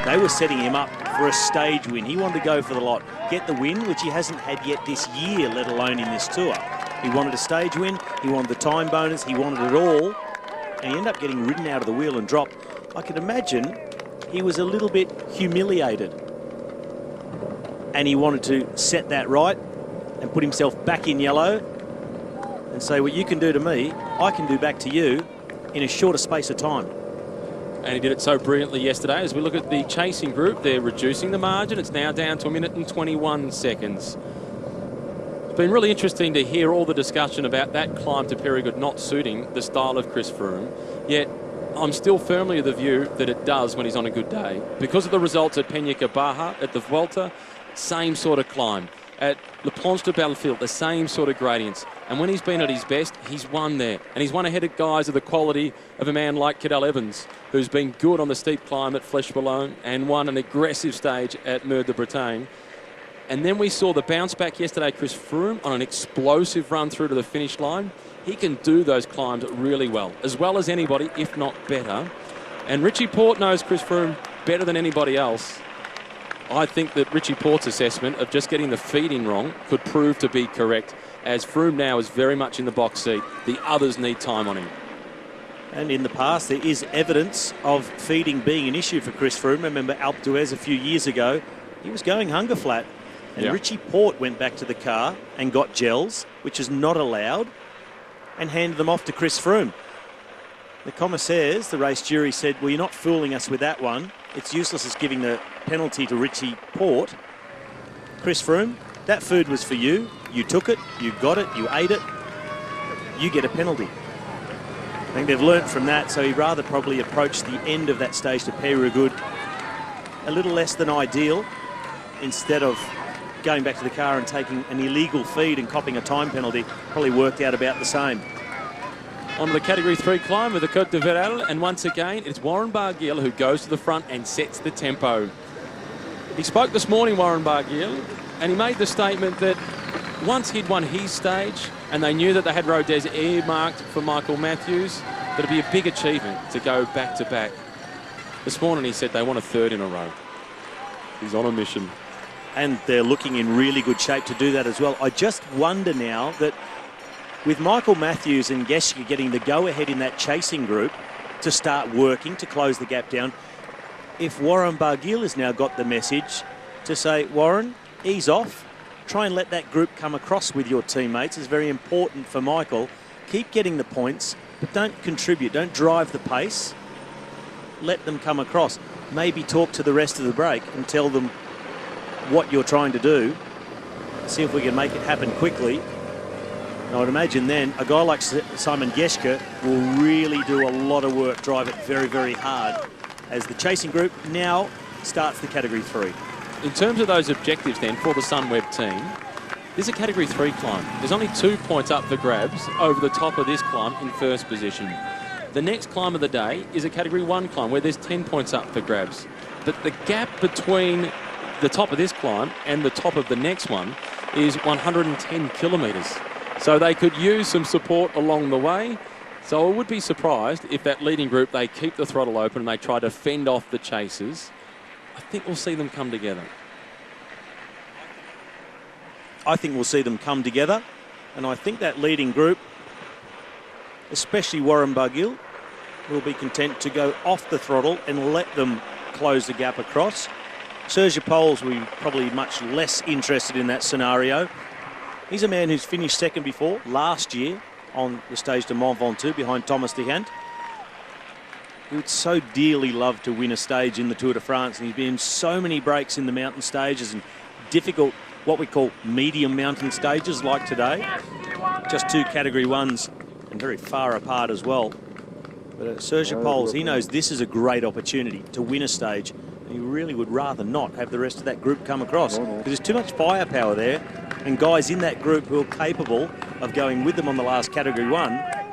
They were setting him up for a stage win. He wanted to go for the lot, get the win, which he hasn't had yet this year, let alone in this tour. He wanted a stage win, he wanted the time bonus, he wanted it all, and he ended up getting ridden out of the wheel and dropped. I can imagine he was a little bit humiliated, and he wanted to set that right and put himself back in yellow and say, what you can do to me, I can do back to you in a shorter space of time. And he did it so brilliantly yesterday. As we look at the chasing group, they're reducing the margin. It's now down to 1 minute and 21 seconds. It's been really interesting to hear all the discussion about that climb to Périgord not suiting the style of Chris Froome. Yet I'm still firmly of the view that it does when he's on a good day. Because of the results at Peña Baja, at the Vuelta, same sort of climb. At La Planche de Belleville, the same sort of gradients. And when he's been at his best, he's won there. And he's won ahead of guys of the quality of a man like Cadel Evans, who's been good on the steep climb at Flèche Wallonne and won an aggressive stage at Mer de Bretagne. And then we saw the bounce back yesterday, Chris Froome, on an explosive run through to the finish line. He can do those climbs really well as anybody, if not better. And Richie Porte knows Chris Froome better than anybody else. I think that Richie Porte's assessment of just getting the feeding wrong could prove to be correct, as Froome now is very much in the box seat. The others need time on him. And in the past, there is evidence of feeding being an issue for Chris Froome. Remember Alpe d'Huez a few years ago, he was going hunger flat. And Richie Porte went back to the car and got gels, which is not allowed, and handed them off to Chris Froome. The commissaires, the race jury, said, well, you're not fooling us with that one. It's useless as giving the penalty to Richie Porte. Chris Froome, that food was for you. You took it, you got it, you ate it. You get a penalty. I think they've learnt from that, so he'd rather probably approach the end of that stage to Périgord a little less than ideal, instead of going back to the car and taking an illegal feed and copping a time penalty. Probably worked out about the same. On to the Category 3 climb with the Côte de Virel, and once again it's Warren Barguil who goes to the front and sets the tempo. He spoke this morning, Warren Barguil, and he made the statement that once he'd won his stage and they knew that they had Rodez earmarked for Michael Matthews, that it'd be a big achievement to go back to back. This morning he said they want a third in a row. He's on a mission. And they're looking in really good shape to do that as well. I just wonder now that with Michael Matthews and Geschke getting the go-ahead in that chasing group, to start working, to close the gap down. If Warren Barguil has now got the message to say, Warren, ease off, try and let that group come across with your teammates. It's very important for Michael. Keep getting the points, but don't contribute, don't drive the pace. Let them come across. Maybe talk to the rest of the break and tell them what you're trying to do. See if we can make it happen quickly. And I would imagine then a guy like Simon Geschke will really do a lot of work, drive it very, very hard, as the chasing group now starts the Category 3. In terms of those objectives then for the Sunweb team, this is a Category 3 climb. There's only 2 points up for grabs over the top of this climb in first position. The next climb of the day is a Category 1 climb where there's 10 points up for grabs. But the gap between the top of this climb and the top of the next one is 110 kilometres. So they could use some support along the way. So I would be surprised if that leading group, they keep the throttle open and they try to fend off the chasers. I think we'll see them come together. I think we'll see them come together. And I think that leading group, especially Warren Barguil, will be content to go off the throttle and let them close the gap across. Serge Pauls will be probably much less interested in that scenario. He's a man who's finished second before, last year, on the stage de Mont Ventoux behind Thomas de Gendt. He would so dearly love to win a stage in the Tour de France, and he's been in so many breaks in the mountain stages and difficult, what we call medium mountain stages like today. Just 2 Category 1s and very far apart as well. But Serge Pauls, he knows this is a great opportunity to win a stage, and he really would rather not have the rest of that group come across because there's too much firepower there, and guys in that group who are capable of going with them on the last Category 1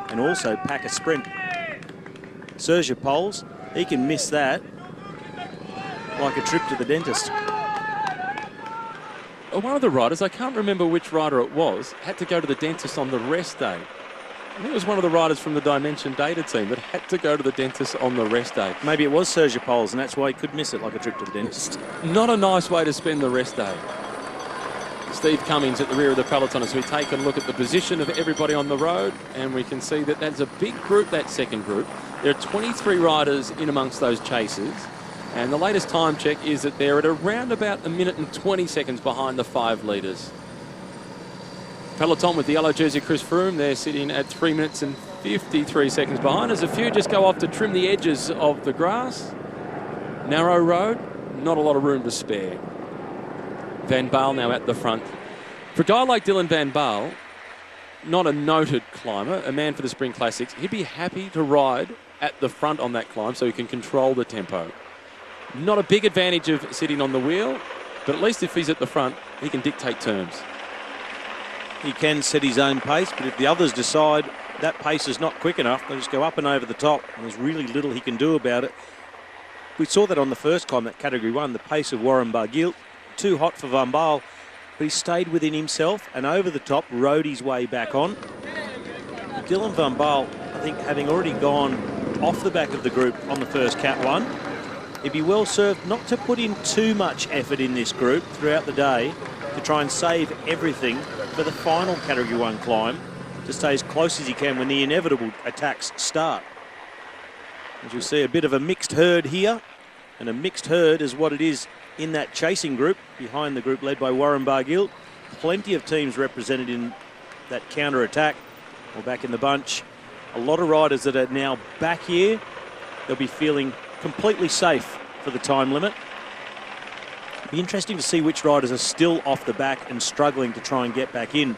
and also pack a sprint. Serge Pauls, he can miss that like a trip to the dentist. One of the riders, I can't remember which rider it was, had to go to the dentist on the rest day. I think it was one of the riders from the Dimension Data team that had to go to the dentist on the rest day. Maybe it was Serge Pauls, and that's why he could miss it like a trip to the dentist. Not a nice way to spend the rest day. Steve Cummings at the rear of the peloton as we take a look at the position of everybody on the road, and we can see that that's a big group, that second group. There are 23 riders in amongst those chasers, and the latest time check is that they're at around about 1 minute and 20 seconds behind the 5 leaders. Peloton with the yellow jersey, Chris Froome, they're sitting at 3 minutes and 53 seconds behind as a few just go off to trim the edges of the grass. Narrow road, not a lot of room to spare. Van Baal now at the front. For a guy like Dylan Van Baal, not a noted climber, a man for the Spring Classics, he'd be happy to ride at the front on that climb so he can control the tempo. Not a big advantage of sitting on the wheel, but at least if he's at the front, he can dictate terms. He can set his own pace, but if the others decide that pace is not quick enough, they just go up and over the top, and there's really little he can do about it. We saw that on the first climb, that Category 1, the pace of Warren Barguil, too hot for Van Baal, but he stayed within himself and over the top rode his way back on. Dylan Van Baal, I think, having already gone off the back of the group on the first Cat 1, he'd be well served not to put in too much effort in this group throughout the day to try and save everything for the final Category 1 climb, to stay as close as he can when the inevitable attacks start. As you see, a bit of a mixed herd here, and a mixed herd is what it is in that chasing group behind the group led by Warren Barguil. Plenty of teams represented in that counter-attack or back in the bunch. A lot of riders that are now back here, they'll be feeling completely safe for the time limit. Be interesting to see which riders are still off the back and struggling to try and get back in.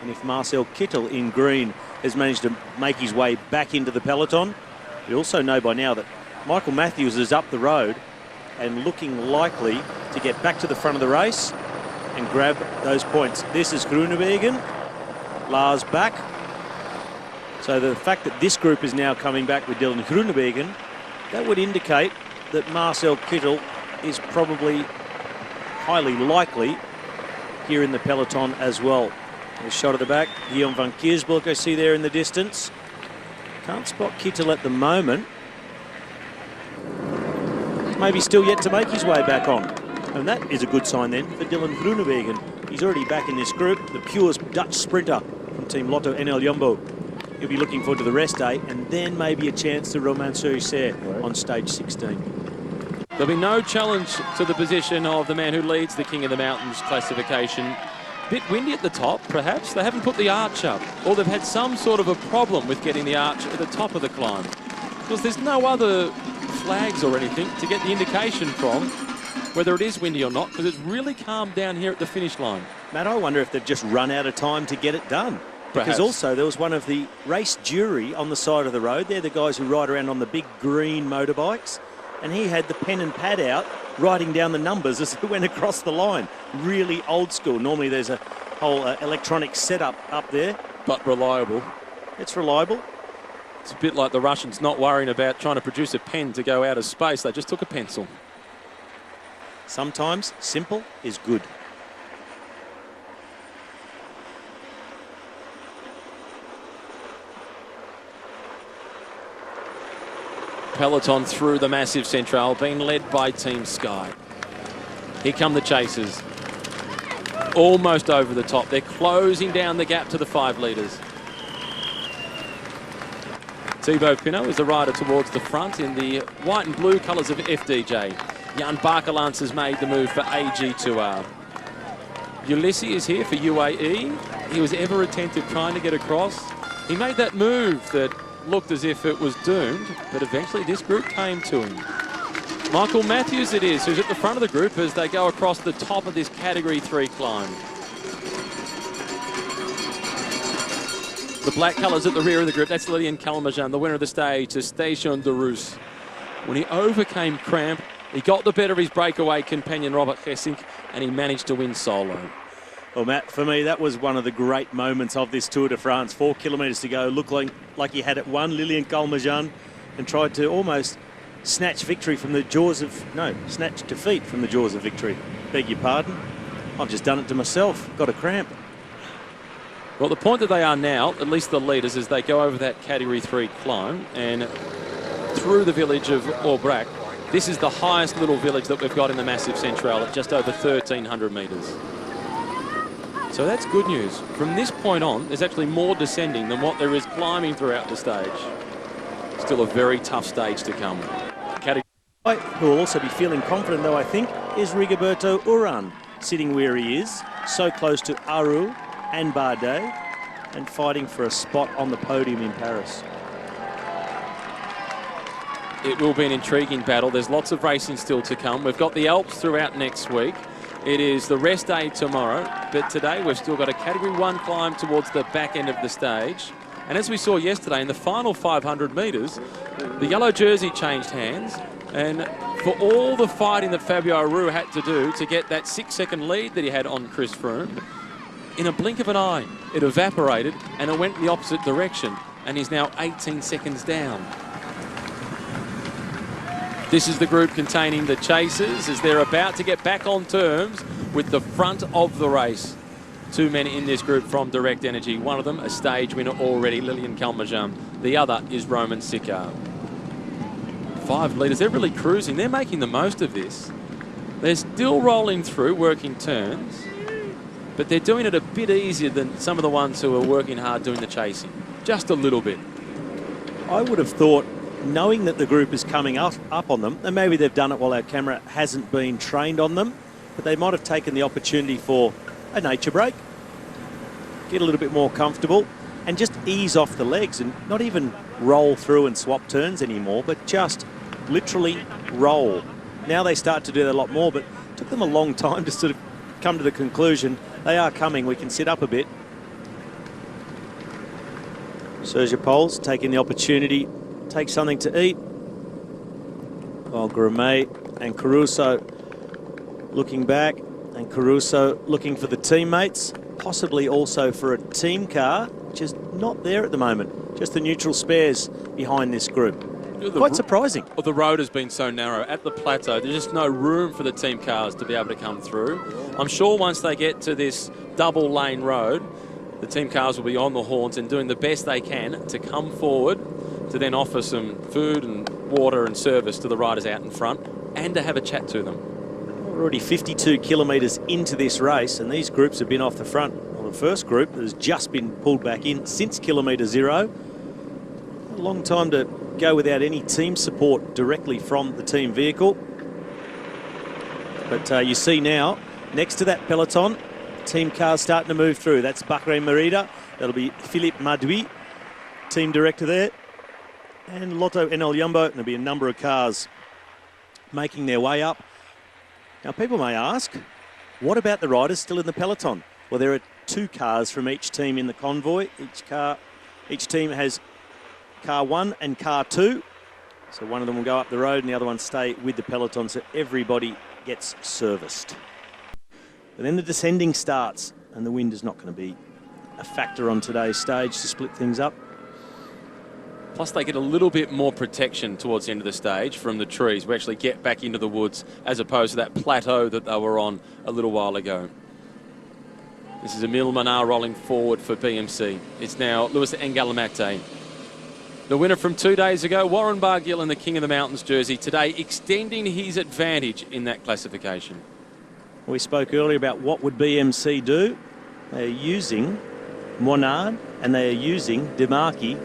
And if Marcel Kittel in green has managed to make his way back into the peloton, we also know by now that Michael Matthews is up the road and looking likely to get back to the front of the race and grab those points. This is Groenewegen, Lars back. So the fact that this group is now coming back with Dylan Groenewegen, that would indicate that Marcel Kittel is probably highly likely here in the peloton as well. A shot at the back, Guillaume van Kiersbulk I see there in the distance. Can't spot Kittel at the moment. Maybe still yet to make his way back on. And that is a good sign then for Dylan Groenewegen. He's already back in this group, the pure Dutch sprinter from Team Lotto NL Jumbo. He'll be looking forward to the rest day and then maybe a chance to Romain Cerisser on stage 16. There'll be no challenge to the position of the man who leads the King of the Mountains classification. Bit windy at the top, perhaps. They haven't put the arch up, or they've had some sort of a problem with getting the arch at the top of the climb. Because there's no other flags or anything to get the indication from whether it is windy or not, because it's really calm down here at the finish line. Matt, I wonder if they've just run out of time to get it done. Perhaps. Because also there was one of the race jury on the side of the road. They're the guys who ride around on the big green motorbikes. And he had the pen and pad out, writing down the numbers as he went across the line. Really old school. Normally there's a whole electronic setup up there. But reliable. It's reliable. It's a bit like the Russians not worrying about trying to produce a pen to go out of space. They just took a pencil. Sometimes simple is good. Peloton through the massive central, being led by Team Sky. Here come the chasers. Almost over the top. They're closing down the gap to the 5 leaders. Thibaut Pinot is the rider towards the front in the white and blue colours of FDJ. Jan Bakelants has made the move for AG2R. Ulysses is here for UAE. He was ever attentive trying to get across. He made that move that looked as if it was doomed, but eventually this group came to him. Michael Matthews it is, who's at the front of the group as they go across the top of this Category 3 climb. The black colours at the rear of the group, that's Lilian Calmejean, the winner of the stage, to Station de Rousse. When he overcame cramp, he got the better of his breakaway companion Robert Gesink, and he managed to win solo. Well, Matt, for me, that was one of the great moments of this Tour de France. 4 kilometres to go, looked like he had it won, Lilian Calmejean, and tried to almost snatch victory from the jaws of... No, snatch defeat from the jaws of victory. Beg your pardon. I've just done it to myself. Got a cramp. Well, the point that they are now, at least the leaders, as they go over that Category 3 climb and through the village of Aubrac. This is the highest little village that we've got in the Massif Central at just over 1,300 metres. So that's good news. From this point on, there's actually more descending than what there is climbing throughout the stage. Still a very tough stage to come. Who will also be feeling confident, though, I think, is Rigoberto Urán, sitting where he is, so close to Aru and Bardet, and fighting for a spot on the podium in Paris. It will be an intriguing battle. There's lots of racing still to come. We've got the Alps throughout next week. It is the rest day tomorrow, but today we've still got a Category 1 climb towards the back end of the stage. And as we saw yesterday, in the final 500 metres, the yellow jersey changed hands. And for all the fighting that Fabio Aru had to do to get that 6-second lead that he had on Chris Froome, in a blink of an eye, it evaporated and it went the opposite direction. And he's now 18 seconds down. This is the group containing the chasers as they're about to get back on terms with the front of the race. 2 men in this group from Direct Energy. One of them a stage winner already, Lilian Calmejean. The other is Roman Siccar. 5 leaders, they're really cruising. They're making the most of this. They're still rolling through, working turns, but they're doing it a bit easier than some of the ones who are working hard doing the chasing. Just a little bit. I would have thought, knowing that the group is coming up on them, and maybe they've done it while our camera hasn't been trained on them, but they might have taken the opportunity for a nature break, get a little bit more comfortable, and just ease off the legs and not even roll through and swap turns anymore, but just literally roll. Now they start to do that a lot more, but it took them a long time to sort of come to the conclusion they are coming. We can sit up a bit. Sergio Pols taking the opportunity, take something to eat, while Grimet and Caruso looking back, and Caruso looking for the teammates, possibly also for a team car, which is not there at the moment. Just the neutral spares behind this group. Quite surprising. Well, the road has been so narrow. At the plateau, there's just no room for the team cars to be able to come through. I'm sure once they get to this double lane road, the team cars will be on the horns and doing the best they can to come forward to then offer some food and water and service to the riders out in front and to have a chat to them. We're already 52 kilometres into this race, and these groups have been off the front. Well, the first group has just been pulled back in since kilometre 0. A long time to go without any team support directly from the team vehicle. But you see now, next to that peloton, team cars starting to move through. That's Bahrain Merida. That'll be Philippe Madoui, team director there. And Lotto Enel Jumbo. There'll be a number of cars making their way up. Now, people may ask, what about the riders still in the peloton? Well, there are 2 cars from each team in the convoy. Each team has car 1 and car 2. So one of them will go up the road and the other one stay with the peloton, so everybody gets serviced. But then the descending starts, and the wind is not going to be a factor on today's stage to split things up. Plus, they get a little bit more protection towards the end of the stage from the trees. We actually get back into the woods as opposed to that plateau that they were on a little while ago. This is Emile Menard rolling forward for BMC. It's now Luis Engalamate. The winner from 2 days ago, Warren Barguil in the King of the Mountains jersey, today extending his advantage in that classification. We spoke earlier about what would BMC do. They're using Monard and they are using Demarchi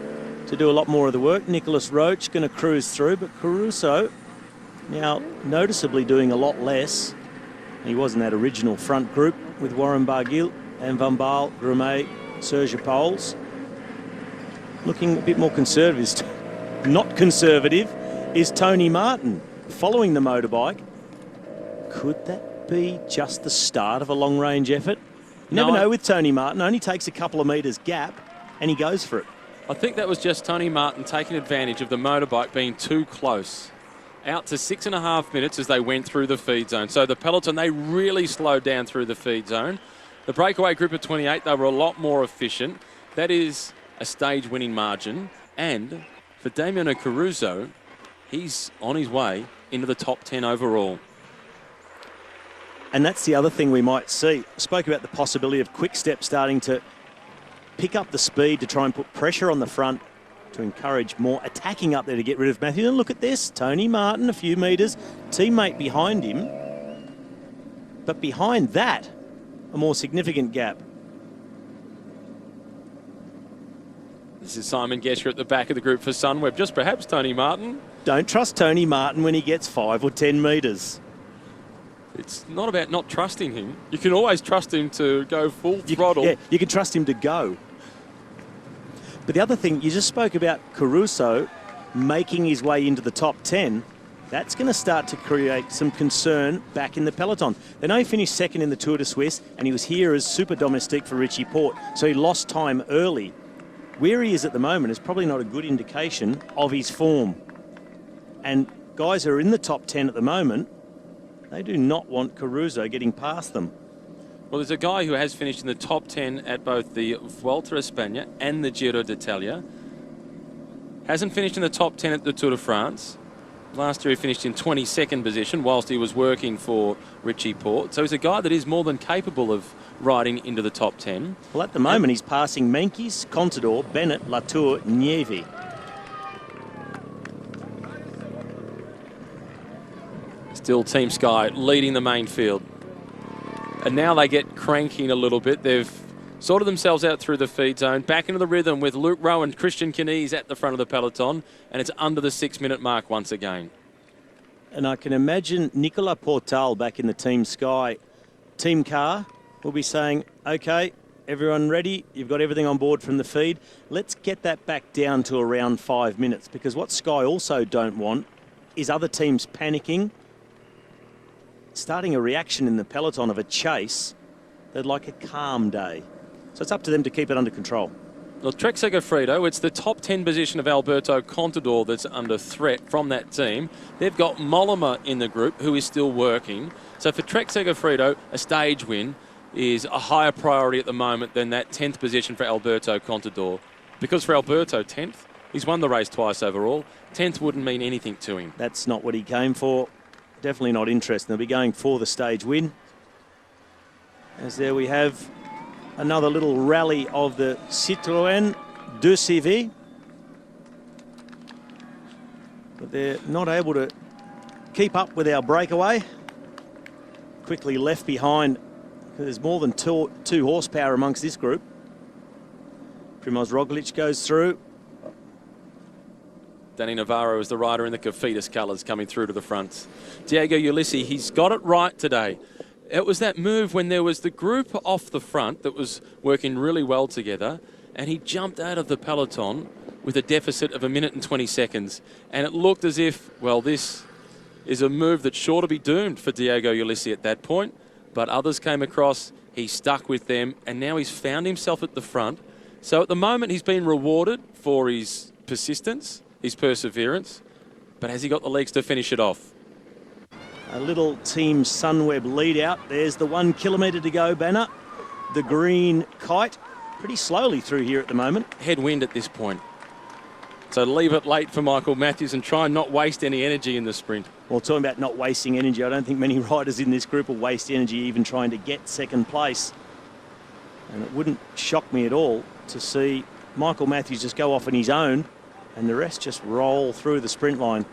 to do a lot more of the work. Nicholas Roach going to cruise through, but Caruso now noticeably doing a lot less. He was in that original front group with Warren Barguil and Van Baal, Grumet, Serge Pauls. Looking a bit more conservative. Not conservative is Tony Martin following the motorbike. Could that be just the start of a long-range effort? You never know with Tony Martin. Only takes a couple of metres gap and he goes for it. I think that was just Tony Martin taking advantage of the motorbike being too close. Out to 6.5 minutes as they went through the feed zone. So the peloton, they really slowed down through the feed zone. The breakaway group of 28, they were a lot more efficient. That is a stage-winning margin. And for Damiano Caruso, he's on his way into the top 10 overall. And that's the other thing we might see. I spoke about the possibility of Quick-Step starting to pick up the speed to try and put pressure on the front to encourage more attacking up there to get rid of Matthew. And look at this, Tony Martin, a few metres, teammate behind him. But behind that, a more significant gap. This is Simon Gescher at the back of the group for Sunweb. Just perhaps Tony Martin. Don't trust Tony Martin when he gets 5 or 10 metres. It's not about not trusting him. You can always trust him to go full throttle. Yeah, you can trust him to go. But the other thing, you just spoke about Caruso making his way into the top 10. That's going to start to create some concern back in the peloton. They know he finished second in the Tour de Suisse, and he was here as super domestique for Richie Porte, so he lost time early. Where he is at the moment is probably not a good indication of his form. And guys who are in the top 10 at the moment, they do not want Caruso getting past them. Well, there's a guy who has finished in the top 10 at both the Vuelta a España and the Giro d'Italia. Hasn't finished in the top 10 at the Tour de France. Last year he finished in 22nd position whilst he was working for Richie Porte. So he's a guy that is more than capable of riding into the top 10. Well, at the moment he's passing Menkes, Contador, Bennett, Latour, Nieve. Still Team Sky leading the main field. And now they get cranking a little bit. They've sorted themselves out through the feed zone. Back into the rhythm with Luke Rowe and Christian Knies at the front of the peloton. And it's under the 6-minute mark once again. And I can imagine Nicolas Portal back in the Team Sky team car will be saying, OK, everyone ready? You've got everything on board from the feed. Let's get that back down to around 5 minutes. Because what Sky also don't want is other teams panicking, starting a reaction in the peloton of a chase. They'd like a calm day. So it's up to them to keep it under control. Well, Trek Segafredo, it's the top 10 position of Alberto Contador that's under threat from that team. They've got Mollema in the group who is still working. So for Trek Segafredo, a stage win is a higher priority at the moment than that 10th position for Alberto Contador. Because for Alberto, 10th, he's won the race twice overall. 10th wouldn't mean anything to him. That's not what he came for. Definitely not interested. They'll be going for the stage win. As there we have another little rally of the Citroën 2CV. But they're not able to keep up with our breakaway. Quickly left behind. There's more than two horsepower amongst this group. Primoz Roglic goes through. Danny Navarro is the rider in the Cofidis colours coming through to the front. Diego Ulissi, he's got it right today. It was that move when there was the group off the front that was working really well together, and he jumped out of the peloton with a deficit of 1 minute and 20 seconds. And it looked as if, well, this is a move that's sure to be doomed for Diego Ulissi at that point. But others came across, he stuck with them, and now he's found himself at the front. So at the moment, he's been rewarded for his persistence, his perseverance. But has he got the legs to finish it off? A little Team Sunweb lead out. There's the 1 kilometre to go banner. The green kite pretty slowly through here at the moment. Headwind at this point. So leave it late for Michael Matthews and try and not waste any energy in the sprint. Well, talking about not wasting energy, I don't think many riders in this group will waste energy even trying to get second place. And it wouldn't shock me at all to see Michael Matthews just go off on his own and the rest just roll through the sprint line.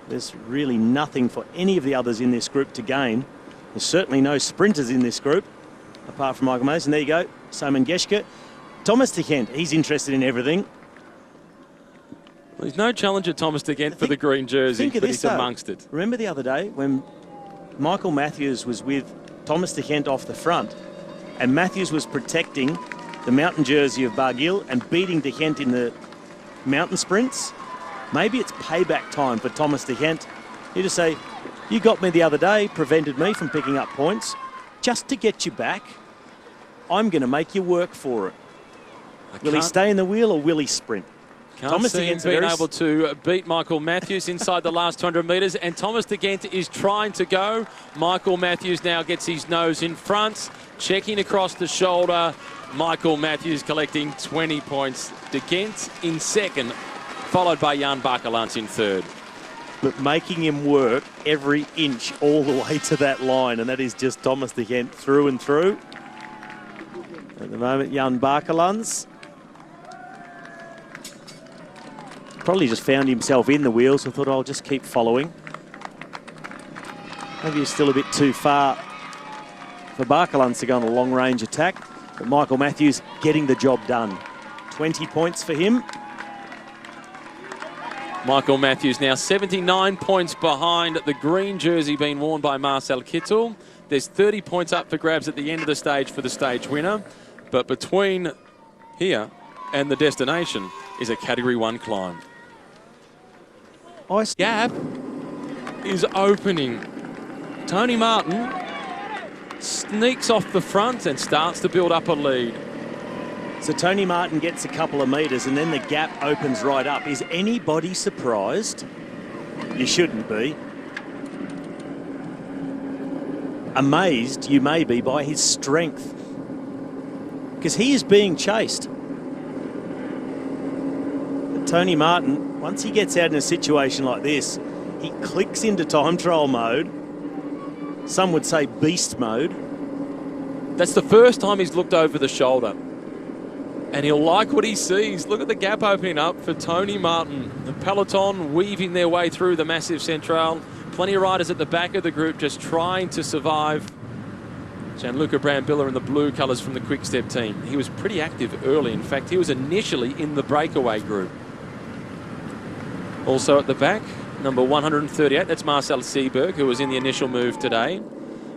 There's really nothing for any of the others in this group to gain. There's certainly no sprinters in this group, apart from Michael Matthews. And there you go, Simon Geschke. Thomas de Gendt, he's interested in everything. Well, there's no challenger, Thomas de Gendt, for the green jersey, but he's amongst it. Remember the other day when Michael Matthews was with Thomas de Gendt off the front, and Matthews was protecting the mountain jersey of Barguil and beating de Gendt in the mountain sprints? Maybe it's payback time for Thomas de Gendt. You just say, you got me the other day, prevented me from picking up points. Just to get you back, I'm going to make you work for it. Will he stay in the wheel or will he sprint? Thomas de Gendt being able to beat Michael Matthews inside the last 200 metres, and Thomas de Gendt is trying to go. Michael Matthews now gets his nose in front, checking across the shoulder. Michael Matthews collecting 20 points. De Gendt in second, followed by Jan Bakelants in third. But making him work every inch all the way to that line, and that is just Thomas de Gendt through and through. At the moment, Jan Bakelants probably just found himself in the wheel, so thought I'll just keep following. Maybe he's still a bit too far for Bakelants to go on a long-range attack, but Michael Matthews getting the job done. 20 points for him. Michael Matthews now 79 points behind the green jersey being worn by Marcel Kittel. There's 30 points up for grabs at the end of the stage for the stage winner. But between here and the destination is a Category 1 climb. Gap is opening. Tony Martin sneaks off the front and starts to build up a lead. So Tony Martin gets a couple of metres and then the gap opens right up. Is anybody surprised? You shouldn't be. Amazed you may be by his strength, because he is being chased. But Tony Martin, once he gets out in a situation like this, he clicks into time trial mode. Some would say beast mode. That's the first time he's looked over the shoulder. And he'll like what he sees. Look at the gap opening up for Tony Martin. The peloton weaving their way through the massive central. Plenty of riders at the back of the group just trying to survive. Gianluca Brambilla in the blue colours from the Quick Step team. He was pretty active early. In fact, he was initially in the breakaway group. Also at the back, number 138, that's Marcel Seberg, who was in the initial move today,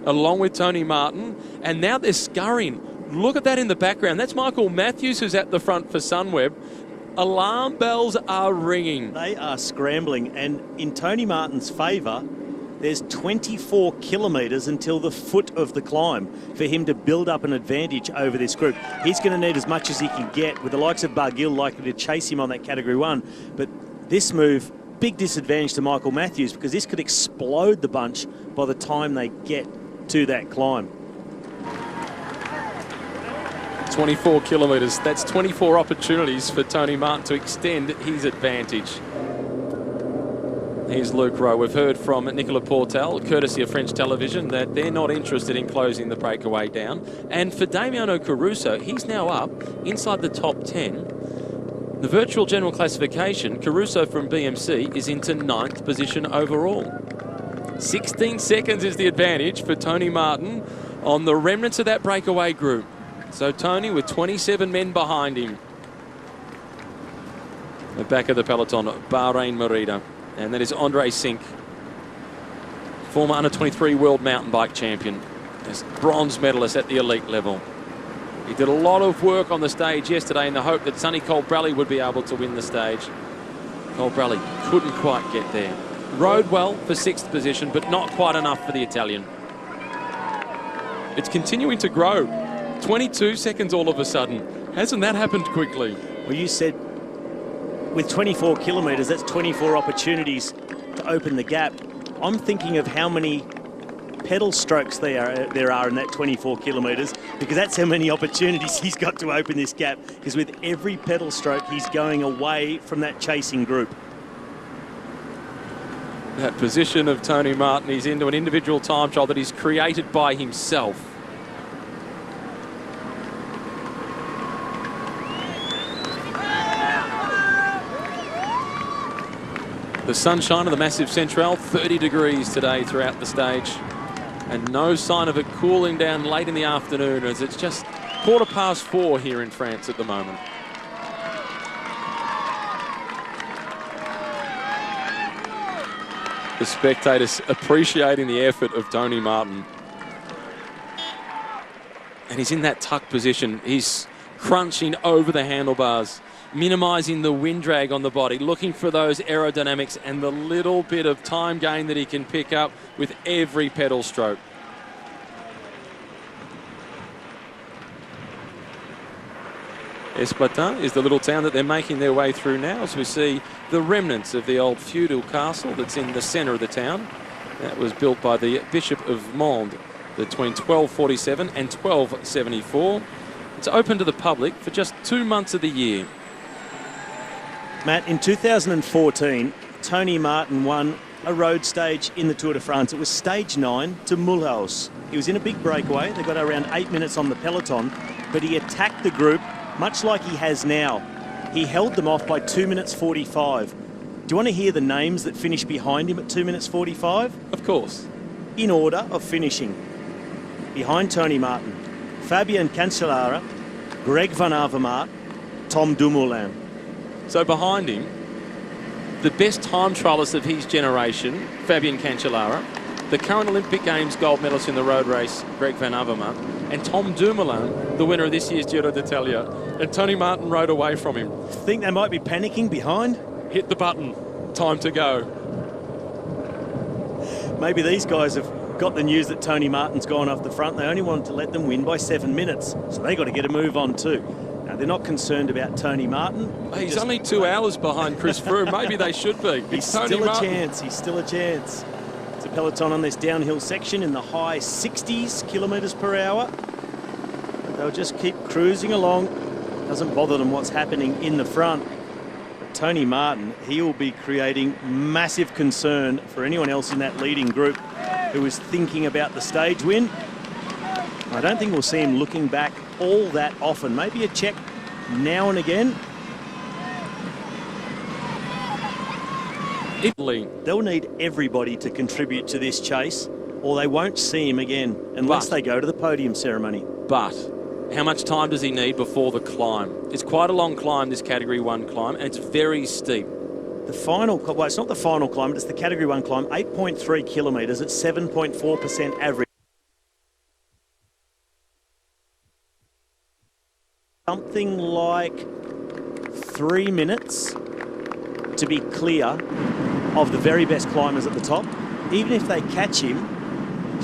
along with Tony Martin. And now they're scurrying. Look at that in the background. That's Michael Matthews who's at the front for Sunweb. Alarm bells are ringing. They are scrambling, and in Tony Martin's favour, there's 24 kilometres until the foot of the climb for him to build up an advantage over this group. He's going to need as much as he can get, with the likes of Barguil likely to chase him on that Category 1. But this move, big disadvantage to Michael Matthews, because this could explode the bunch by the time they get to that climb. 24 kilometres. That's 24 opportunities for Tony Martin to extend his advantage. Here's Luke Rowe. We've heard from Nicolas Portal, courtesy of French television, that they're not interested in closing the breakaway down. And for Damiano Caruso, he's now up inside the top 10. The virtual general classification, Caruso from BMC is into 9th position overall. 16 seconds is the advantage for Tony Martin on the remnants of that breakaway group. So Tony with 27 men behind him. The back of the peloton, Bahrain Merida. And that is Andre Sink, former under-23 world mountain bike champion. As bronze medalist at the elite level. He did a lot of work on the stage yesterday in the hope that Sonny Colbrelli would be able to win the stage. Colbrelli couldn't quite get there. Rode well for 6th position, but not quite enough for the Italian. It's continuing to grow. 22 seconds all of a sudden. Hasn't that happened quickly? Well, you said with 24 kilometres, that's 24 opportunities to open the gap. I'm thinking of how many pedal strokes there are in that 24 kilometres, because that's how many opportunities he's got to open this gap, because with every pedal stroke he's going away from that chasing group. That position of Tony Martin, he's into an individual time trial that he's created by himself. The sunshine of the massive Central, 30 degrees today throughout the stage. And no sign of it cooling down late in the afternoon, as it's just 4:15 here in France at the moment. The spectators appreciating the effort of Tony Martin. And he's in that tuck position. He's crunching over the handlebars, minimising the wind drag on the body, looking for those aerodynamics and the little bit of time gain that he can pick up with every pedal stroke. Esplatin is the little town that they're making their way through now, as we see the remnants of the old feudal castle that's in the centre of the town. That was built by the Bishop of Mende between 1247 and 1274. It's open to the public for just 2 months of the year. Matt, in 2014, Tony Martin won a road stage in the Tour de France. It was stage 9 to Mulhouse. He was in a big breakaway. They got around 8 minutes on the peloton, but he attacked the group much like he has now. He held them off by 2 minutes 45. Do you want to hear the names that finished behind him at 2 minutes 45? Of course. In order of finishing. Behind Tony Martin, Fabien Cancellara, Greg Van Avermaet, Tom Dumoulin. So behind him, the best time trialist of his generation, Fabien Cancellara, the current Olympic Games gold medalist in the road race, Greg Van Avermaet, and Tom Dumoulin, the winner of this year's Giro d'Italia. And Tony Martin rode away from him. Think they might be panicking behind? Hit the button. Time to go. Maybe these guys have got the news that Tony Martin's gone off the front. They only wanted to let them win by 7 minutes. So they got to get a move on too. Now, they're not concerned about Tony Martin. He's only 2 hours behind Chris Froome. Maybe they should be. He's still a chance. He's still a chance. It's a peloton on this downhill section in the high 60s kilometres per hour. But they'll just keep cruising along. Doesn't bother them what's happening in the front. But Tony Martin, he will be creating massive concern for anyone else in that leading group who is thinking about the stage win. I don't think we'll see him looking back all that often. Maybe a check now and again. Italy. They'll need everybody to contribute to this chase, or they won't see him again unless they go to the podium ceremony. But how much time does he need before the climb? It's quite a long climb, this Category 1 climb, and it's very steep. The final, well, it's not the final climb, it's the Category 1 climb, 8.3 kilometres at 7.4% average. Something like 3 minutes to be clear of the very best climbers at the top. Even if they catch him,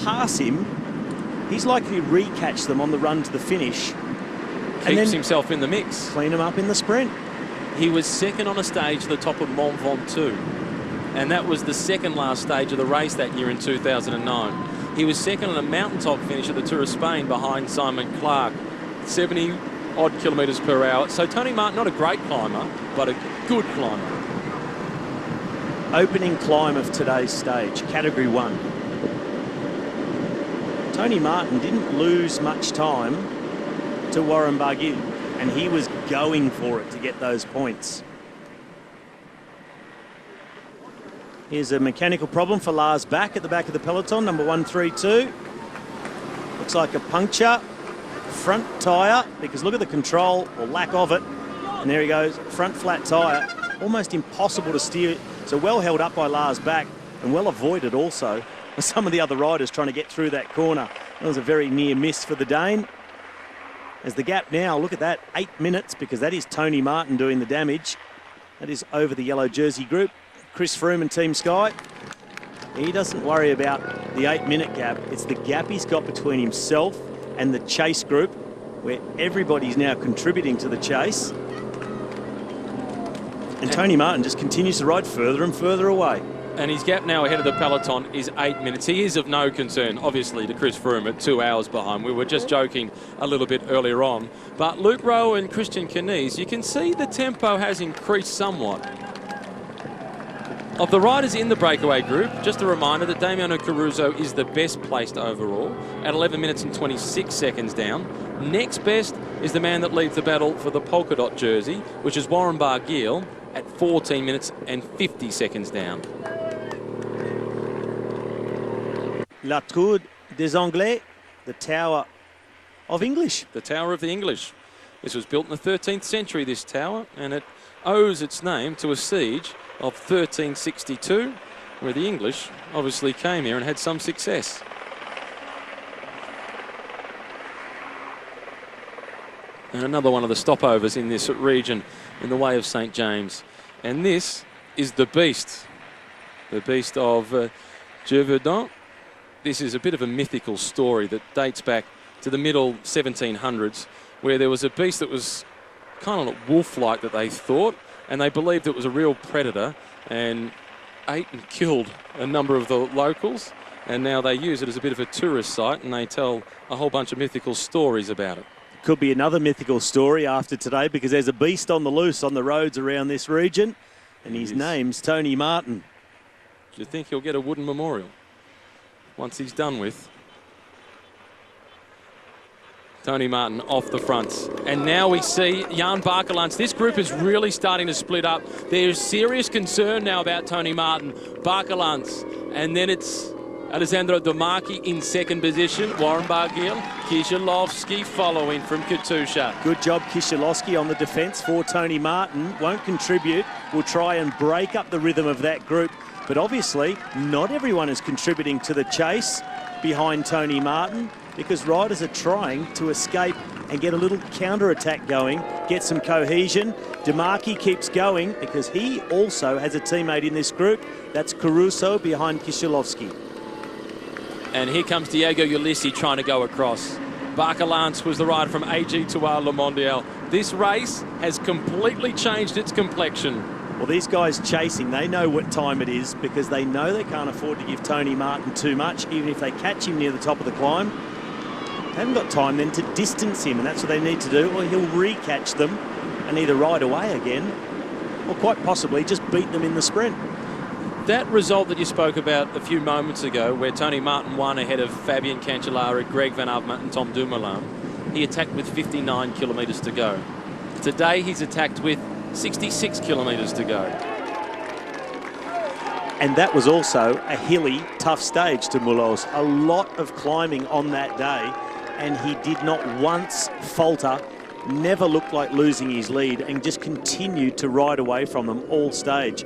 pass him, he's likely to re-catch them on the run to the finish. Keeps himself in the mix. Clean him up in the sprint. He was second on a stage at the top of Mont Ventoux, and that was the second last stage of the race that year in 2009. He was second on a mountaintop finish at the Tour of Spain behind Simon Clarke, 70 odd kilometres per hour. So Tony Martin, not a great climber, but a good climber. Opening climb of today's stage, Category 1. Tony Martin didn't lose much time to Warren Barguil, and he was going for it to get those points. Here's a mechanical problem for Lars Bak at the back of the peloton, number 132. Looks like a puncture, front tyre, because look at the control, or lack of it. And there he goes, front flat tyre. almost impossible to steer. So well held up by Lars Back and well avoided also by some of the other riders trying to get through that corner. That was a very near miss for the Dane. As the gap now, look at that, 8 minutes, because that is Tony Martin doing the damage. That is over the yellow jersey group. Chris Froome and Team Sky. He doesn't worry about the 8-minute gap. It's the gap he's got between himself and the chase group, where everybody's now contributing to the chase. And Tony Martin just continues to ride further and further away. And his gap now ahead of the peloton is 8 minutes. He is of no concern, obviously, to Chris Froome at 2 hours behind. We were just joking a little bit earlier on. But Luke Rowe and Christian Knies, you can see the tempo has increased somewhat. Of the riders in the breakaway group, just a reminder that Damiano Caruso is the best placed overall at 11 minutes and 26 seconds down. Next best is the man that leads the battle for the polka dot jersey, which is Warren Barguil at 14 minutes and 50 seconds down. La Tour des Anglais, the Tower of English. The Tower of the English. This was built in the 13th century, this tower, and it owes its name to a siege of 1362, where the English obviously came here and had some success. And another one of the stopovers in this region in the way of St. James. And this is the beast of Gévaudan. This is a bit of a mythical story that dates back to the middle 1700s, where there was a beast that was kind of wolf-like that they thought, and they believed it was a real predator and ate and killed a number of the locals, and now they use it as a bit of a tourist site, and they tell a whole bunch of mythical stories about it. Could be another mythical story after today, because there's a beast on the loose on the roads around this region, and his name's Tony Martin. Do you think he'll get a wooden memorial once he's done with? Tony Martin off the fronts. And now we see Jan Bakelants. This group is really starting to split up. There's serious concern now about Tony Martin. Bakelants. And then it's Alessandro Domaki in second position. Warren Barguil. Kieślowski following from Katusha. Good job, Kieślowski, on the defence for Tony Martin. Won't contribute. Will try and break up the rhythm of that group. But obviously, not everyone is contributing to the chase behind Tony Martin, because riders are trying to escape and get a little counter-attack going, get some cohesion. Domaki keeps going because he also has a teammate in this group. That's Caruso behind Kieślowski. And here comes Diego Ulissi trying to go across. Bakelants was the rider from AG2R Le Mondial. This race has completely changed its complexion. Well, these guys chasing, they know what time it is, because they know they can't afford to give Tony Martin too much, even if they catch him near the top of the climb. They haven't got time then to distance him, and that's what they need to do, or he'll re-catch them and either ride away again or quite possibly just beat them in the sprint. That result that you spoke about a few moments ago, where Tony Martin won ahead of Fabian Cancellara, Greg Van Avermaet and Tom Dumoulin, he attacked with 59 kilometres to go. Today he's attacked with 66 kilometres to go. And that was also a hilly, tough stage to Mulhouse. A lot of climbing on that day, and he did not once falter, never looked like losing his lead, and just continued to ride away from them all stage.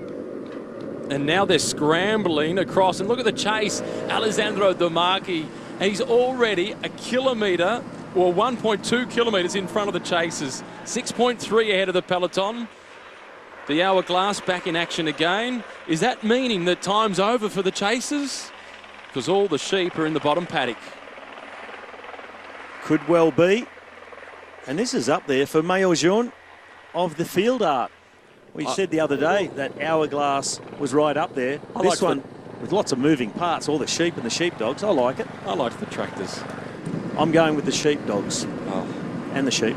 And now they're scrambling across, and look at the chase. Alessandro Domaki, he's already a kilometre, or 1.2 kilometres in front of the chasers. 6.3 ahead of the peloton. The hourglass back in action again. Is that meaning that time's over for the chasers? Because all the sheep are in the bottom paddock. Could well be. And this is up there for Maillot Jaune of the field art. We said the other day that hourglass was right up there. This one with lots of moving parts, all the sheep and the sheepdogs. I like it. I like the tractors. I'm going with the sheepdogs. Oh. And the sheep.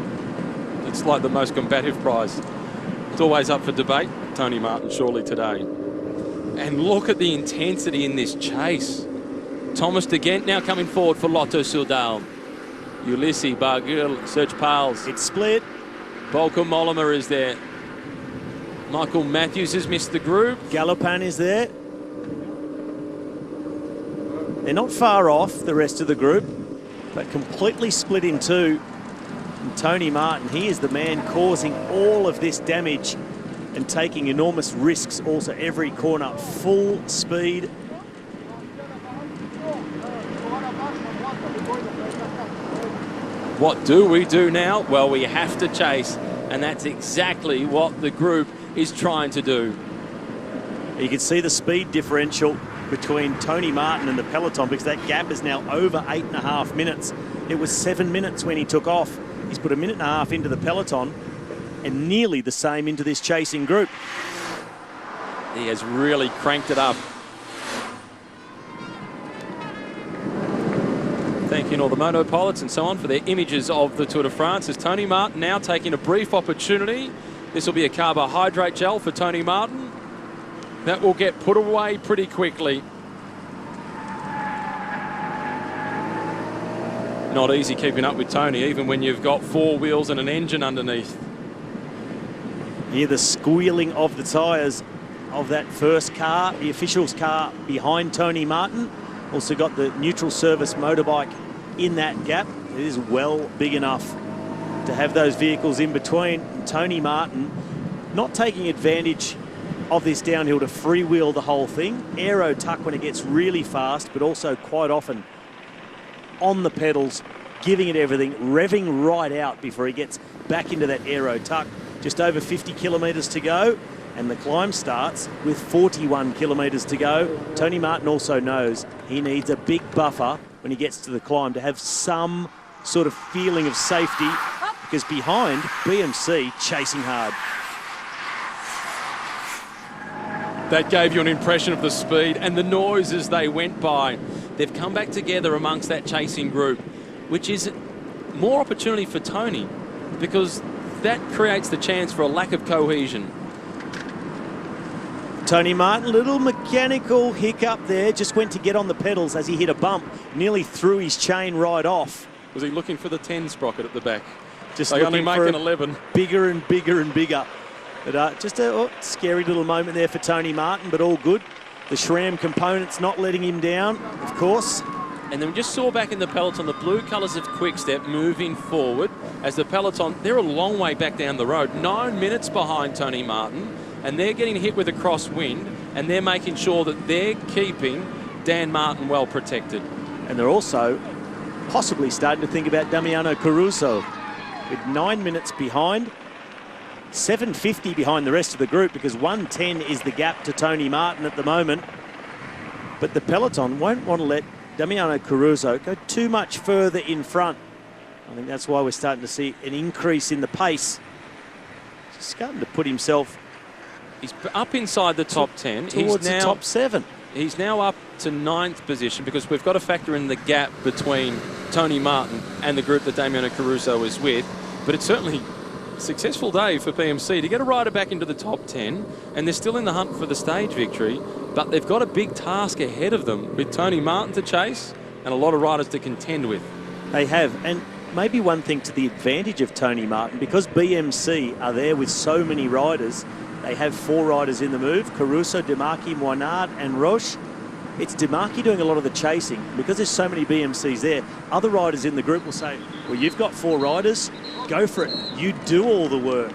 It's like the most combative prize. It's always up for debate. Tony Martin surely today. And look at the intensity in this chase. Thomas de Gent now coming forward for Lotto Soudal. Ulissi, Barguil, Serge Pals. It's split. Volker Mollema is there. Michael Matthews has missed the group. Galopin is there. They're not far off the rest of the group, but completely split in two. And Tony Martin, he is the man causing all of this damage and taking enormous risks also every corner. Full speed. What do we do now? Well, we have to chase, and that's exactly what the group is trying to do. You can see the speed differential between Tony Martin and the peloton, because that gap is now over 8.5 minutes. It was 7 minutes when he took off. He's put 1.5 minutes into the peloton and nearly the same into this chasing group. He has really cranked it up. Thanking all the moto pilots and so on for their images of the Tour de France. As Tony Martin now taking a brief opportunity. This will be a carbohydrate gel for Tony Martin. That will get put away pretty quickly. Not easy keeping up with Tony, even when you've got 4 wheels and an engine underneath. Hear the squealing of the tyres of that first car, the official's car behind Tony Martin. Also got the neutral service motorbike in that gap. It is well big enough to have those vehicles in between. And Tony Martin not taking advantage of this downhill to freewheel the whole thing. Aero tuck when it gets really fast, but also quite often on the pedals, giving it everything, revving right out before he gets back into that aero tuck. Just over 50 kilometres to go, and the climb starts with 41 kilometres to go. Tony Martin also knows he needs a big buffer when he gets to the climb to have some sort of feeling of safety, because behind, BMC chasing hard. That gave you an impression of the speed and the noise as they went by. They've come back together amongst that chasing group, which is more opportunity for Tony, because that creates the chance for a lack of cohesion. Tony Martin, little mechanical hiccup there, just went to get on the pedals as he hit a bump, nearly threw his chain right off. Was he looking for the 10 sprocket at the back? Just they only looking make for an 11. Bigger and bigger and bigger. But just a scary little moment there for Tony Martin, but all good. The SRAM components not letting him down, of course. And then we just saw back in the peloton the blue colours of Quick-Step moving forward as the peloton, they're a long way back down the road, 9 minutes behind Tony Martin, and they're getting hit with a crosswind, and they're making sure that they're keeping Dan Martin well protected. And they're also possibly starting to think about Damiano Caruso with 9 minutes behind. 750 behind the rest of the group, because 110 is the gap to Tony Martin at the moment. But the peloton won't want to let Damiano Caruso go too much further in front. I think that's why we're starting to see an increase in the pace. He's starting to put himself... He's up inside the top 10. Towards the top 7. He's now up to 9th position, because we've got to factor in the gap between Tony Martin and the group that Damiano Caruso is with. But it's certainly successful day for BMC to get a rider back into the top 10, and they're still in the hunt for the stage victory, but they've got a big task ahead of them with Tony Martin to chase and a lot of riders to contend with. They have, and maybe one thing to the advantage of Tony Martin, because BMC are there with so many riders, they have 4 riders in the move: Caruso, Demarchi, Moinard and Roche. It's Demarchi doing a lot of the chasing. Because there's so many BMCs there, other riders in the group will say, well, you've got 4 riders, go for it. You do all the work.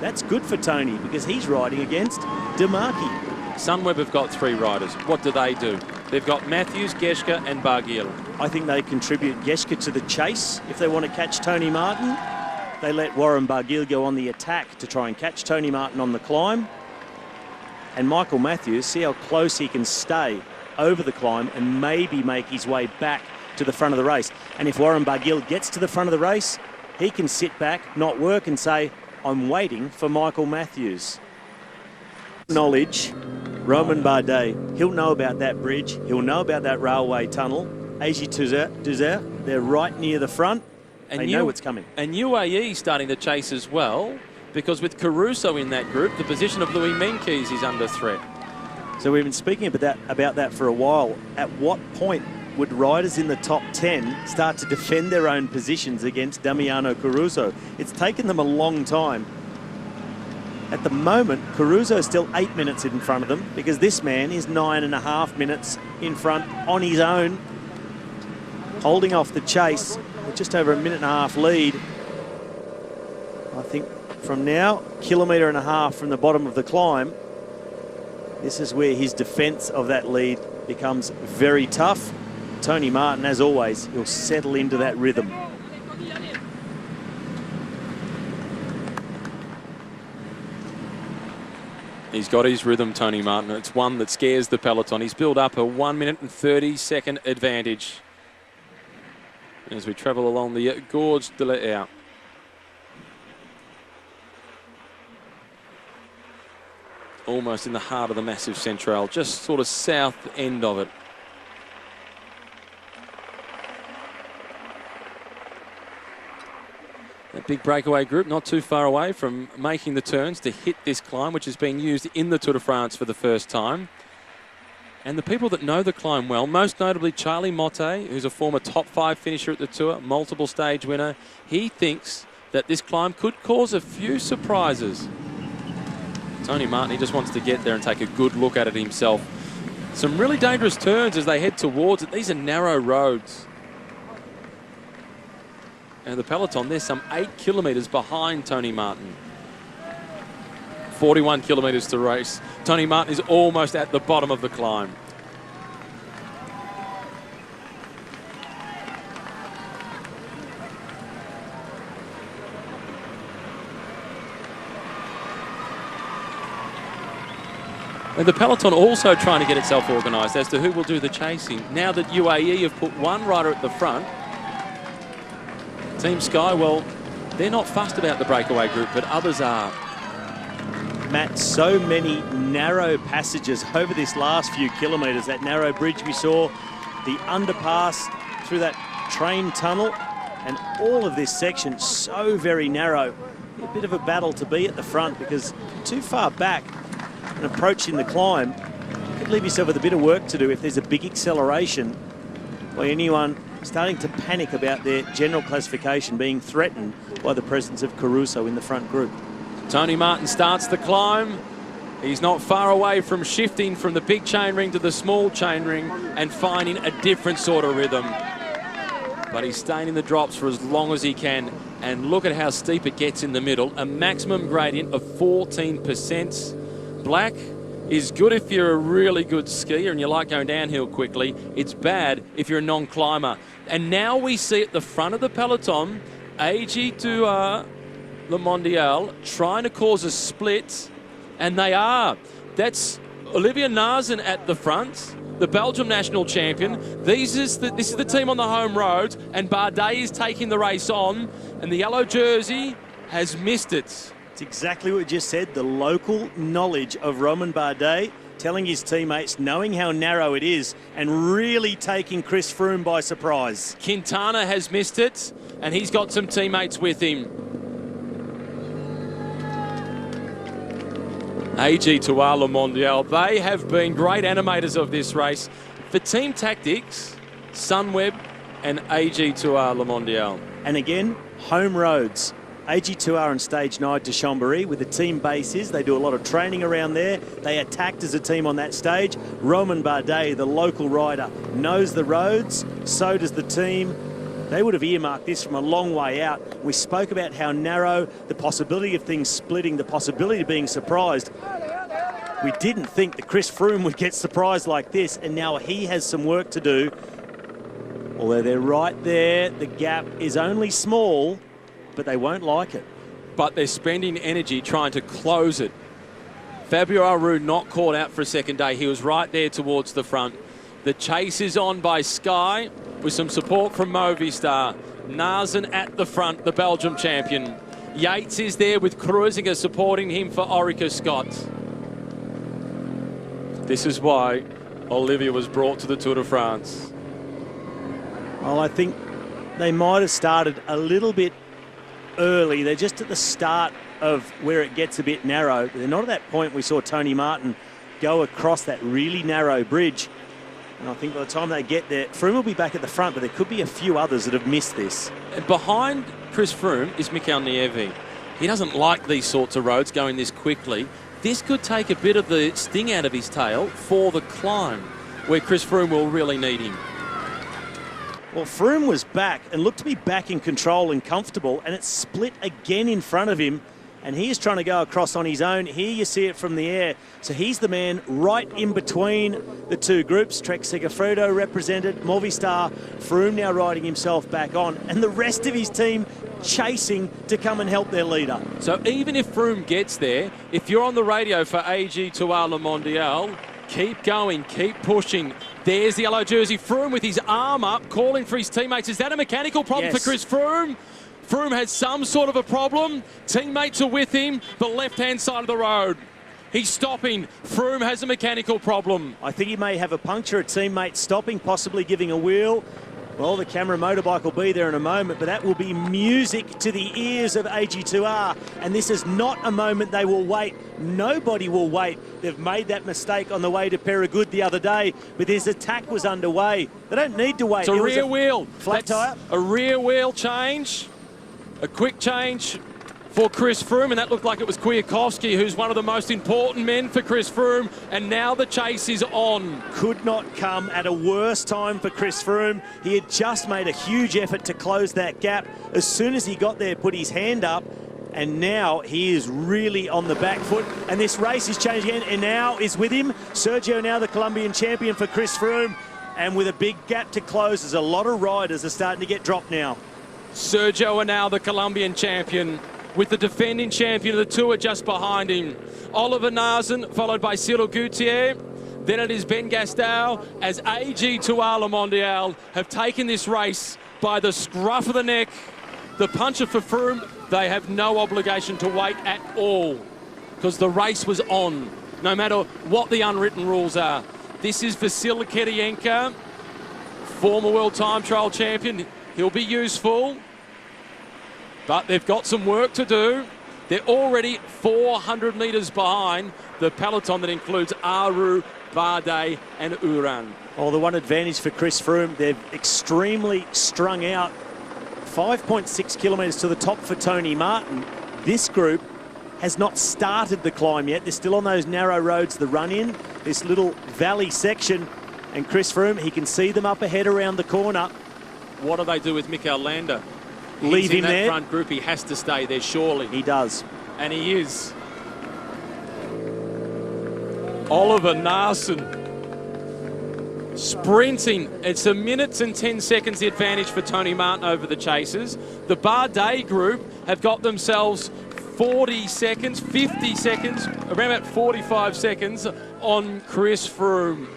That's good for Tony, because he's riding against Demarchi. Sunweb have got 3 riders. What do? They've got Matthews, Geschke and Barguil. I think they contribute Geschke to the chase if they want to catch Tony Martin. They let Warren Barguil go on the attack to try and catch Tony Martin on the climb. And Michael Matthews, see how close he can stay over the climb and maybe make his way back to the front of the race. And if Warren Barguil gets to the front of the race, he can sit back, not work, and say, I'm waiting for Michael Matthews. Knowledge, Romain Bardet, he'll know about that bridge, he'll know about that railway tunnel. Azy Tuzer, they're right near the front, and they know what's coming. And UAE starting to chase as well, because with Caruso in that group, the position of Louis Meintjes is under threat. So we've been speaking about that for a while. At what point would riders in the top 10 start to defend their own positions against Damiano Caruso? It's taken them a long time. At the moment, Caruso is still 8 minutes in front of them, because this man is 9.5 minutes in front on his own, holding off the chase with just over a 1.5 minute lead. I think from now, 1.5 kilometres from the bottom of the climb, this is where his defence of that lead becomes very tough. Tony Martin, as always, he'll settle into that rhythm. He's got his rhythm, Tony Martin. It's one that scares the peloton. He's built up a 1 minute and 30-second advantage as we travel along the Gorge de l'Air. Almost in the heart of the massive Centrale, just sort of south end of it. That big breakaway group not too far away from making the turns to hit this climb, which is being used in the Tour de France for the first time. And the people that know the climb well, most notably Charlie Motte, who's a former top 5 finisher at the Tour, multiple stage winner, he thinks that this climb could cause a few surprises. Tony Martin, he just wants to get there and take a good look at it himself. Some really dangerous turns as they head towards it. These are narrow roads. And the peloton, they're some 8 kilometres behind Tony Martin. 41 kilometres to race. Tony Martin is almost at the bottom of the climb. And the peloton also trying to get itself organised as to who will do the chasing. Now that UAE have put one rider at the front, Team Sky, well, they're not fussed about the breakaway group, but others are. Matt, so many narrow passages over this last few kilometres. That narrow bridge we saw, the underpass through that train tunnel, and all of this section so very narrow. A bit of a battle to be at the front because too far back and approaching the climb, you could leave yourself with a bit of work to do if there's a big acceleration by anyone starting to panic about their general classification being threatened by the presence of Caruso in the front group. Tony Martin starts the climb. He's not far away from shifting from the big chainring to the small chainring and finding a different sort of rhythm. But he's staying in the drops for as long as he can. And look at how steep it gets in the middle. A maximum gradient of 14%. Black is good if you're a really good skier and you like going downhill quickly. It's bad if you're a non-climber. And now we see at the front of the peloton, AG2R Le Mondial trying to cause a split, and they are. That's Olivier Naesen at the front, the Belgium national champion. This is the team on the home road, and Bardet is taking the race on, and the yellow jersey has missed it. It's exactly what we just said, the local knowledge of Romain Bardet, telling his teammates, knowing how narrow it is, and really taking Chris Froome by surprise. Quintana has missed it, and he's got some teammates with him. AG2R Le Mondial, they have been great animators of this race. For Team Tactics, Sunweb and AG2R Le Mondial. And again, home roads. AG2R on stage 9 to Chambéry, where the team base is. They do a lot of training around there. They attacked as a team on that stage. Romain Bardet, the local rider, knows the roads. So does the team. They would have earmarked this from a long way out. We spoke about how narrow, the possibility of things splitting, the possibility of being surprised. We didn't think that Chris Froome would get surprised like this, and now he has some work to do. Although they're right there, the gap is only small, but they won't like it. But they're spending energy trying to close it. Fabio Aru not caught out for a second day. He was right there towards the front. The chase is on by Sky with some support from Movistar. Naesen at the front, the Belgium champion. Yates is there with Kreuziger supporting him for Orica Scott. This is why Olivier was brought to the Tour de France. Well, I think they might have started a little bit early. They're just at the start of where it gets a bit narrow. They're not at that point we saw Tony Martin go across that really narrow bridge. And I think by the time they get there, Froome will be back at the front, but there could be a few others that have missed this. And behind Chris Froome is Mikel Nieve. He doesn't like these sorts of roads going this quickly. This could take a bit of the sting out of his tail for the climb, where Chris Froome will really need him. Well, Froome was back and looked to be back in control and comfortable, and it's split again in front of him, and he is trying to go across on his own. Here you see it from the air. So he's the man right in between the two groups. Trek Segafredo represented, Movistar, Froome now riding himself back on, and the rest of his team chasing to come and help their leader. So even if Froome gets there, if you're on the radio for AG2R Le Mondial, keep going, keep pushing. There's the yellow jersey. Froome with his arm up, calling for his teammates. Is that a mechanical problem for Chris Froome? Froome has some sort of a problem. Teammates are with him, the left-hand side of the road. He's stopping. Froome has a mechanical problem. I think he may have a puncture, a teammate stopping, possibly giving a wheel. Well, the camera motorbike will be there in a moment, but that will be music to the ears of AG2R. And this is not a moment they will wait. Nobody will wait. They've made that mistake on the way to Perigord the other day, but his attack was underway. They don't need to wait. It's a rear wheel. Flat tyre. A rear wheel change. A quick change for Chris Froome, and that looked like it was Kwiatkowski, who's one of the most important men for Chris Froome, and now the chase is on. Could not come at a worse time for Chris Froome. He had just made a huge effort to close that gap. As soon as he got there, put his hand up, and now he is really on the back foot, and this race is changing again, and now is with him. Sergio now the Colombian champion for Chris Froome, and with a big gap to close, there's a lot of riders are starting to get dropped now. Sergio are now the Colombian champion, with the defending champion of the Tour just behind him. Oliver Naesen, followed by Cyril Goutier. Then it is Ben Gastal, as AG2R Le Mondial have taken this race by the scruff of the neck. The puncher for Froome, they have no obligation to wait at all, because the race was on, no matter what the unwritten rules are. This is Vasil Kirienka, former world time trial champion. He'll be useful, but they've got some work to do. They're already 400 metres behind the peloton that includes Aru, Bardet and Uran. Well, the one advantage for Chris Froome, they've extremely strung out. 5.6 kilometres to the top for Tony Martin. This group has not started the climb yet. They're still on those narrow roads, the run-in, this little valley section. And Chris Froome, he can see them up ahead around the corner. What do they do with Mikel Landa? Leave him there. In that front group, he has to stay there, surely. He does. And he is. Oliver Naesen sprinting. It's a minute and 10 seconds the advantage for Tony Martin over the chasers. The Bardet group have got themselves 40 seconds, 50 seconds, around about 45 seconds on Chris Froome.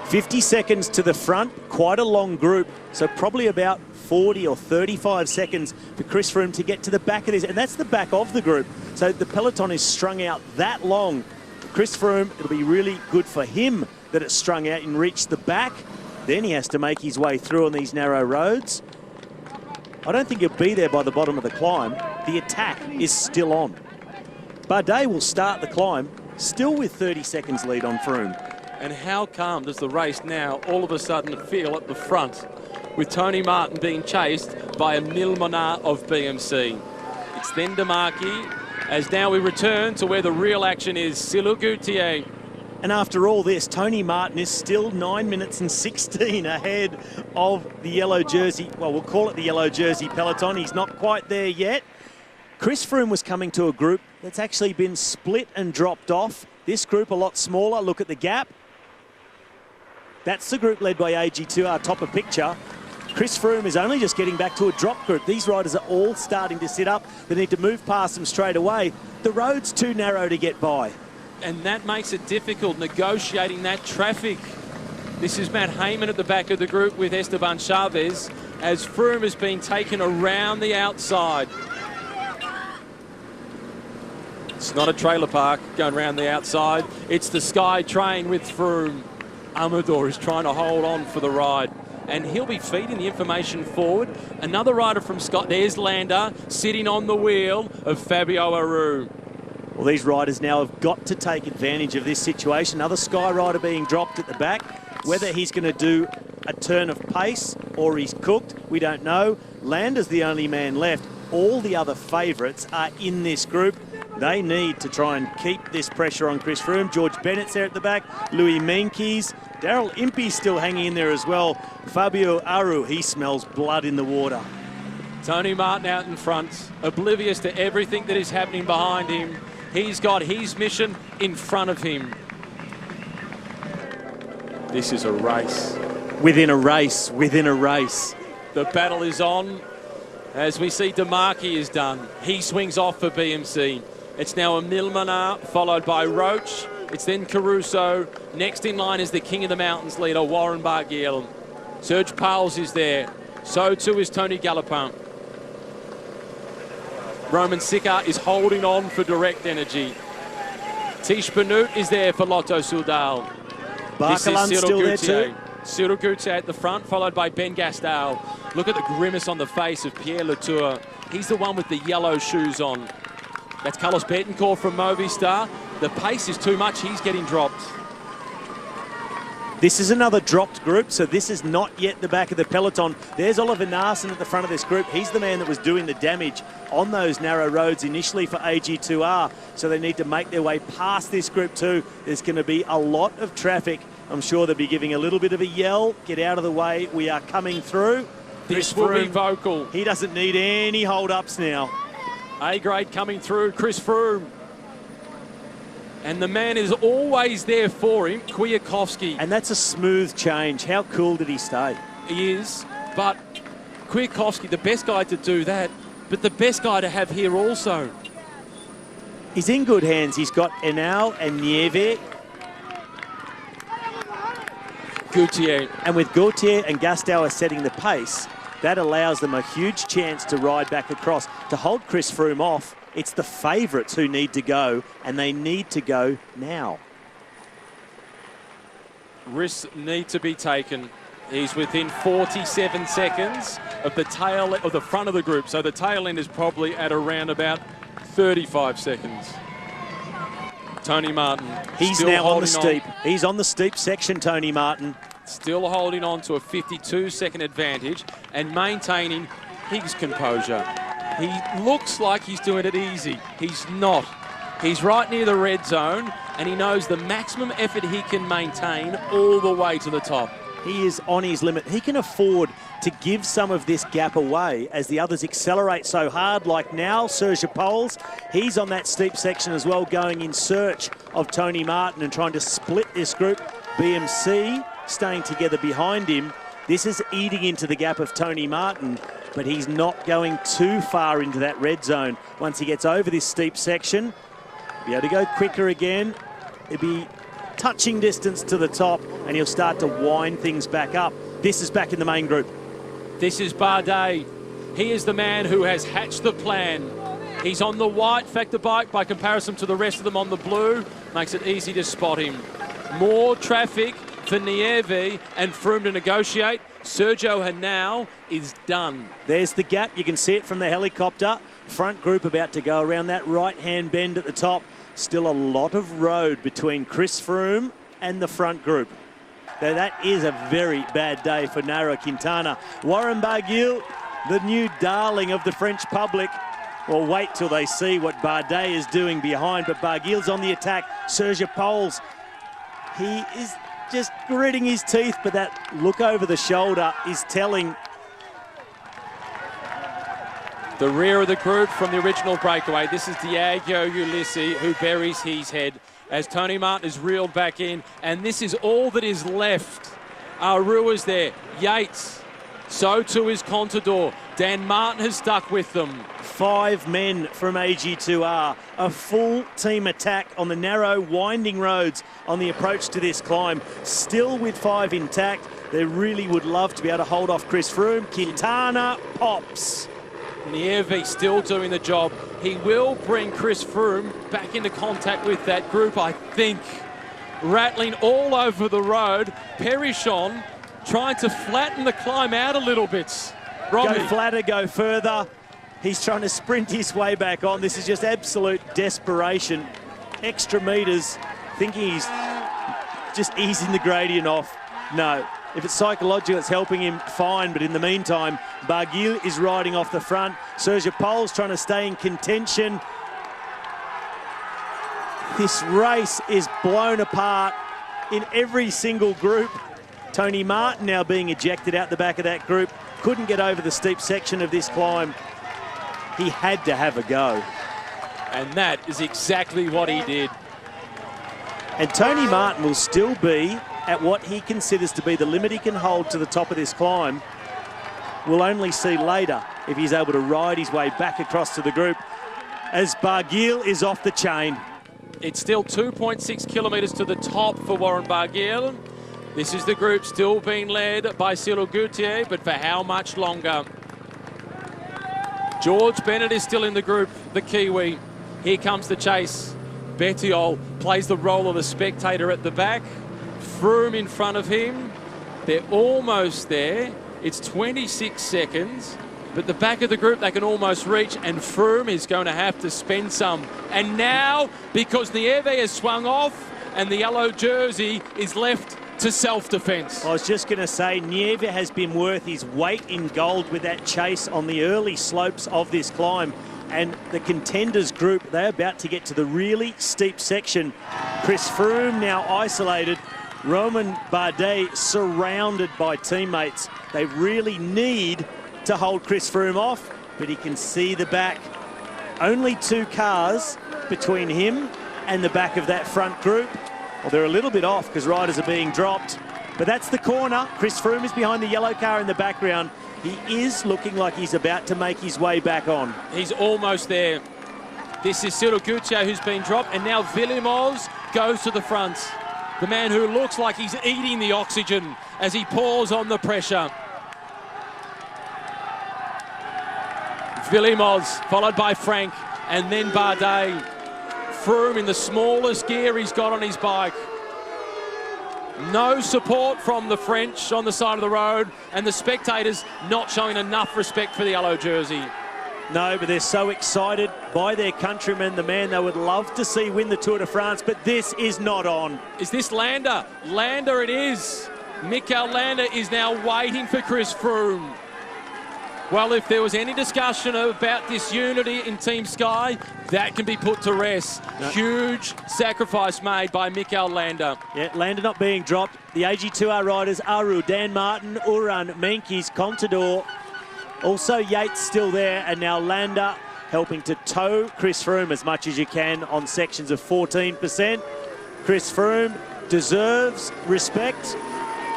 50 seconds to the front, quite a long group, so probably about 40 or 35 seconds for Chris Froome to get to the back of this, and that's the back of the group. So the peloton is strung out that long. Chris Froome, it'll be really good for him that it's strung out and reached the back. Then he has to make his way through on these narrow roads. I don't think he'll be there by the bottom of the climb. The attack is still on. Bardet will start the climb, still with 30 seconds lead on Froome. And how calm does the race now all of a sudden feel at the front, with Tony Martin being chased by Emile Monard of BMC. It's then Demarchi, as now we return to where the real action is, Cyril Goutier. And after all this, Tony Martin is still 9 minutes and 16 ahead of the yellow jersey. Well, we'll call it the yellow jersey peloton. He's not quite there yet. Chris Froome was coming to a group that's actually been split and dropped off. This group a lot smaller. Look at the gap. That's the group led by AG2R, top of picture. Chris Froome is only just getting back to a drop group. These riders are all starting to sit up. They need to move past them straight away. The road's too narrow to get by. And that makes it difficult, negotiating that traffic. This is Matt Hayman at the back of the group with Esteban Chavez, as Froome has been taken around the outside. It's not a trailer park going around the outside. It's the Sky Train with Froome. Amador is trying to hold on for the ride, and he'll be feeding the information forward. Another rider from Scott, there's Landa sitting on the wheel of Fabio Aru. Well, these riders now have got to take advantage of this situation. Another Sky rider being dropped at the back. Whether he's going to do a turn of pace or he's cooked, we don't know. Landa's the only man left. All the other favourites are in this group. They need to try and keep this pressure on Chris Froome. George Bennett's there at the back. Louis Meintjes, Daryl Impey still hanging in there as well. Fabio Aru, he smells blood in the water. Tony Martin out in front, oblivious to everything that is happening behind him. He's got his mission in front of him. This is a race. Within a race, within a race. The battle is on. As we see DeMarchi is done. He swings off for BMC. It's now Emil Menard, followed by Roach. It's then Caruso. Next in line is the King of the Mountains leader, Warren Barguil. Serge Pauls is there. So too is Tony Galopin. Roman Sickart is holding on for Direct Energy. Tish Benoot is there for Lotto Soudal. Barcalan's still there too. Cyril Gauthier at the front, followed by Ben Gastal. Look at the grimace on the face of Pierre Latour. He's the one with the yellow shoes on. That's Carlos Betancourt from Movistar. The pace is too much. He's getting dropped. This is another dropped group, so this is not yet the back of the peloton. There's Oliver Naesen at the front of this group. He's the man that was doing the damage on those narrow roads initially for AG2R, so they need to make their way past this group too. There's going to be a lot of traffic. I'm sure they'll be giving a little bit of a yell. Get out of the way. We are coming through. This will be vocal. He doesn't need any hold-ups now. A-grade coming through, Chris Froome. And the man is always there for him, Kwiatkowski. And that's a smooth change. How cool did he stay? He is, but Kwiatkowski, the best guy to do that, but the best guy to have here also. He's in good hands. He's got Henao and Nieve. Gauthier. And with Gauthier and Gastal setting the pace, that allows them a huge chance to ride back across. To hold Chris Froome off, it's the favourites who need to go, and they need to go now. Risks need to be taken. He's within 47 seconds of the tail of the front of the group, so the tail end is probably at around about 35 seconds. Tony Martin. He's now on the steep. He's on the steep section, Tony Martin. Still holding on to a 52-second advantage and maintaining his composure. He looks like he's doing it easy. He's not. He's right near the red zone, and he knows the maximum effort he can maintain all the way to the top. He is on his limit. He can afford to give some of this gap away as the others accelerate so hard, like now, Serge Pauls. He's on that steep section as well, going in search of Tony Martin and trying to split this group. BMC staying together behind him. This is eating into the gap of Tony Martin, but he's not going too far into that red zone. Once he gets over this steep section, be able to go quicker again. It'll be touching distance to the top, and he'll start to wind things back up. This is back in the main group. This is Bardet. He is the man who has hatched the plan. He's on the white Factor bike by comparison to the rest of them on the blue. Makes it easy to spot him. More traffic for Nieve and Froome to negotiate. Sergio Henao is done. There's the gap. You can see it from the helicopter. Front group about to go around that right-hand bend at the top. Still a lot of road between Chris Froome and the front group. Now that is a very bad day for Nairo Quintana. Warren Barguil, the new darling of the French public. Well, wait till they see what Bardet is doing behind, but Barguil's on the attack. Serge Pauls, he is just gritting his teeth, but that look over the shoulder is telling. The rear of the group from the original breakaway. This is Diego Ulissi who buries his head as Tony Martin is reeled back in. And this is all that is left. Aru is there. Yates. So too is Contador. Dan Martin has stuck with them. 5 men from AG2R. A full team attack on the narrow, winding roads on the approach to this climb. Still with 5 intact. They really would love to be able to hold off Chris Froome. Quintana pops. Nieve still doing the job. He will bring Chris Froome back into contact with that group, I think. Rattling all over the road. Perichon trying to flatten the climb out a little bit. Robbie. Go flatter, go further. He's trying to sprint his way back on. This is just absolute desperation. Extra meters, thinking he's just easing the gradient off. No. If it's psychological, it's helping him, fine. But in the meantime, Barguil is riding off the front. Serge Pauls trying to stay in contention. This race is blown apart. in every single group. Tony Martin now being ejected out the back of that group. Couldn't get over the steep section of this climb. He had to have a go. And that is exactly what he did. And Tony Martin will still be at what he considers to be the limit he can hold to the top of this climb. We'll only see later if he's able to ride his way back across to the group as Barguil is off the chain. It's still 2.6 kilometres to the top for Warren Barguil. This is the group still being led by Cyril Gauthier, but for how much longer? George Bennett is still in the group, the Kiwi. Here comes the chase. Bettiol plays the role of the spectator at the back. Froome in front of him. They're almost there. It's 26 seconds. But the back of the group they can almost reach, and Froome is going to have to spend some. And now, because Nieve has swung off and the yellow jersey is left to self-defence. I was just going to say, Nieve has been worth his weight in gold with that chase on the early slopes of this climb. And the contenders group, they're about to get to the really steep section. Chris Froome now isolated. Romain Bardet surrounded by teammates. They really need to hold Chris Froome off, but he can see the back. Only 2 cars between him and the back of that front group. Well, they're a little bit off because riders are being dropped, but that's the corner. Chris Froome is behind the yellow car in the background. He is looking like he's about to make his way back on. He's almost there. This is Cyril Gauthier who's been dropped, and now Villemos goes to the front. The man who looks like he's eating the oxygen as he pours on the pressure. Villemos, followed by Frank, and then Bardet. Froome in the smallest gear he's got on his bike. No support from the French on the side of the road, and the spectators not showing enough respect for the yellow jersey. No, but they're so excited by their countryman, the man they would love to see win the Tour de France, but this is not on. Is this Landa? Landa it is. Mikel Landa is now waiting for Chris Froome. Well, if there was any discussion about disunity in Team Sky, that can be put to rest. No. Huge sacrifice made by Mikel Landa. Yeah, Landa not being dropped. The AG2R riders, Aru, Dan Martin, Uran, Menkes, Contador. Also Yates still there, and now Landa helping to tow Chris Froome as much as you can on sections of 14%. Chris Froome deserves respect,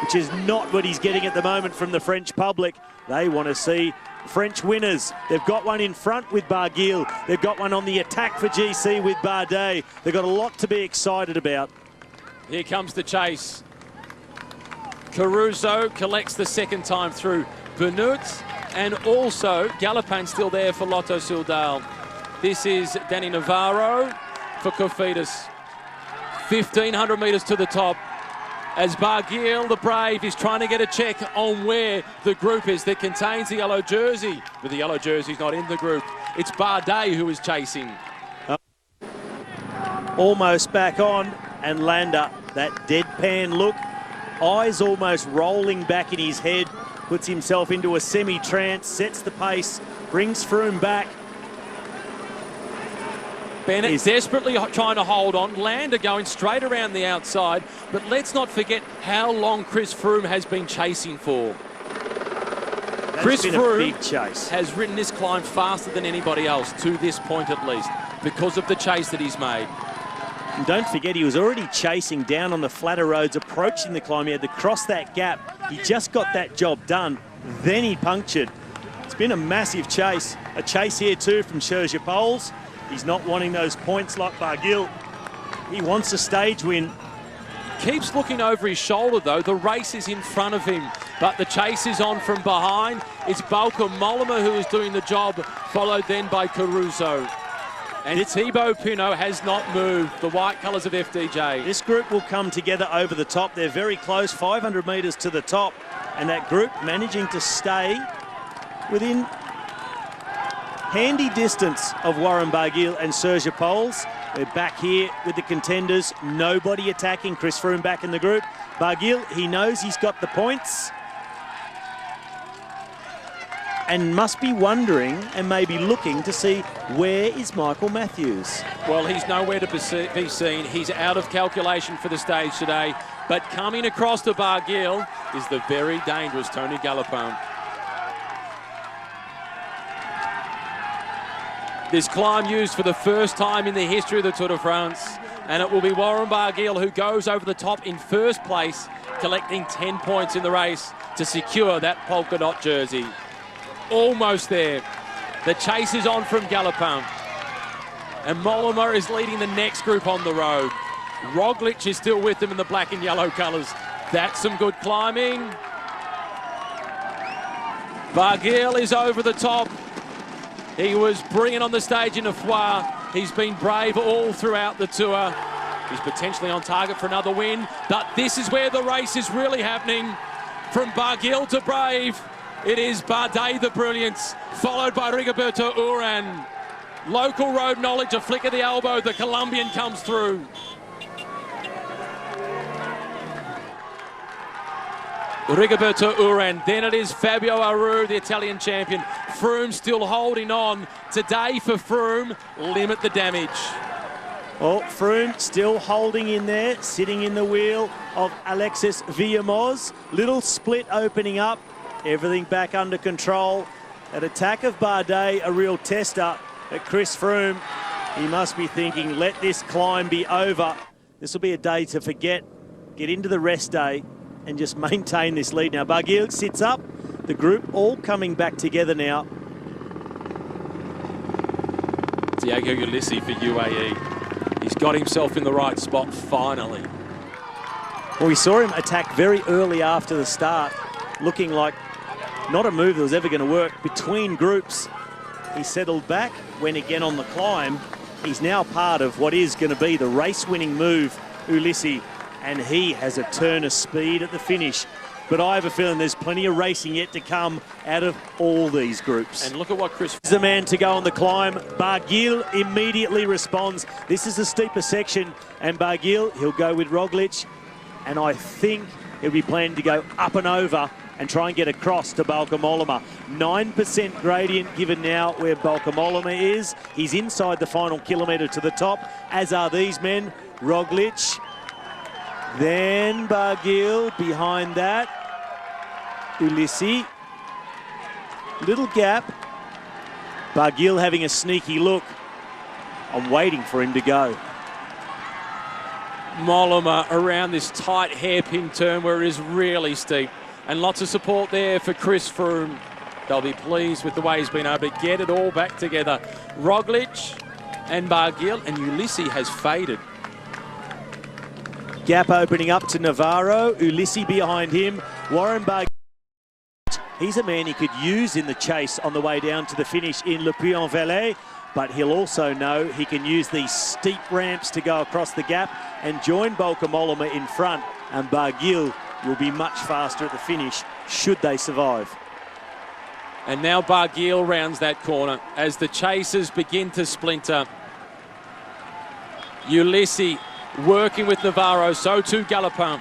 which is not what he's getting at the moment from the French public. They want to see French winners. They've got one in front with Barguil. They've got one on the attack for GC with Bardet. They've got a lot to be excited about. Here comes the chase. Caruso collects the second time through. Benoot and also Galopin still there for Lotto Soudal. This is Danny Navarro for Cofidis. 1,500 metres to the top. As Barguil, the brave, is trying to get a check on where the group is that contains the yellow jersey. But the yellow jersey's not in the group. It's Bardet who is chasing. Almost back on, and Landa, that deadpan look, eyes almost rolling back in his head, puts himself into a semi-trance, sets the pace, brings Froome back. Bennett is desperately trying to hold on. Landa going straight around the outside. But let's not forget how long Chris Froome has been chasing for. Chris Froome has ridden this climb faster than anybody else, to this point at least, because of the chase that he's made. And don't forget, he was already chasing down on the flatter roads, approaching the climb. He had to cross that gap. He just got that job done. Then he punctured. It's been a massive chase. A chase here too from Serge Pauls. He's not wanting those points like Barguil. He wants a stage win. Keeps looking over his shoulder though. The race is in front of him, but the chase is on from behind. It's Bauke Mollema who is doing the job, followed then by Caruso. And Thibaut Pinot has not moved, the white colours of FDJ. This group will come together over the top. They're very close, 500 metres to the top. And that group managing to stay within handy distance of Warren Barguil and Serge Pauls. We're back here with the contenders. Nobody attacking. Chris Froome back in the group. Barguil, he knows he's got the points. and must be wondering and maybe looking to see where is Michael Matthews. Well, he's nowhere to be seen. He's out of calculation for the stage today. But coming across to Barguil is the very dangerous Tony Galopin. This climb used for the first time in the history of the Tour de France, and it will be Warren Barguil who goes over the top in first place, collecting 10 points in the race to secure that polka dot jersey. Almost there. The chase is on from Galopin, and Mollema is leading the next group on the road. Roglic is still with them in the black and yellow colours. That's some good climbing. Barguil is over the top. He was brilliant on the stage in the Foire. He's been brave all throughout the Tour. He's potentially on target for another win, but this is where the race is really happening. From Barguil to Brave, it is Bardet the Brilliance, followed by Rigoberto Urán. Local road knowledge, a flick of the elbow, the Colombian comes through. Rigoberto Urán, then it is Fabio Aru, the Italian champion. Froome still holding on. Today for Froome, limit the damage. Well, Froome still holding in there, sitting in the wheel of Alexis Villamos. Little split opening up, everything back under control. That attack of Bardet, a real tester at Chris Froome. He must be thinking, let this climb be over. This will be a day to forget, get into the rest day, and just maintain this lead now. Barguil sits up, the group all coming back together now. Diego Ulissi for UAE. He's got himself in the right spot finally. Well, we saw him attack very early after the start, looking like not a move that was ever going to work. Between groups, he settled back, went again on the climb. He's now part of what is going to be the race-winning move, Ulissi, and he has a turn of speed at the finish. But I have a feeling there's plenty of racing yet to come out of all these groups. And look at what Chris... He's the man to go on the climb. Barguil immediately responds. This is a steeper section, and Barguil, he'll go with Roglic, and I think he'll be planning to go up and over and try and get across to Bauke Mollema. 9% gradient given now where Bauke Mollema is. He's inside the final kilometre to the top, as are these men. Roglic, then Barguil behind that. Ulissi, little gap. Barguil having a sneaky look. I'm waiting for him to go. Mollema around this tight hairpin turn where it is really steep. And lots of support there for Chris Froome. They'll be pleased with the way he's been able to get it all back together. Roglic and Barguil, and Ulissi has faded. Gap opening up to Navarro. Ulissi behind him. Warren Barguil. He's a man he could use in the chase on the way down to the finish in Le Puy-en-Velay, but he'll also know he can use these steep ramps to go across the gap and join Bauke Mollema in front, and Barguil will be much faster at the finish should they survive. And now Barguil rounds that corner as the chasers begin to splinter. Ulissi working with Navarro, so too Galopin.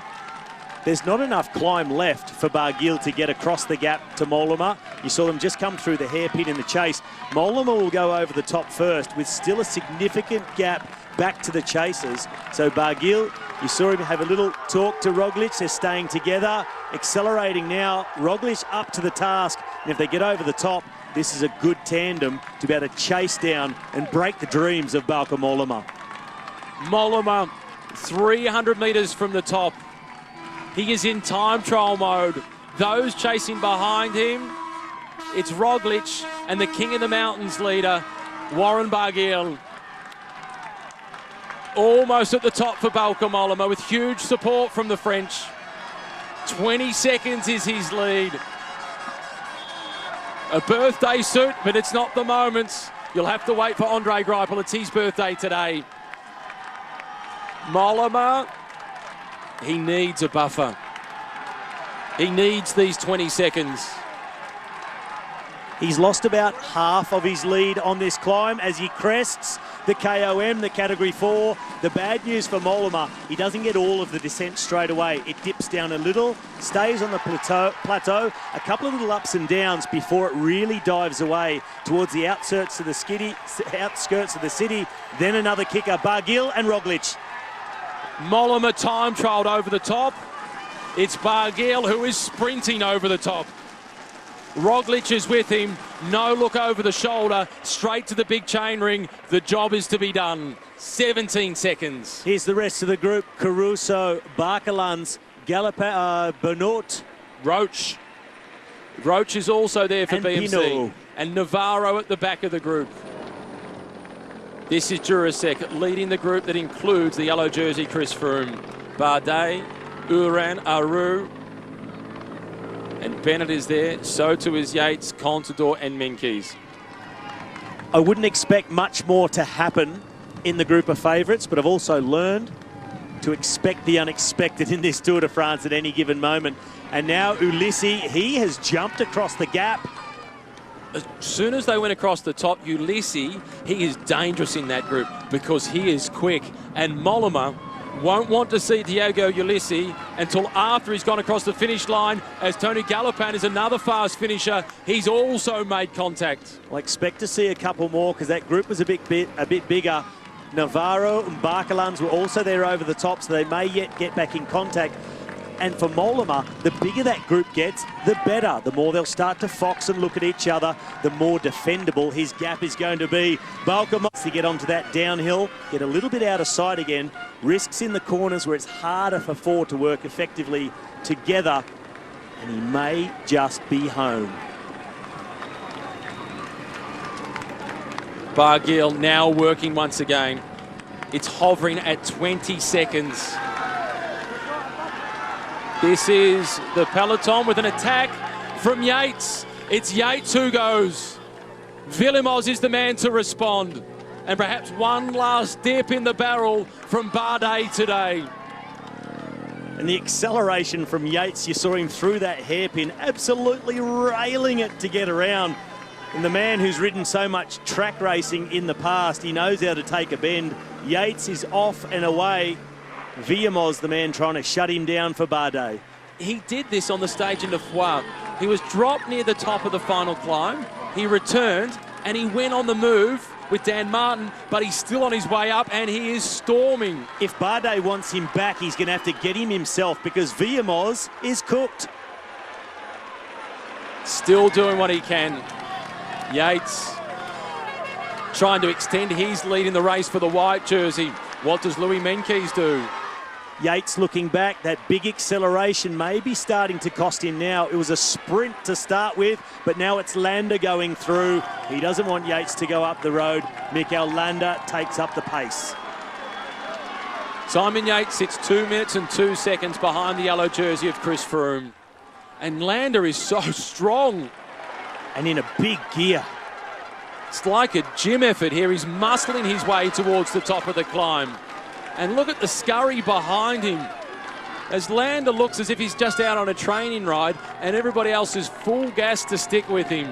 There's not enough climb left for Barguil to get across the gap to Mollema. You saw them just come through the hairpin in the chase. Mollema will go over the top first with still a significant gap back to the chasers. So Barguil, you saw him have a little talk to Roglic. They're staying together, accelerating now. Roglic up to the task, and if they get over the top, this is a good tandem to be able to chase down and break the dreams of Bauke Mollema. Mollema, 300 metres from the top. He is in time trial mode. Those chasing behind him, it's Roglic and the King of the Mountains leader, Warren Barguil. Almost at the top for Bauke Mollema with huge support from the French. 20 seconds is his lead. A birthday suit, but it's not the moment. You'll have to wait for Andre Greipel. It's his birthday today. Mollema, he needs a buffer. He needs these 20 seconds. He's lost about half of his lead on this climb as he crests the KOM, the Category 4. The bad news for Mollema, he doesn't get all of the descent straight away. It dips down a little, stays on the plateau, a couple of little ups and downs before it really dives away towards the outskirts of the city. Then another kicker, Barguil and Roglic. Mollema time trialled over the top. It's Barguil who is sprinting over the top. Roglic is with him. No look over the shoulder. Straight to the big chain ring. The job is to be done. 17 seconds. Here's the rest of the group. Caruso, Barkelans, Bernot. Roach. Roach is also there for BMC. Pinot. And Navarro at the back of the group. This is Durasek leading the group that includes the yellow jersey Chris Froome. Bardet, Uran, Aru, and Bennett is there. So too is Yates, Contador and Menkes. I wouldn't expect much more to happen in the group of favourites, but I've also learned to expect the unexpected in this Tour de France at any given moment. And now Ulissi, he has jumped across the gap. As soon as they went across the top, Ulissi, he is dangerous in that group because he is quick. And Mollema won't want to see Diego Ulissi until after he's gone across the finish line, as Tony Galopan is another fast finisher. He's also made contact. I expect to see a couple more because that group was a bit bigger. Navarro and Barkelans were also there over the top, so they may yet get back in contact. And for Mollema, the bigger that group gets, the better. The more they'll start to fox and look at each other, the more defendable his gap is going to be. Bauke wants to get onto that downhill, get a little bit out of sight again. Risks in the corners where it's harder for four to work effectively together. And he may just be home. Barguil now working once again. It's hovering at 20 seconds. This is the peloton with an attack from Yates. It's Yates who goes. Villemoz is the man to respond. And perhaps one last dip in the barrel from Bardet today. And the acceleration from Yates, you saw him through that hairpin, absolutely railing it to get around. And the man who's ridden so much track racing in the past, he knows how to take a bend. Yates is off and away. Villemoz, the man trying to shut him down for Bardet. He did this on the stage in Le Foix. He was dropped near the top of the final climb. He returned and he went on the move with Dan Martin, but he's still on his way up and he is storming. If Bardet wants him back, he's going to have to get him himself because Villemoz is cooked. Still doing what he can. Yates trying to extend his lead in the race for the white jersey. What does Louis Menkes do? Yates looking back, that big acceleration may be starting to cost him now. It was a sprint to start with, but now it's Landa going through. He doesn't want Yates to go up the road. Mikel Landa takes up the pace. Simon Yates sits 2 minutes and 2 seconds behind the yellow jersey of Chris Froome. And Landa is so strong. And in a big gear. It's like a gym effort here. He's muscling his way towards the top of the climb. And look at the scurry behind him. As Landa looks as if he's just out on a training ride and everybody else is full gas to stick with him.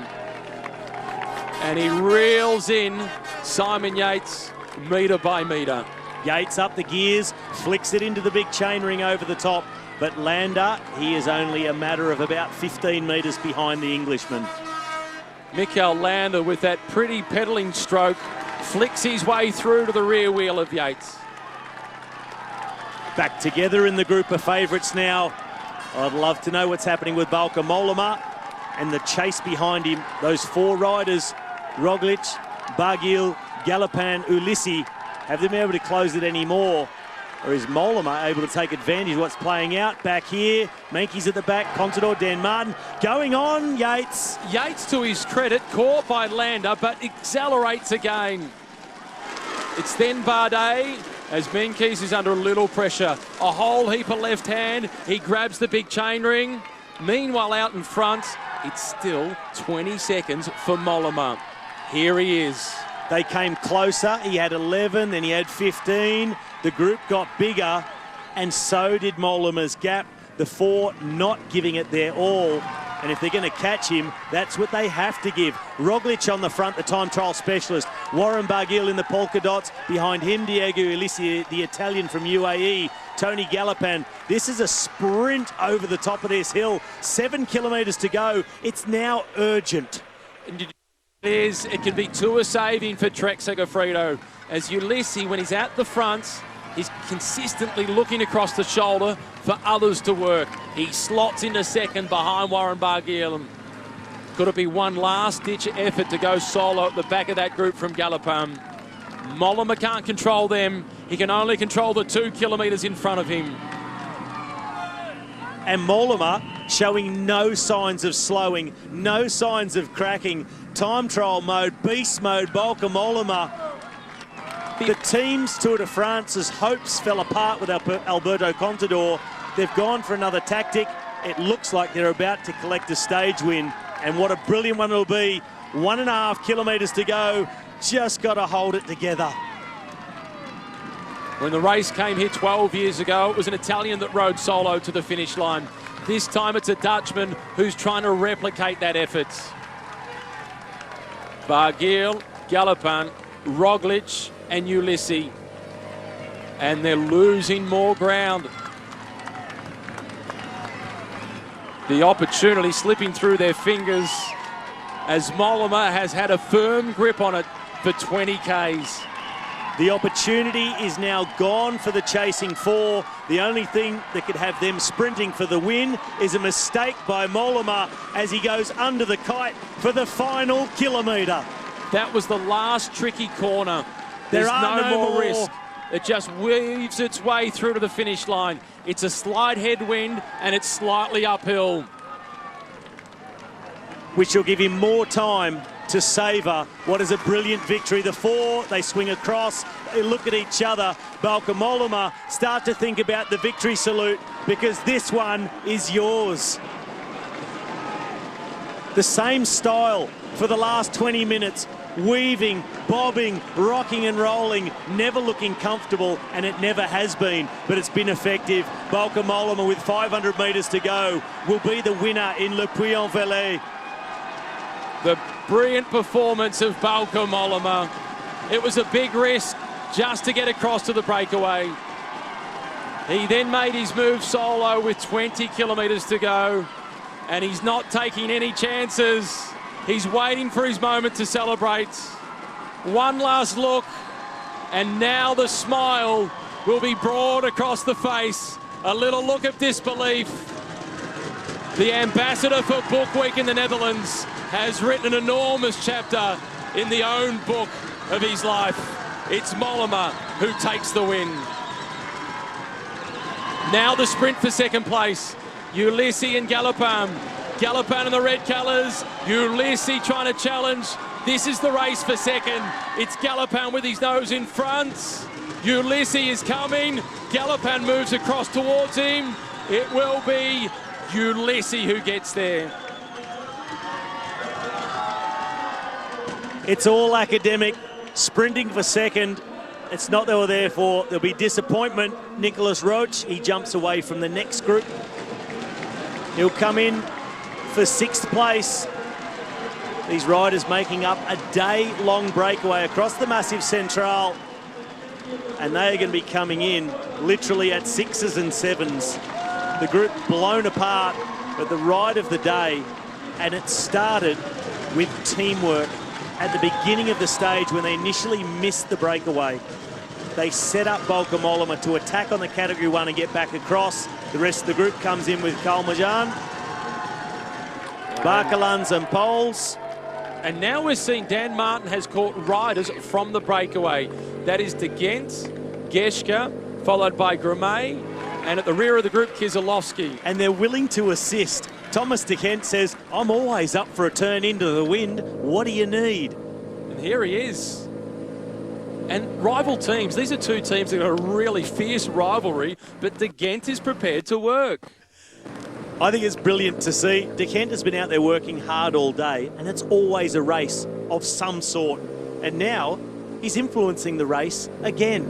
And he reels in Simon Yates metre by metre. Yates up the gears, flicks it into the big chain ring over the top. But Landa, he is only a matter of about 15 metres behind the Englishman. Mikel Landa with that pretty pedalling stroke flicks his way through to the rear wheel of Yates. Back together in the group of favourites now. I'd love to know what's happening with Bauke Mollema and the chase behind him. Those four riders, Roglic, Barguil, Galopan, Ulissi, have they been able to close it anymore? Or is Mollema able to take advantage of what's playing out? Back here, Menkes at the back, Contador, Dan Martin. Going on, Yates. Yates, to his credit, caught by Landa, but accelerates again. It's then Bardet, as Menkes is under a little pressure. A whole heap of left hand. He grabs the big chain ring. Meanwhile, out in front, it's still 20 seconds for Mollema. Here he is. They came closer. He had 11, then he had 15. The group got bigger, and so did Mollema's gap. The four not giving it their all. And if they're going to catch him, that's what they have to give. Roglic on the front, the time trial specialist. Warren Barguil in the polka dots. Behind him, Diego Ulissi, the Italian from UAE. Tony Galopin. This is a sprint over the top of this hill. 7 kilometres to go. It's now urgent. It can be tour saving for Trek Segafredo, as Ulissi, when he's at the front, he's consistently looking across the shoulder for others to work. He slots into second behind Warren Barguil. Could it be one last-ditch effort to go solo at the back of that group from Galopin? Mollema can't control them. He can only control the 2 kilometres in front of him. And Mollema showing no signs of slowing, no signs of cracking. Time trial mode, beast mode, Bauke Mollema. The team's Tour de France's hopes fell apart with Alberto Contador. They've gone for another tactic. It looks like they're about to collect a stage win. And what a brilliant one it'll be. 1.5 kilometres to go. Just got to hold it together. When the race came here 12 years ago, it was an Italian that rode solo to the finish line. This time it's a Dutchman who's trying to replicate that effort. Barguil, Galopin, Roglic and Ulissi. And they're losing more ground. The opportunity slipping through their fingers as Mollema has had a firm grip on it for 20 Ks. The opportunity is now gone for the chasing four. The only thing that could have them sprinting for the win is a mistake by Mollema as he goes under the kite for the final kilometre. That was the last tricky corner. There's no more risk. It just weaves its way through to the finish line. It's a slight headwind and it's slightly uphill. Which will give him more time to savour what is a brilliant victory. The four, they swing across, they look at each other. Bauke Mollema start to think about the victory salute because this one is yours. The same style for the last 20 minutes. Weaving, bobbing, rocking and rolling, never looking comfortable, and it never has been, but it's been effective. Bauke Mollema with 500 metres to go will be the winner in Le Puy-en-Velay. The brilliant performance of Bauke Mollema. It was a big risk just to get across to the breakaway. He then made his move solo with 20 kilometres to go, and he's not taking any chances. He's waiting for his moment to celebrate. One last look, and now the smile will be broad across the face. A little look of disbelief. The ambassador for Book Week in the Netherlands has written an enormous chapter in the own book of his life. It's Mollema who takes the win. Now the sprint for second place. Ulissi and Galopin. Galopin in the red colours. Ulissi trying to challenge. This is the race for second. It's Galopin with his nose in front. Ulissi is coming. Galopin moves across towards him. It will be Ulissi who gets there. It's all academic, sprinting for second. It's not they were there for. There'll be disappointment. Nicolas Roche, he jumps away from the next group. He'll come in for 6th place. These riders making up a day-long breakaway across the Massif Central. And they are going to be coming in literally at 6s and 7s. The group blown apart, but the ride of the day, and it started with teamwork. At the beginning of the stage, when they initially missed the breakaway, they set up Bauke Mollema to attack on the Category 1 and get back across. The rest of the group comes in with Kalmajan, Barkelans and Poles. And now we're seeing Dan Martin has caught riders from the breakaway. That is De Gent, Geschke, followed by Grimet, and at the rear of the group, Kieselowski. And they're willing to assist. Thomas De Gent says, I'm always up for a turn into the wind. What do you need? And here he is. And rival teams, these are two teams that got a really fierce rivalry, but De Gent is prepared to work. I think it's brilliant to see. De Gent has been out there working hard all day, and it's always a race of some sort. And now he's influencing the race again.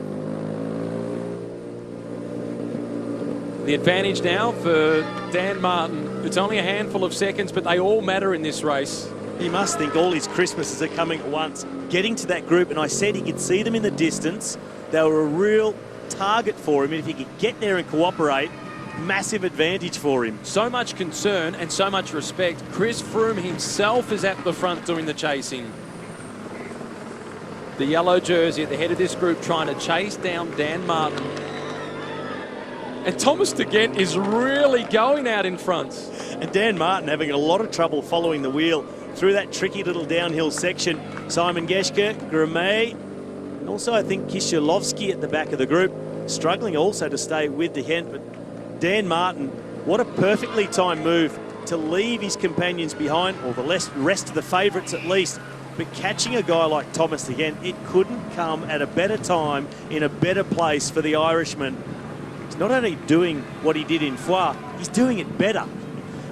The advantage now for Dan Martin. It's only a handful of seconds, but they all matter in this race. He must think all his Christmases are coming at once. Getting to that group, and I said he could see them in the distance. They were a real target for him, and if he could get there and cooperate, massive advantage for him. So much concern and so much respect. Chris Froome himself is at the front doing the chasing. The yellow jersey at the head of this group trying to chase down Dan Martin. And Thomas de Gendt is really going out in front. And Dan Martin having a lot of trouble following the wheel through that tricky little downhill section. Simon Geschke, Grimet, and also I think Kisielowski at the back of the group, struggling also to stay with de Gendt. But Dan Martin, what a perfectly timed move to leave his companions behind, or the rest of the favourites at least. But catching a guy like Thomas de Gendt, it couldn't come at a better time, in a better place for the Irishman. He's not only doing what he did in Foix, he's doing it better.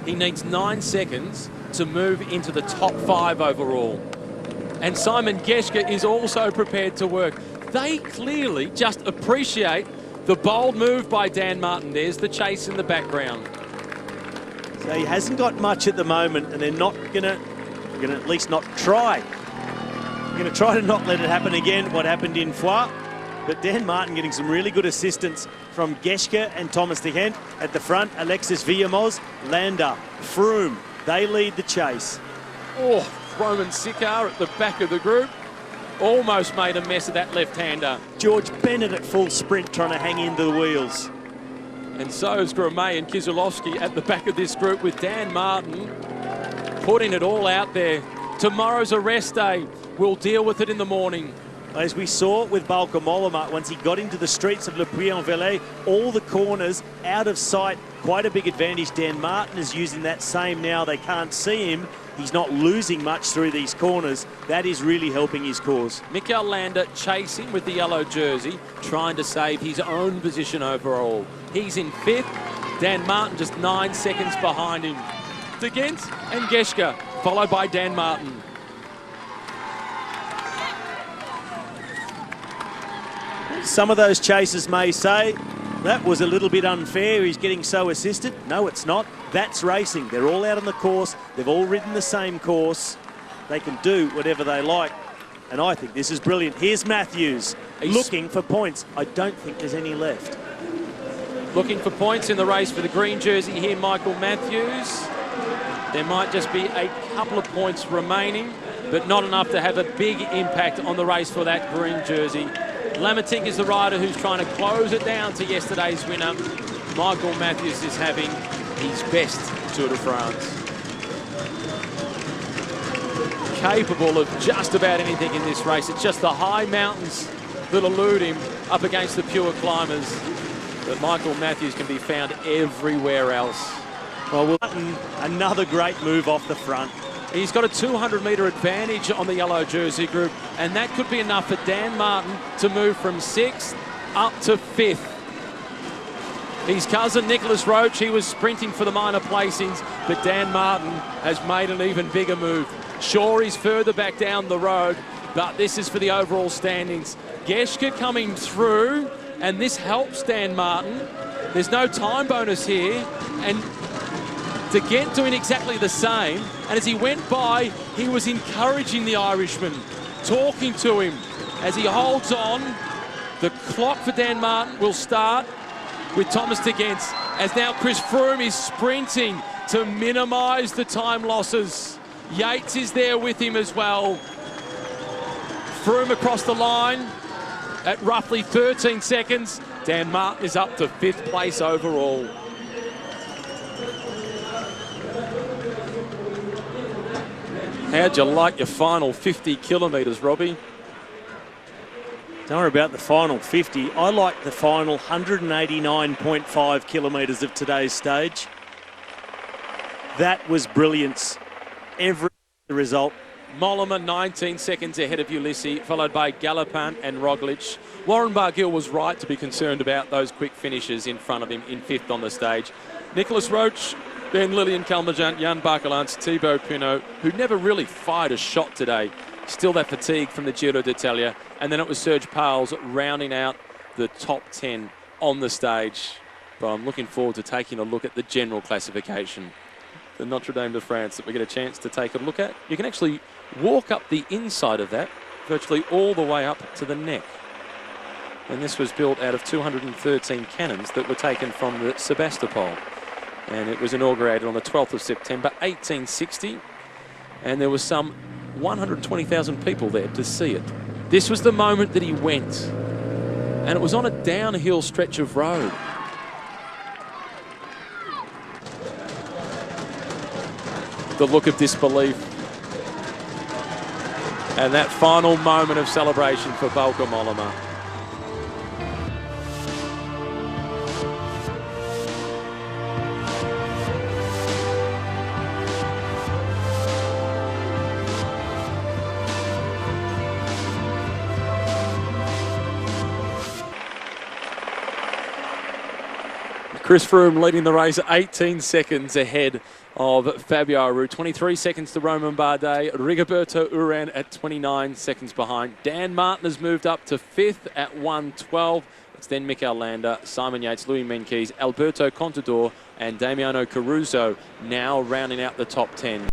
He needs 9 seconds to move into the top 5 overall. And Simon Geschke is also prepared to work. They clearly just appreciate the bold move by Dan Martin. There's the chase in the background. So he hasn't got much at the moment, and they're not going to at least not try. They're going to try to not let it happen again, what happened in Foix. But Dan Martin getting some really good assistance from Geschke and Thomas de Gendt. At the front, Alexis Villermoz, Landa, Froome. They lead the chase. Oh, Roman Sikar at the back of the group. Almost made a mess of that left-hander. George Bennett at full sprint trying to hang into the wheels. And so is Grimet and Kisielowski at the back of this group with Dan Martin putting it all out there. Tomorrow's a rest day. We'll deal with it in the morning. As we saw with Bauke Mollema, once he got into the streets of Le Puy-en-Velay, all the corners out of sight, quite a big advantage. Dan Martin is using that same now. They can't see him. He's not losing much through these corners. That is really helping his cause. Mikel Landa chasing with the yellow jersey, trying to save his own position overall. He's in 5th. Dan Martin just 9 seconds behind him. De Gendt and Geschke, followed by Dan Martin. Some of those chasers may say, that was a little bit unfair, he's getting so assisted. No, it's not. That's racing. They're all out on the course. They've all ridden the same course. They can do whatever they like. And I think this is brilliant. Here's Matthews looking for points. I don't think there's any left. Looking for points in the race for the green jersey here, Michael Matthews. There might just be a couple of points remaining, but not enough to have a big impact on the race for that green jersey. Lamatink is the rider who's trying to close it down to yesterday's winner. Michael Matthews is having his best Tour de France. Capable of just about anything in this race. It's just the high mountains that elude him up against the pure climbers. But Michael Matthews can be found everywhere else. Well, another great move off the front. He's got a 200-metre advantage on the yellow jersey group, and that could be enough for Dan Martin to move from 6th up to 5th. His cousin Nicholas Roach, he was sprinting for the minor placings, but Dan Martin has made an even bigger move. Sure, he's further back down the road, but this is for the overall standings. Geschke coming through, and this helps Dan Martin. There's no time bonus here, and de Gendt doing exactly the same. And as he went by, he was encouraging the Irishman, talking to him. As he holds on, the clock for Dan Martin will start with Thomas de Gendt, as now Chris Froome is sprinting to minimise the time losses. Yates is there with him as well. Froome across the line at roughly 13 seconds. Dan Martin is up to 5th place overall. How'd you like your final 50 kilometres, Robbie? Don't worry about the final 50. I like the final 189.5 kilometres of today's stage. That was brilliance. Every result. Mollema 19 seconds ahead of Ulissi, followed by Galopin and Roglic. Warren Barguil was right to be concerned about those quick finishes in front of him in 5th on the stage. Nicholas Roach, Ben Lillian Calmejant, Jan Bakelants, Thibaut Pinot, who never really fired a shot today. Still that fatigue from the Giro d'Italia. And then it was Serge Pauwels rounding out the top 10 on the stage. But I'm looking forward to taking a look at the general classification, the Notre Dame de France, that we get a chance to take a look at. You can actually walk up the inside of that, virtually all the way up to the neck. And this was built out of 213 cannons that were taken from the Sebastopol. And it was inaugurated on the 12th of September, 1860. And there was some 120,000 people there to see it. This was the moment that he went. And it was on a downhill stretch of road. The look of disbelief. And that final moment of celebration for Bauke Mollema. Chris Froome leading the race 18 seconds ahead of Fabio Aru. 23 seconds to Romain Bardet. Rigoberto Urán at 29 seconds behind. Dan Martin has moved up to 5th at 1:12. It's then Mikel Landa, Simon Yates, Louis Meintjes, Alberto Contador and Damiano Caruso now rounding out the top 10.